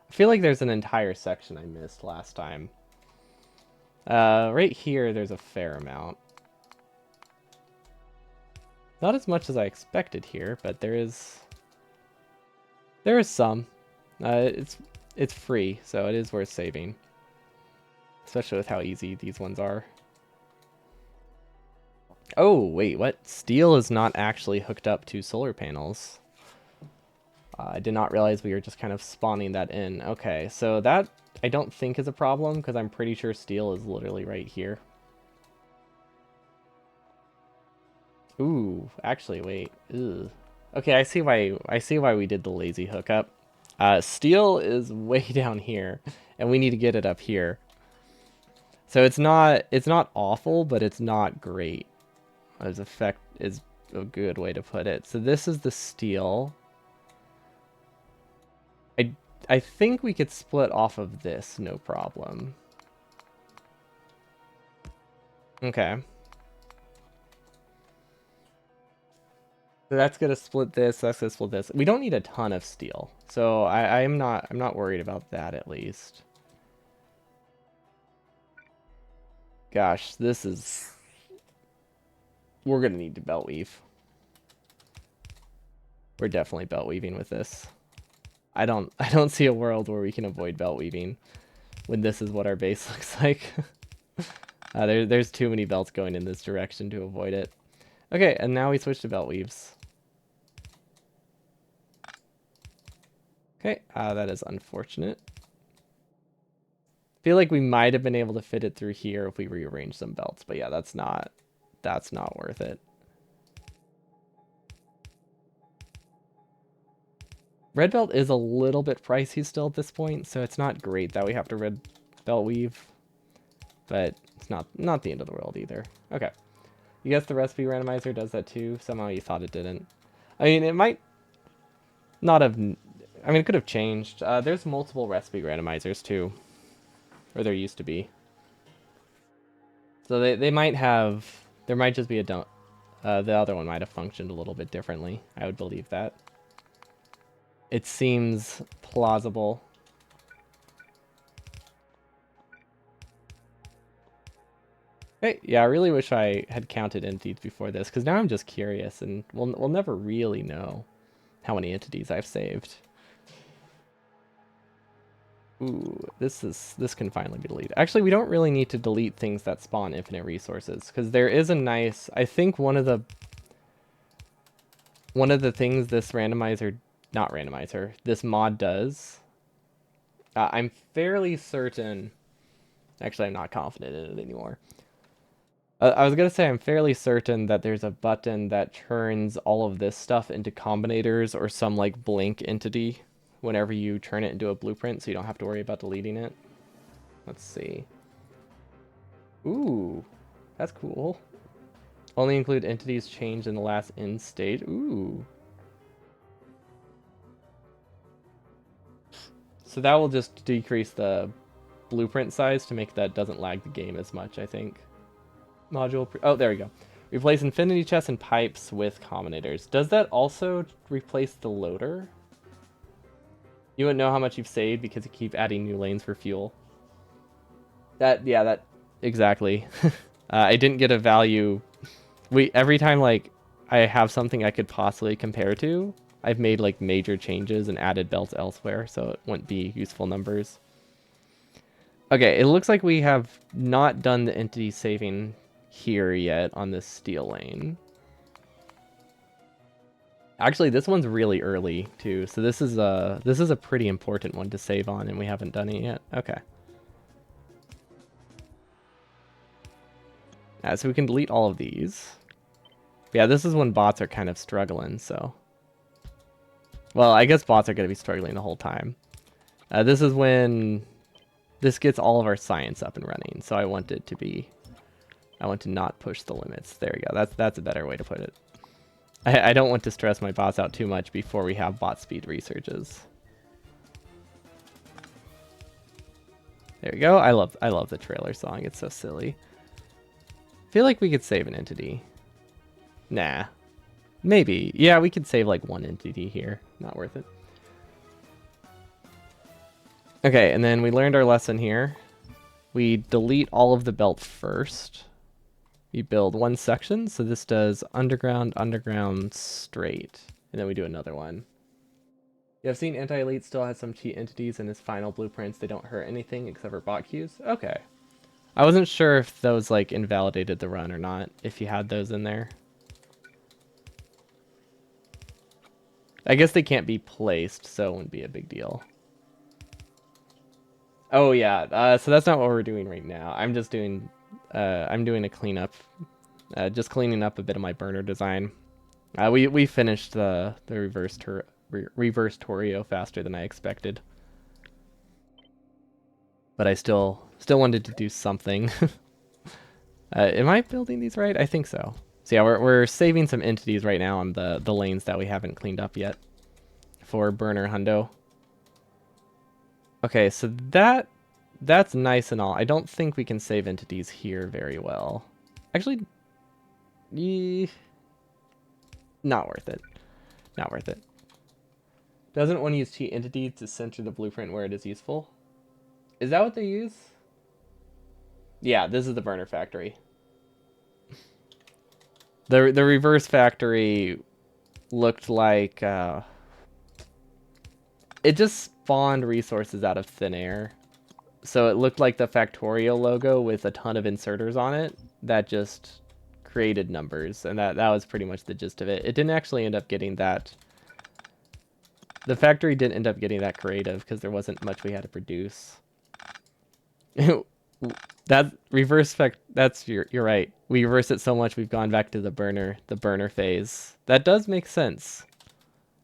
I feel like there's an entire section I missed last time. Right here, there's a fair amount. Not as much as I expected here, but there is some. It's free, so it is worth saving. Especially with how easy these ones are. Oh, wait, what? Steel is not actually hooked up to solar panels. I did not realize we were just kind of spawning that in. Okay, so that I don't think is a problem because I'm pretty sure steel is literally right here. Ooh, actually, wait. Ugh. Okay, I see why we did the lazy hookup. Steel is way down here, and we need to get it up here. So it's not awful, but it's not great. As effect is a good way to put it. So this is the steel. I think we could split off of this, no problem. Okay. So that's gonna split this, that's gonna split this. We don't need a ton of steel. So I'm not worried about that at least. Gosh, we're gonna need to belt weave. We're definitely belt weaving with this. I don't see a world where we can avoid belt weaving when this is what our base looks like. There's too many belts going in this direction to avoid it. Okay, and now we switch to belt weaves. Okay, that is unfortunate. Feel like we might have been able to fit it through here if we rearrange some belts, but yeah, that's not worth it. Red belt is a little bit pricey still at this point, so it's not great that we have to red belt weave, but it's not the end of the world either. Okay. You guess the recipe randomizer does that too? Somehow you thought it didn't. I mean, it might not have... I mean, it could have changed. There's multiple recipe randomizers too. Or there used to be. So they might have... There might just be a... the other one might have functioned a little bit differently. I would believe that. It seems plausible. Hey, yeah, I really wish I had counted entities before this, because now I'm just curious, and we'll never really know how many entities I've saved. Ooh, this can finally be deleted. Actually, we don't really need to delete things that spawn infinite resources, because there is a nice... I think one of the things this this mod does, I'm fairly certain... Actually, I'm not confident in it anymore. I was gonna say I'm fairly certain that there's a button that turns all of this stuff into combinators or some like blink entity whenever you turn it into a blueprint, so you don't have to worry about deleting it. Let's see. Ooh, that's cool. Only include entities changed in the last end state. Ooh. So that will just decrease the blueprint size to make that doesn't lag the game as much, I think. Oh, there we go. Replace infinity chests and pipes with combinators. Does that also replace the loader? You wouldn't know how much you've saved because you keep adding new lanes for fuel. That exactly. I didn't get a value. Every time like I have something I could possibly compare to, I've made like major changes and added belts elsewhere, so it wouldn't be useful numbers. Okay, it looks like we have not done the entity saving here yet on this steel lane. Actually, this one's really early too, so this is a pretty important one to save on, and we haven't done it yet. Okay. So we can delete all of these. Yeah, this is when bots are kind of struggling, so. Well, I guess bots are going to be struggling the whole time. This is when this gets all of our science up and running, so I want it to be... I want to not push the limits. There we go. That's a better way to put it. I don't want to stress my bots out too much before we have bot speed researches. There we go. I love the trailer song. It's so silly. I feel like we could save an entity. Nah. Maybe. Yeah, we could save like one entity here. Not worth it. Okay, and then we learned our lesson here. We delete all of the belts first. We build one section, so this does underground, underground, straight. And then we do another one. You have seen Anti-Elite still has some cheat entities in his final blueprints. They don't hurt anything except for bot queues. Okay. I wasn't sure if those like invalidated the run or not, if you had those in there. I guess they can't be placed, so it wouldn't be a big deal. Oh yeah, so that's not what we're doing right now. I'm just doing, I'm doing a cleanup, just cleaning up a bit of my burner design. We finished the reverse Torio faster than I expected, but I still wanted to do something. Am I building these right? I think so. So yeah, we're saving some entities right now on the lanes that we haven't cleaned up yet for burner hundo. Okay, so that's nice and all. I don't think we can save entities here very well. Actually, not worth it. Not worth it. Doesn't want to use cheat entities to center the blueprint where it is useful. Is that what they use? Yeah, this is the burner factory. The reverse factory looked like it just spawned resources out of thin air. So it looked like the Factorio logo with a ton of inserters on it that just created numbers, and that was pretty much the gist of it. It didn't actually end up getting that. The factory didn't end up getting that creative because there wasn't much we had to produce. That reverse that's you're right. We reverse it so much we've gone back to the burner phase. That does make sense.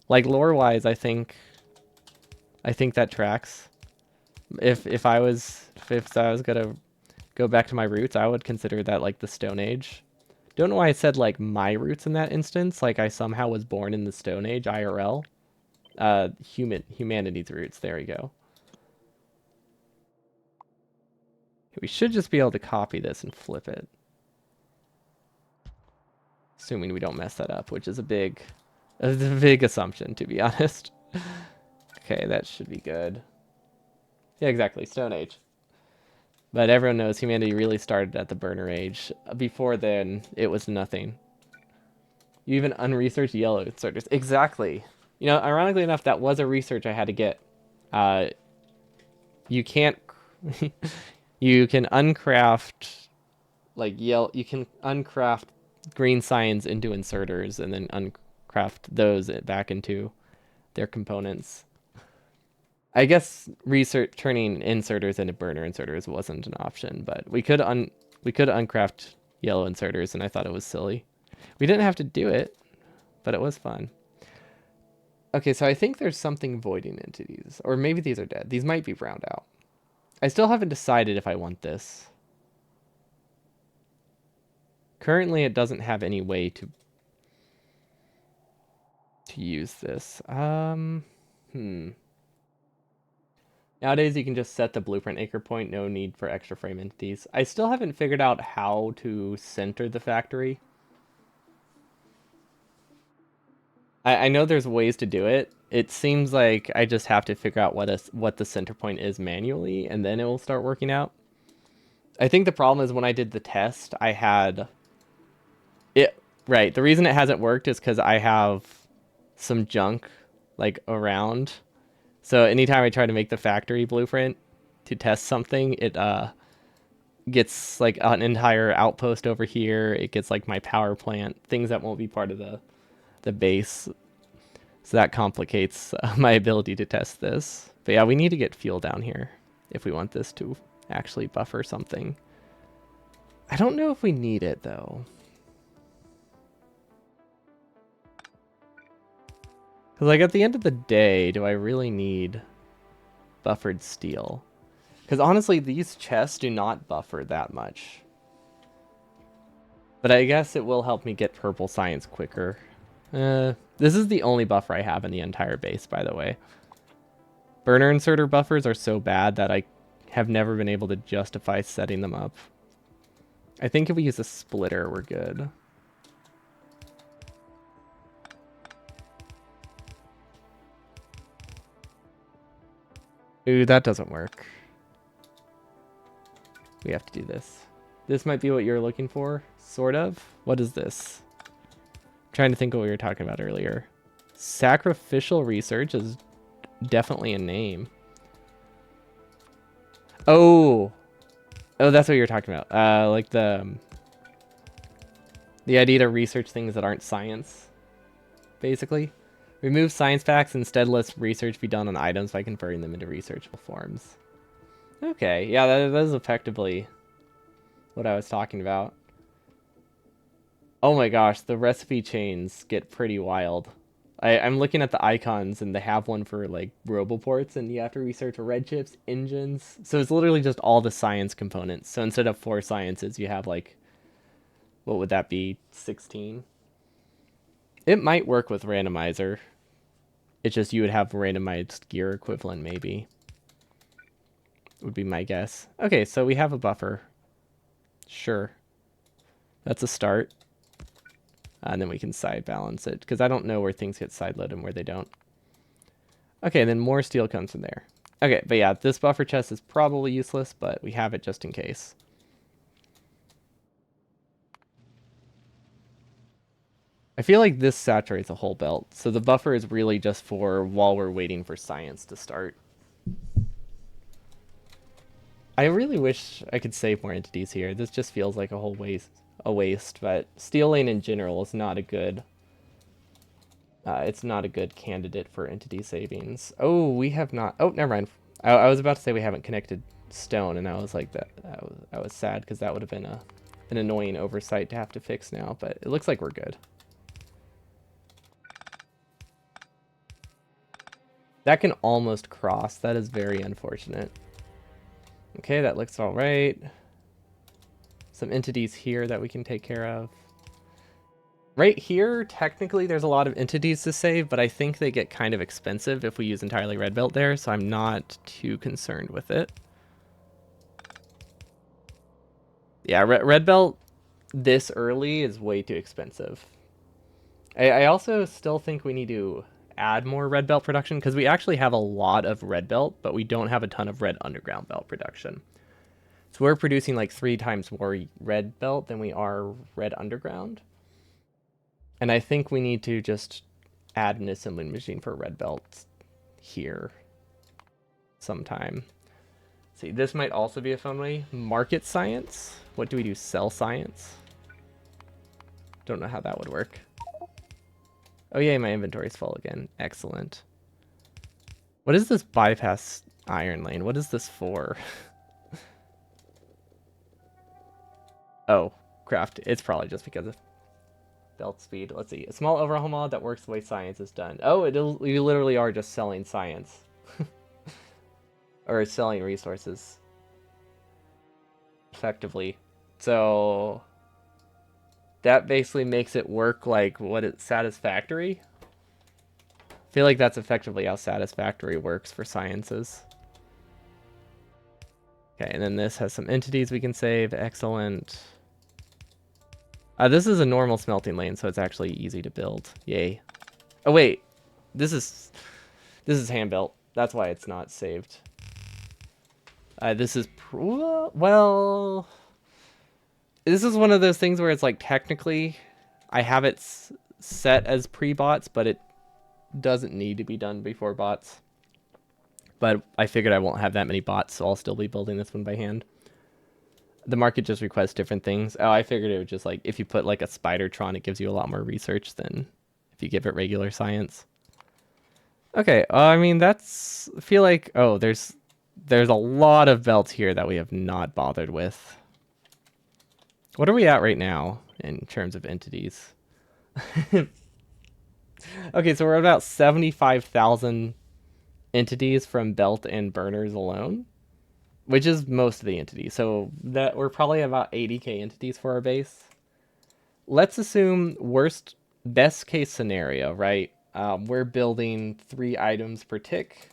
Like lore wise, I think that tracks. If I was gonna go back to my roots, I would consider that like the Stone Age. Don't know why I said like my roots in that instance, like I somehow was born in the Stone Age IRL. Humanity's roots, there we go. We should just be able to copy this and flip it. Assuming we don't mess that up, which is a big assumption, to be honest. Okay, that should be good. Yeah, exactly, Stone Age. But everyone knows humanity really started at the Burner Age. Before then, it was nothing. You even unresearched yellow inserters. Exactly. You know, ironically enough, that was a research I had to get. You can't... you can uncraft, like, you can uncraft green signs into inserters and then uncraft those back into their components. I guess turning inserters into burner inserters wasn't an option, but we could uncraft yellow inserters, and I thought it was silly. We didn't have to do it, but it was fun. Okay, so I think there's something voiding entities, or maybe these are dead. These might be browned out. I still haven't decided if I want this. currently it doesn't have any way to use this. Nowadays you can just set the blueprint anchor point, no need for extra frame entities. I still haven't figured out how to center the factory. I know there's ways to do it. It seems like I just have to figure out what the center point is manually, and then it will start working out. I think the problem is when I did the test, I had it right. The reason it hasn't worked is because I have some junk like around. So anytime I try to make the factory blueprint to test something, it gets like an entire outpost over here. It gets like my power plant, things that won't be part of the base. So that complicates my ability to test this. But yeah, we need to get fuel down here if we want this to actually buffer something. I don't know if we need it though. Because like at the end of the day, do I really need buffered steel? Because honestly, these chests do not buffer that much. But I guess it will help me get purple science quicker. This is the only buffer I have in the entire base, by the way. Burner inserter buffers are so bad that I have never been able to justify setting them up. I think if we use a splitter, we're good. Ooh, that doesn't work. We have to do this. This might be what you're looking for, sort of. What is this? I'm trying to think of what we were talking about earlier. Sacrificial research is definitely a name. Oh, that's what you're talking about. Like the idea to research things that aren't science, basically. Remove science facts, instead let research be done on items by converting them into researchable forms. Okay, yeah, that is effectively what I was talking about. Oh my gosh, the recipe chains get pretty wild. I'm looking at the icons, and they have one for like roboports, and you have to research red chips, engines. So it's literally just all the science components. So instead of 4 sciences, you have like, what would that be, 16? It might work with randomizer. It's just you would have randomized gear equivalent, maybe. Would be my guess. Okay, so we have a buffer. Sure. That's a start. And then we can side balance it, because I don't know where things get side loaded and where they don't. Okay, then more steel comes from there. Okay, but yeah, this buffer chest is probably useless, but we have it just in case. I feel like this saturates a whole belt, so the buffer is really just for while we're waiting for science to start. I really wish I could save more entities here. This just feels like a waste, but steel lane in general is not a good it's not a good candidate for entity savings. Oh, we have not. Oh, never mind. I was about to say we haven't connected stone, and I was like that. I was sad because that would have been an annoying oversight to have to fix now. But it looks like we're good. That can almost cross. That is very unfortunate. Okay, that looks all right. Some entities here that we can take care of. Right here, technically, there's a lot of entities to save, but I think they get kind of expensive if we use entirely red belt there, so I'm not too concerned with it. Yeah, red belt this early is way too expensive. I also still think we need to add more red belt production, because we actually have a lot of red belt, but we don't have a ton of red underground belt production. So we're producing like 3 times more red belt than we are red underground. And I think we need to just add an assembling machine for red belt here sometime. See, this might also be a fun way. Market science. What do we do? Sell science? Don't know how that would work. Oh yeah, my inventory's full again. Excellent. What is this bypass iron lane? What is this for? Oh, craft. It's probably just because of belt speed. Let's see. A small overhaul mod that works the way science is done. Oh, we literally are just selling science. Or selling resources. Effectively. So that basically makes it work like what it's satisfactory. I feel like that's effectively how satisfactory works for sciences. Okay, and then this has some entities we can save. Excellent. This is a normal smelting lane, so it's actually easy to build. Yay. Oh wait, this is hand built. That's why it's not saved. This is well. This is one of those things where it's like technically, I have it set as pre-bots, but it doesn't need to be done before bots. But I figured I won't have that many bots, so I'll still be building this one by hand. The market just requests different things. Oh, I figured it would just like, if you put like a Spidertron, it gives you a lot more research than if you give it regular science. Okay, I mean, I feel like, oh, there's a lot of belts here that we have not bothered with. What are we at right now in terms of entities? Okay, so we're at about 75,000 entities from belt and burners alone, which is most of the entities. So that we're probably about 80k entities for our base. Let's assume best case scenario, right? We're building 3 items per tick.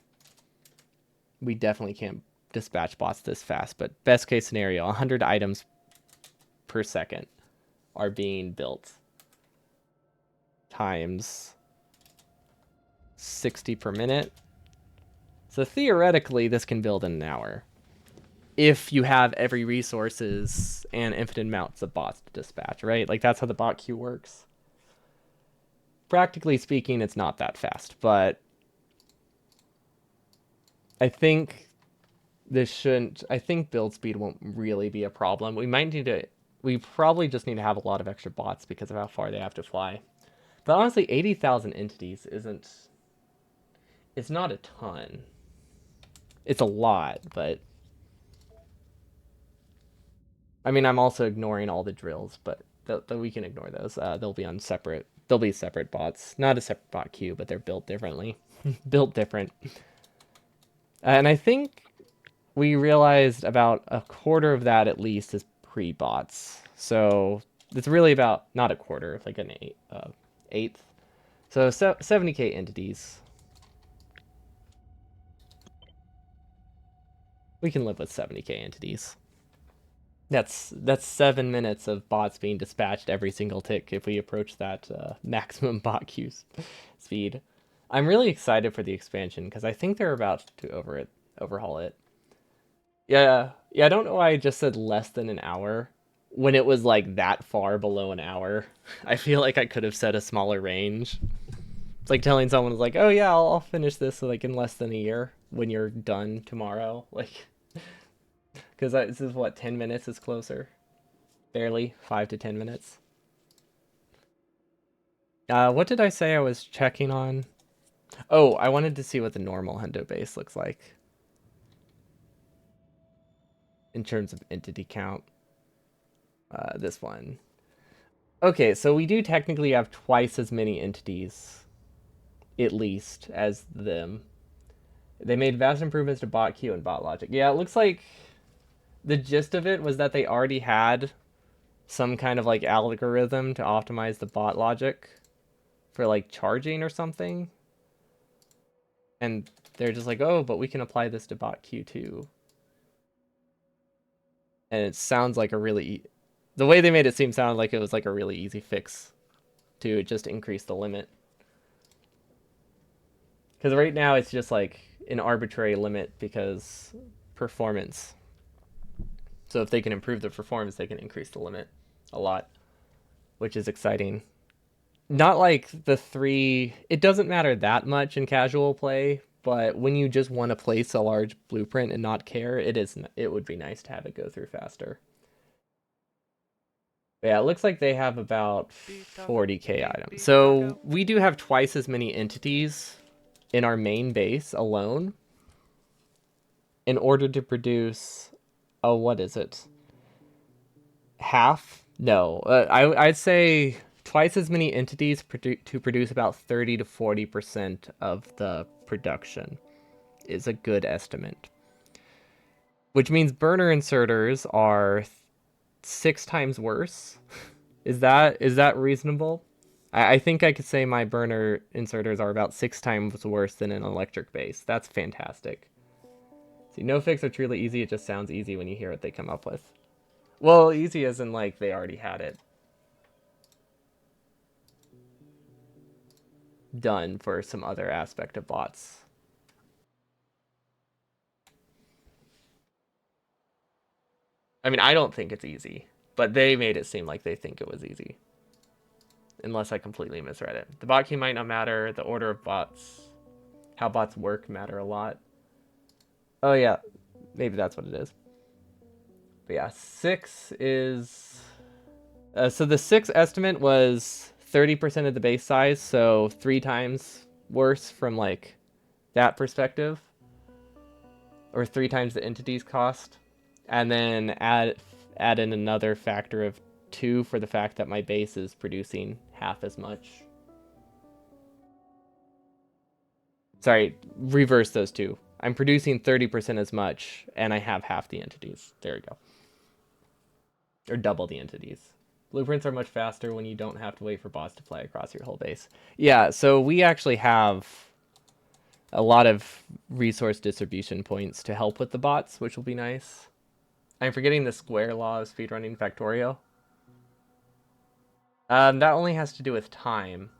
We definitely can't dispatch bots this fast, but best case scenario, 100 items per second are being built times 60 per minute. So theoretically, this can build in an hour if you have every resources and infinite amounts of bots to dispatch, right? Like that's how the bot queue works. Practically speaking, it's not that fast, but I think I think build speed won't really be a problem. We probably just need to have a lot of extra bots because of how far they have to fly. But honestly, 80,000 entities it's not a ton. It's a lot, but I mean, I'm also ignoring all the drills, but we can ignore those. They'll be separate bots, not a separate bot queue, but they're built differently, built different. And I think we realized about a quarter of that at least is pre-bots. So it's really about not a quarter, like an eighth. So 70k entities. We can live with 70k entities. That's 7 minutes of bots being dispatched every single tick if we approach that maximum bot queue speed. I'm really excited for the expansion because I think they're about to overhaul it. Yeah, I don't know why I just said less than an hour when it was like that far below an hour. I feel like I could have set a smaller range. It's like telling someone like, "Oh yeah, I'll finish this like in less than a year when you're done tomorrow." Like, because this is what 10 minutes is closer, barely 5 to 10 minutes. What did I say I was checking on? Oh, I wanted to see what the normal hundo base looks like in terms of entity count. This one. Okay, so we do technically have twice as many entities, at least, as them. They made vast improvements to bot queue and bot logic. Yeah, it looks like the gist of it was that they already had some kind of like algorithm to optimize the bot logic for like charging or something. And they're just like, oh, but we can apply this to bot queue too. And it sounds like the way they made it seem sounded like it was like a really easy fix to just increase the limit. Because right now it's just like an arbitrary limit because performance. So if they can improve the performance, they can increase the limit a lot, which is exciting. Not like it doesn't matter that much in casual play, but when you just want to place a large blueprint and not care, it would be nice to have it go through faster. Yeah, it looks like they have about 40k items. So we do have twice as many entities in our main base alone in order to produce, oh, what is it? Half? No, I'd say twice as many entities to produce about 30 to 40% of the production is a good estimate. Which means burner inserters are 6 times worse Is that reasonable? I think I could say my burner inserters are about 6 times worse than an electric base. That's fantastic. See, no fix are truly easy. It just sounds easy when you hear what they come up with. Well, easy as in like they already had it done for some other aspect of bots. I mean, I don't think it's easy, but they made it seem like they think it was easy. Unless I completely misread it. The bot key might not matter. The order of bots, how bots work matter a lot. Oh yeah, maybe that's what it is. But yeah, six is so the six estimate was 30% of the base size, so 3 times worse from like that perspective, or 3 times the entity's cost, and then add in another factor of 2 for the fact that my base is producing half as much. Sorry, reverse those two. I'm producing 30% as much, and I have half the entities. There we go. Or double the entities. Blueprints are much faster when you don't have to wait for bots to fly across your whole base. Yeah, so we actually have a lot of resource distribution points to help with the bots, which will be nice. I'm forgetting the square law of speedrunning Factorio. That only has to do with time.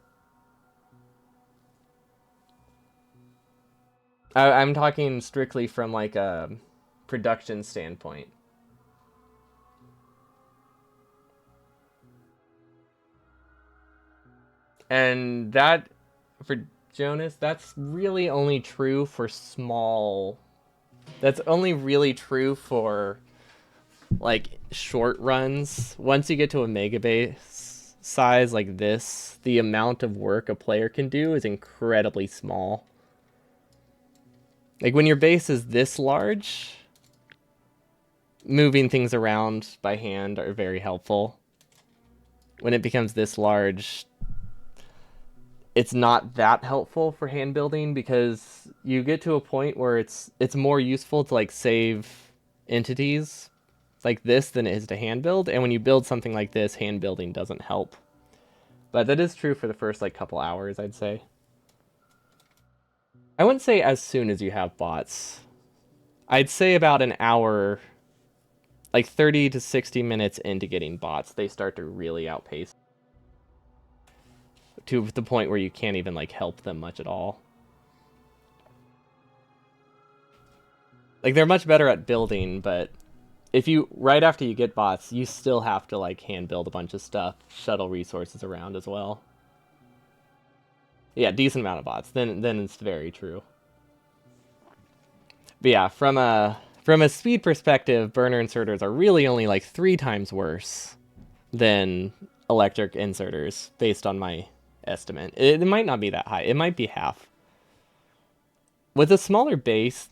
I'm talking strictly from like a production standpoint. And that, for Jonas, that's really only true for small. That's only really true for like short runs. Once you get to a mega base size like this, the amount of work a player can do is incredibly small. Like when your base is this large, moving things around by hand are very helpful. When it becomes this large, it's not that helpful for hand building because you get to a point where it's more useful to like save entities like this than it is to hand build, and when you build something like this, hand building doesn't help. But that is true for the first like couple hours, I'd say. I wouldn't say as soon as you have bots. I'd say about an hour, like 30 to 60 minutes into getting bots, they start to really outpace to the point where you can't even like help them much at all. Like they're much better at building, but if you right after you get bots, you still have to like hand build a bunch of stuff, shuttle resources around as well. Yeah, decent amount of bots. Then it's very true. But yeah, from a speed perspective, burner inserters are really only like 3 times worse than electric inserters based on my estimate. It might not be that high. It might be half. With a smaller base,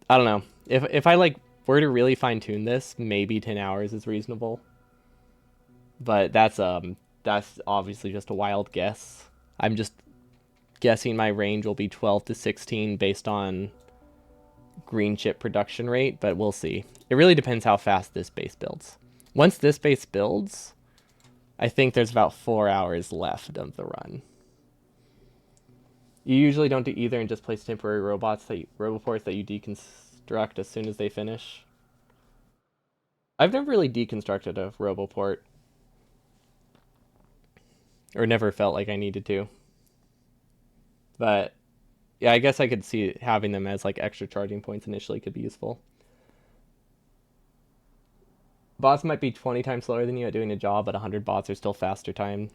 I don't know. If I like were to really fine tune this, maybe 10 hours is reasonable. But that's obviously just a wild guess. I'm just guessing my range will be 12 to 16 based on green chip production rate, but we'll see. It really depends how fast this base builds. Once this base builds, I think there's about 4 hours left of the run. You usually don't do either and just place temporary roboports that you deconstruct as soon as they finish. I've never really deconstructed a roboport, or never felt like I needed to. But yeah, I guess I could see having them as like extra charging points initially could be useful. Bots might be 20 times slower than you at doing a job, but 100 bots are still faster time,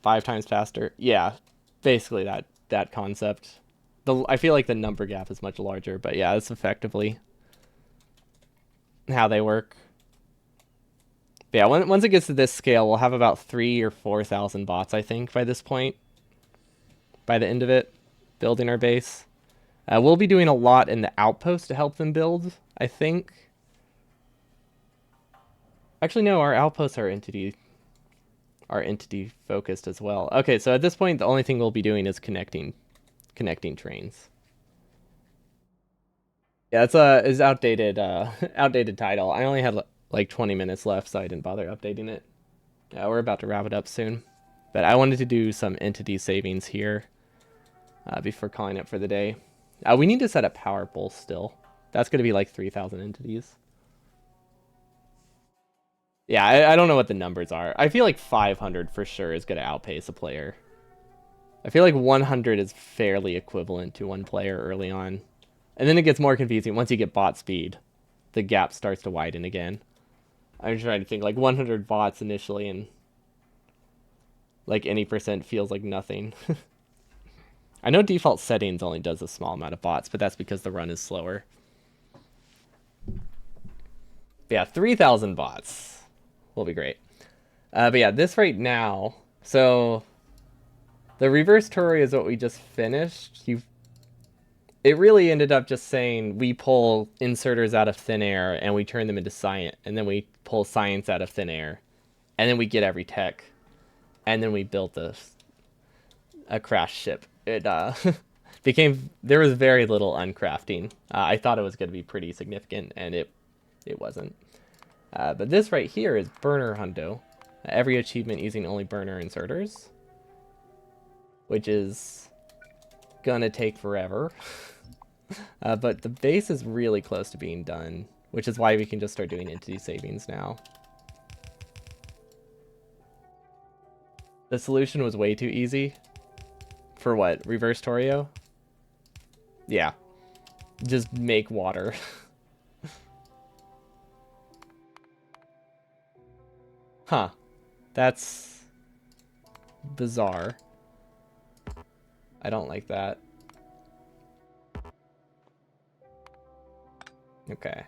5 times faster. Yeah, basically that concept. I feel like the number gap is much larger, but yeah, it's effectively how they work. But yeah, once it gets to this scale, we'll have about 3 or 4 thousand bots, I think, by this point. By the end of it, building our base. We'll be doing a lot in the outpost to help them build, I think. Actually, no, our outposts are entity focused as well. Okay, so at this point, the only thing we'll be doing is connecting trains. Yeah, it's is outdated outdated title. I only had like 20 minutes left, so I didn't bother updating it. We're about to wrap it up soon. But I wanted to do some entity savings here before calling it for the day. We need to set up power pulse still. That's going to be like 3,000 entities. Yeah, I don't know what the numbers are. I feel like 500 for sure is going to outpace a player. I feel like 100 is fairly equivalent to one player early on. And then it gets more confusing once you get bot speed. The gap starts to widen again. I'm trying to think like 100 bots initially, and like any percent feels like nothing. I know default settings only does a small amount of bots, but that's because the run is slower. But yeah, 3,000 bots will be great. But yeah, this right now, so the reverse Tory is what we just finished. It really ended up just saying we pull inserters out of thin air and we turn them into science, and then we pull science out of thin air, and then we get every tech, and then we built a crash ship. It there was very little uncrafting. I thought it was going to be pretty significant, and it wasn't. But this right here is burner hundo. Every achievement using only burner inserters, which is gonna take forever. But the base is really close to being done, which is why we can just start doing entity savings now. The solution was way too easy. For what? Reverse Torio? Yeah. Just make water. Huh. That's bizarre. I don't like that. Okay.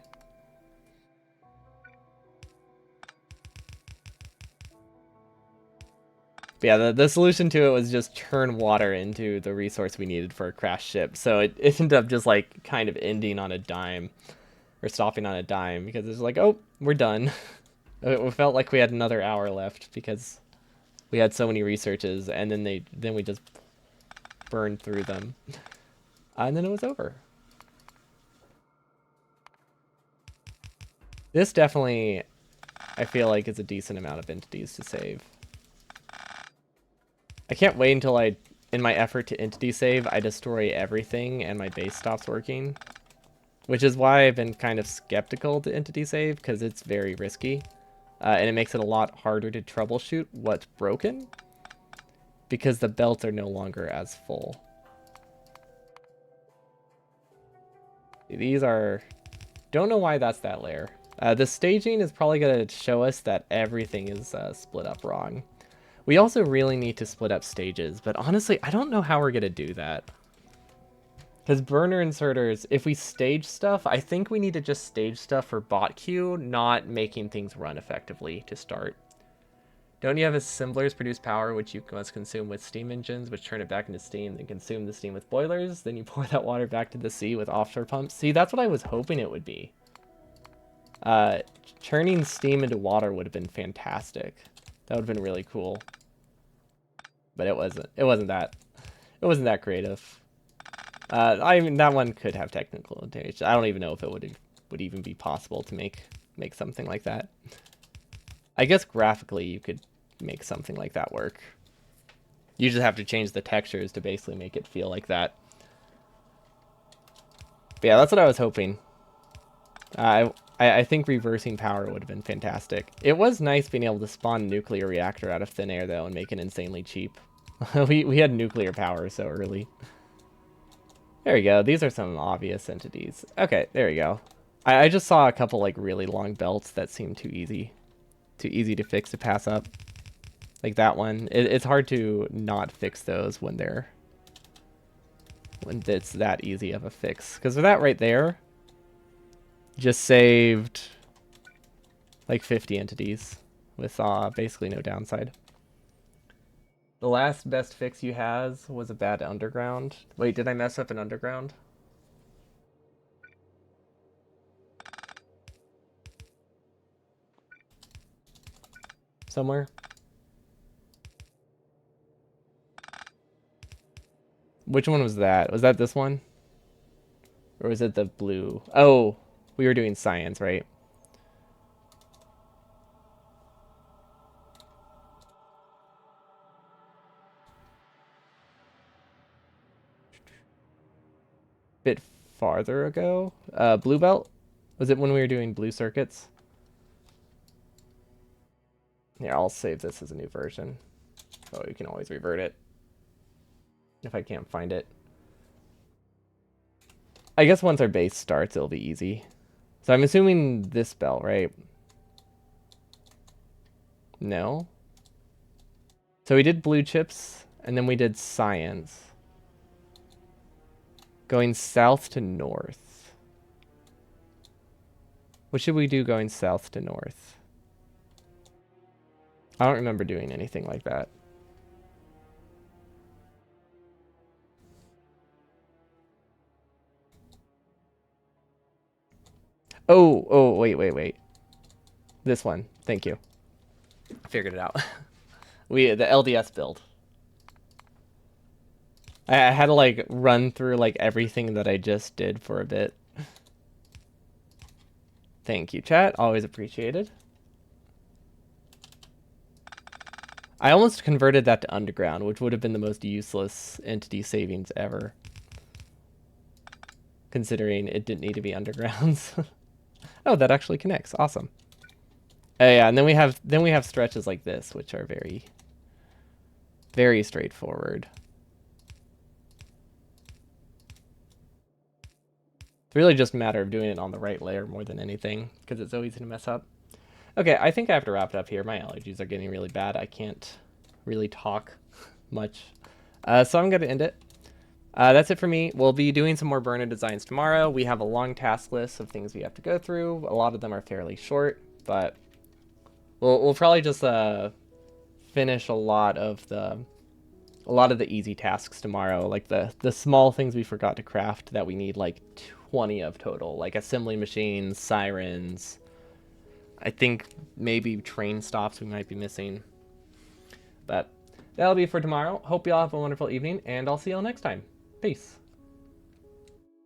But yeah, the solution to it was just turn water into the resource we needed for a crash ship. So it ended up just like kind of ending on a dime, or stopping on a dime, because it's like, oh, we're done. It felt like we had another hour left because we had so many researches, and then we just burned through them, and then it was over. This definitely, I feel like, is a decent amount of entities to save. I can't wait until in my effort to entity save, I destroy everything and my base stops working. Which is why I've been kind of skeptical to entity save, because it's very risky. And it makes it a lot harder to troubleshoot what's broken, because the belts are no longer as full. These are... Don't know why that's that layer. The staging is probably going to show us that everything is split up wrong. We also really need to split up stages, but honestly, I don't know how we're going to do that. Because burner inserters, if we stage stuff, I think we need to just stage stuff for bot queue, not making things run effectively to start. Don't you have assemblers produce power which you must consume with steam engines, which turn it back into steam, then consume the steam with boilers, then you pour that water back to the sea with offshore pumps? See, that's what I was hoping it would be. Turning steam into water would have been fantastic. That would have been really cool. But it wasn't. It wasn't that creative. I mean, that one could have technical advantage. I don't even know if it would even be possible to make something like that. I guess graphically you could make something like that work. You just have to change the textures to basically make it feel like that. But yeah, that's what I was hoping. I think reversing power would have been fantastic. It was nice being able to spawn a nuclear reactor out of thin air, though, and make it insanely cheap. we had nuclear power so early. There we go. These are some obvious entities. Okay, there we go. I just saw a couple like really long belts that seemed too easy to fix, to pass up. Like that one. It's hard to not fix those when it's that easy of a fix. Because that right there just saved like 50 entities with basically no downside. The last best fix you has was a bad underground. Wait, did I mess up an underground? Somewhere? Which one was that? Was that this one? Or was it the blue? Oh, we were doing science, right? bit farther ago. Blue belt? Was it when we were doing blue circuits? Yeah, I'll save this as a new version. Oh, you can always revert it if I can't find it. I guess once our base starts, it'll be easy. So I'm assuming this belt, right? No. So we did blue chips, and then we did science. Going south to north. What should we do going south to north? I don't remember doing anything like that. Oh, wait. This one. Thank you. Figured it out. The LDS build. I had to like run through like everything that I just did for a bit. Thank you, chat. Always appreciated. I almost converted that to underground, which would have been the most useless entity savings ever. Considering it didn't need to be undergrounds. Oh, that actually connects. Awesome. Oh yeah, and then we have stretches like this, which are very, very straightforward. It's really just a matter of doing it on the right layer more than anything, because it's so easy to mess up. Okay, I think I have to wrap it up here. My allergies are getting really bad. I can't really talk much. So I'm going to end it. That's it for me. We'll be doing some more burner designs tomorrow. We have a long task list of things we have to go through. A lot of them are fairly short, but we'll probably just finish a lot of the easy tasks tomorrow, like the small things we forgot to craft that we need like 20 of total, like assembly machines, sirens. I think maybe train stops we might be missing. But that'll be for tomorrow. Hope you all have a wonderful evening, and I'll see you all next time. Peace.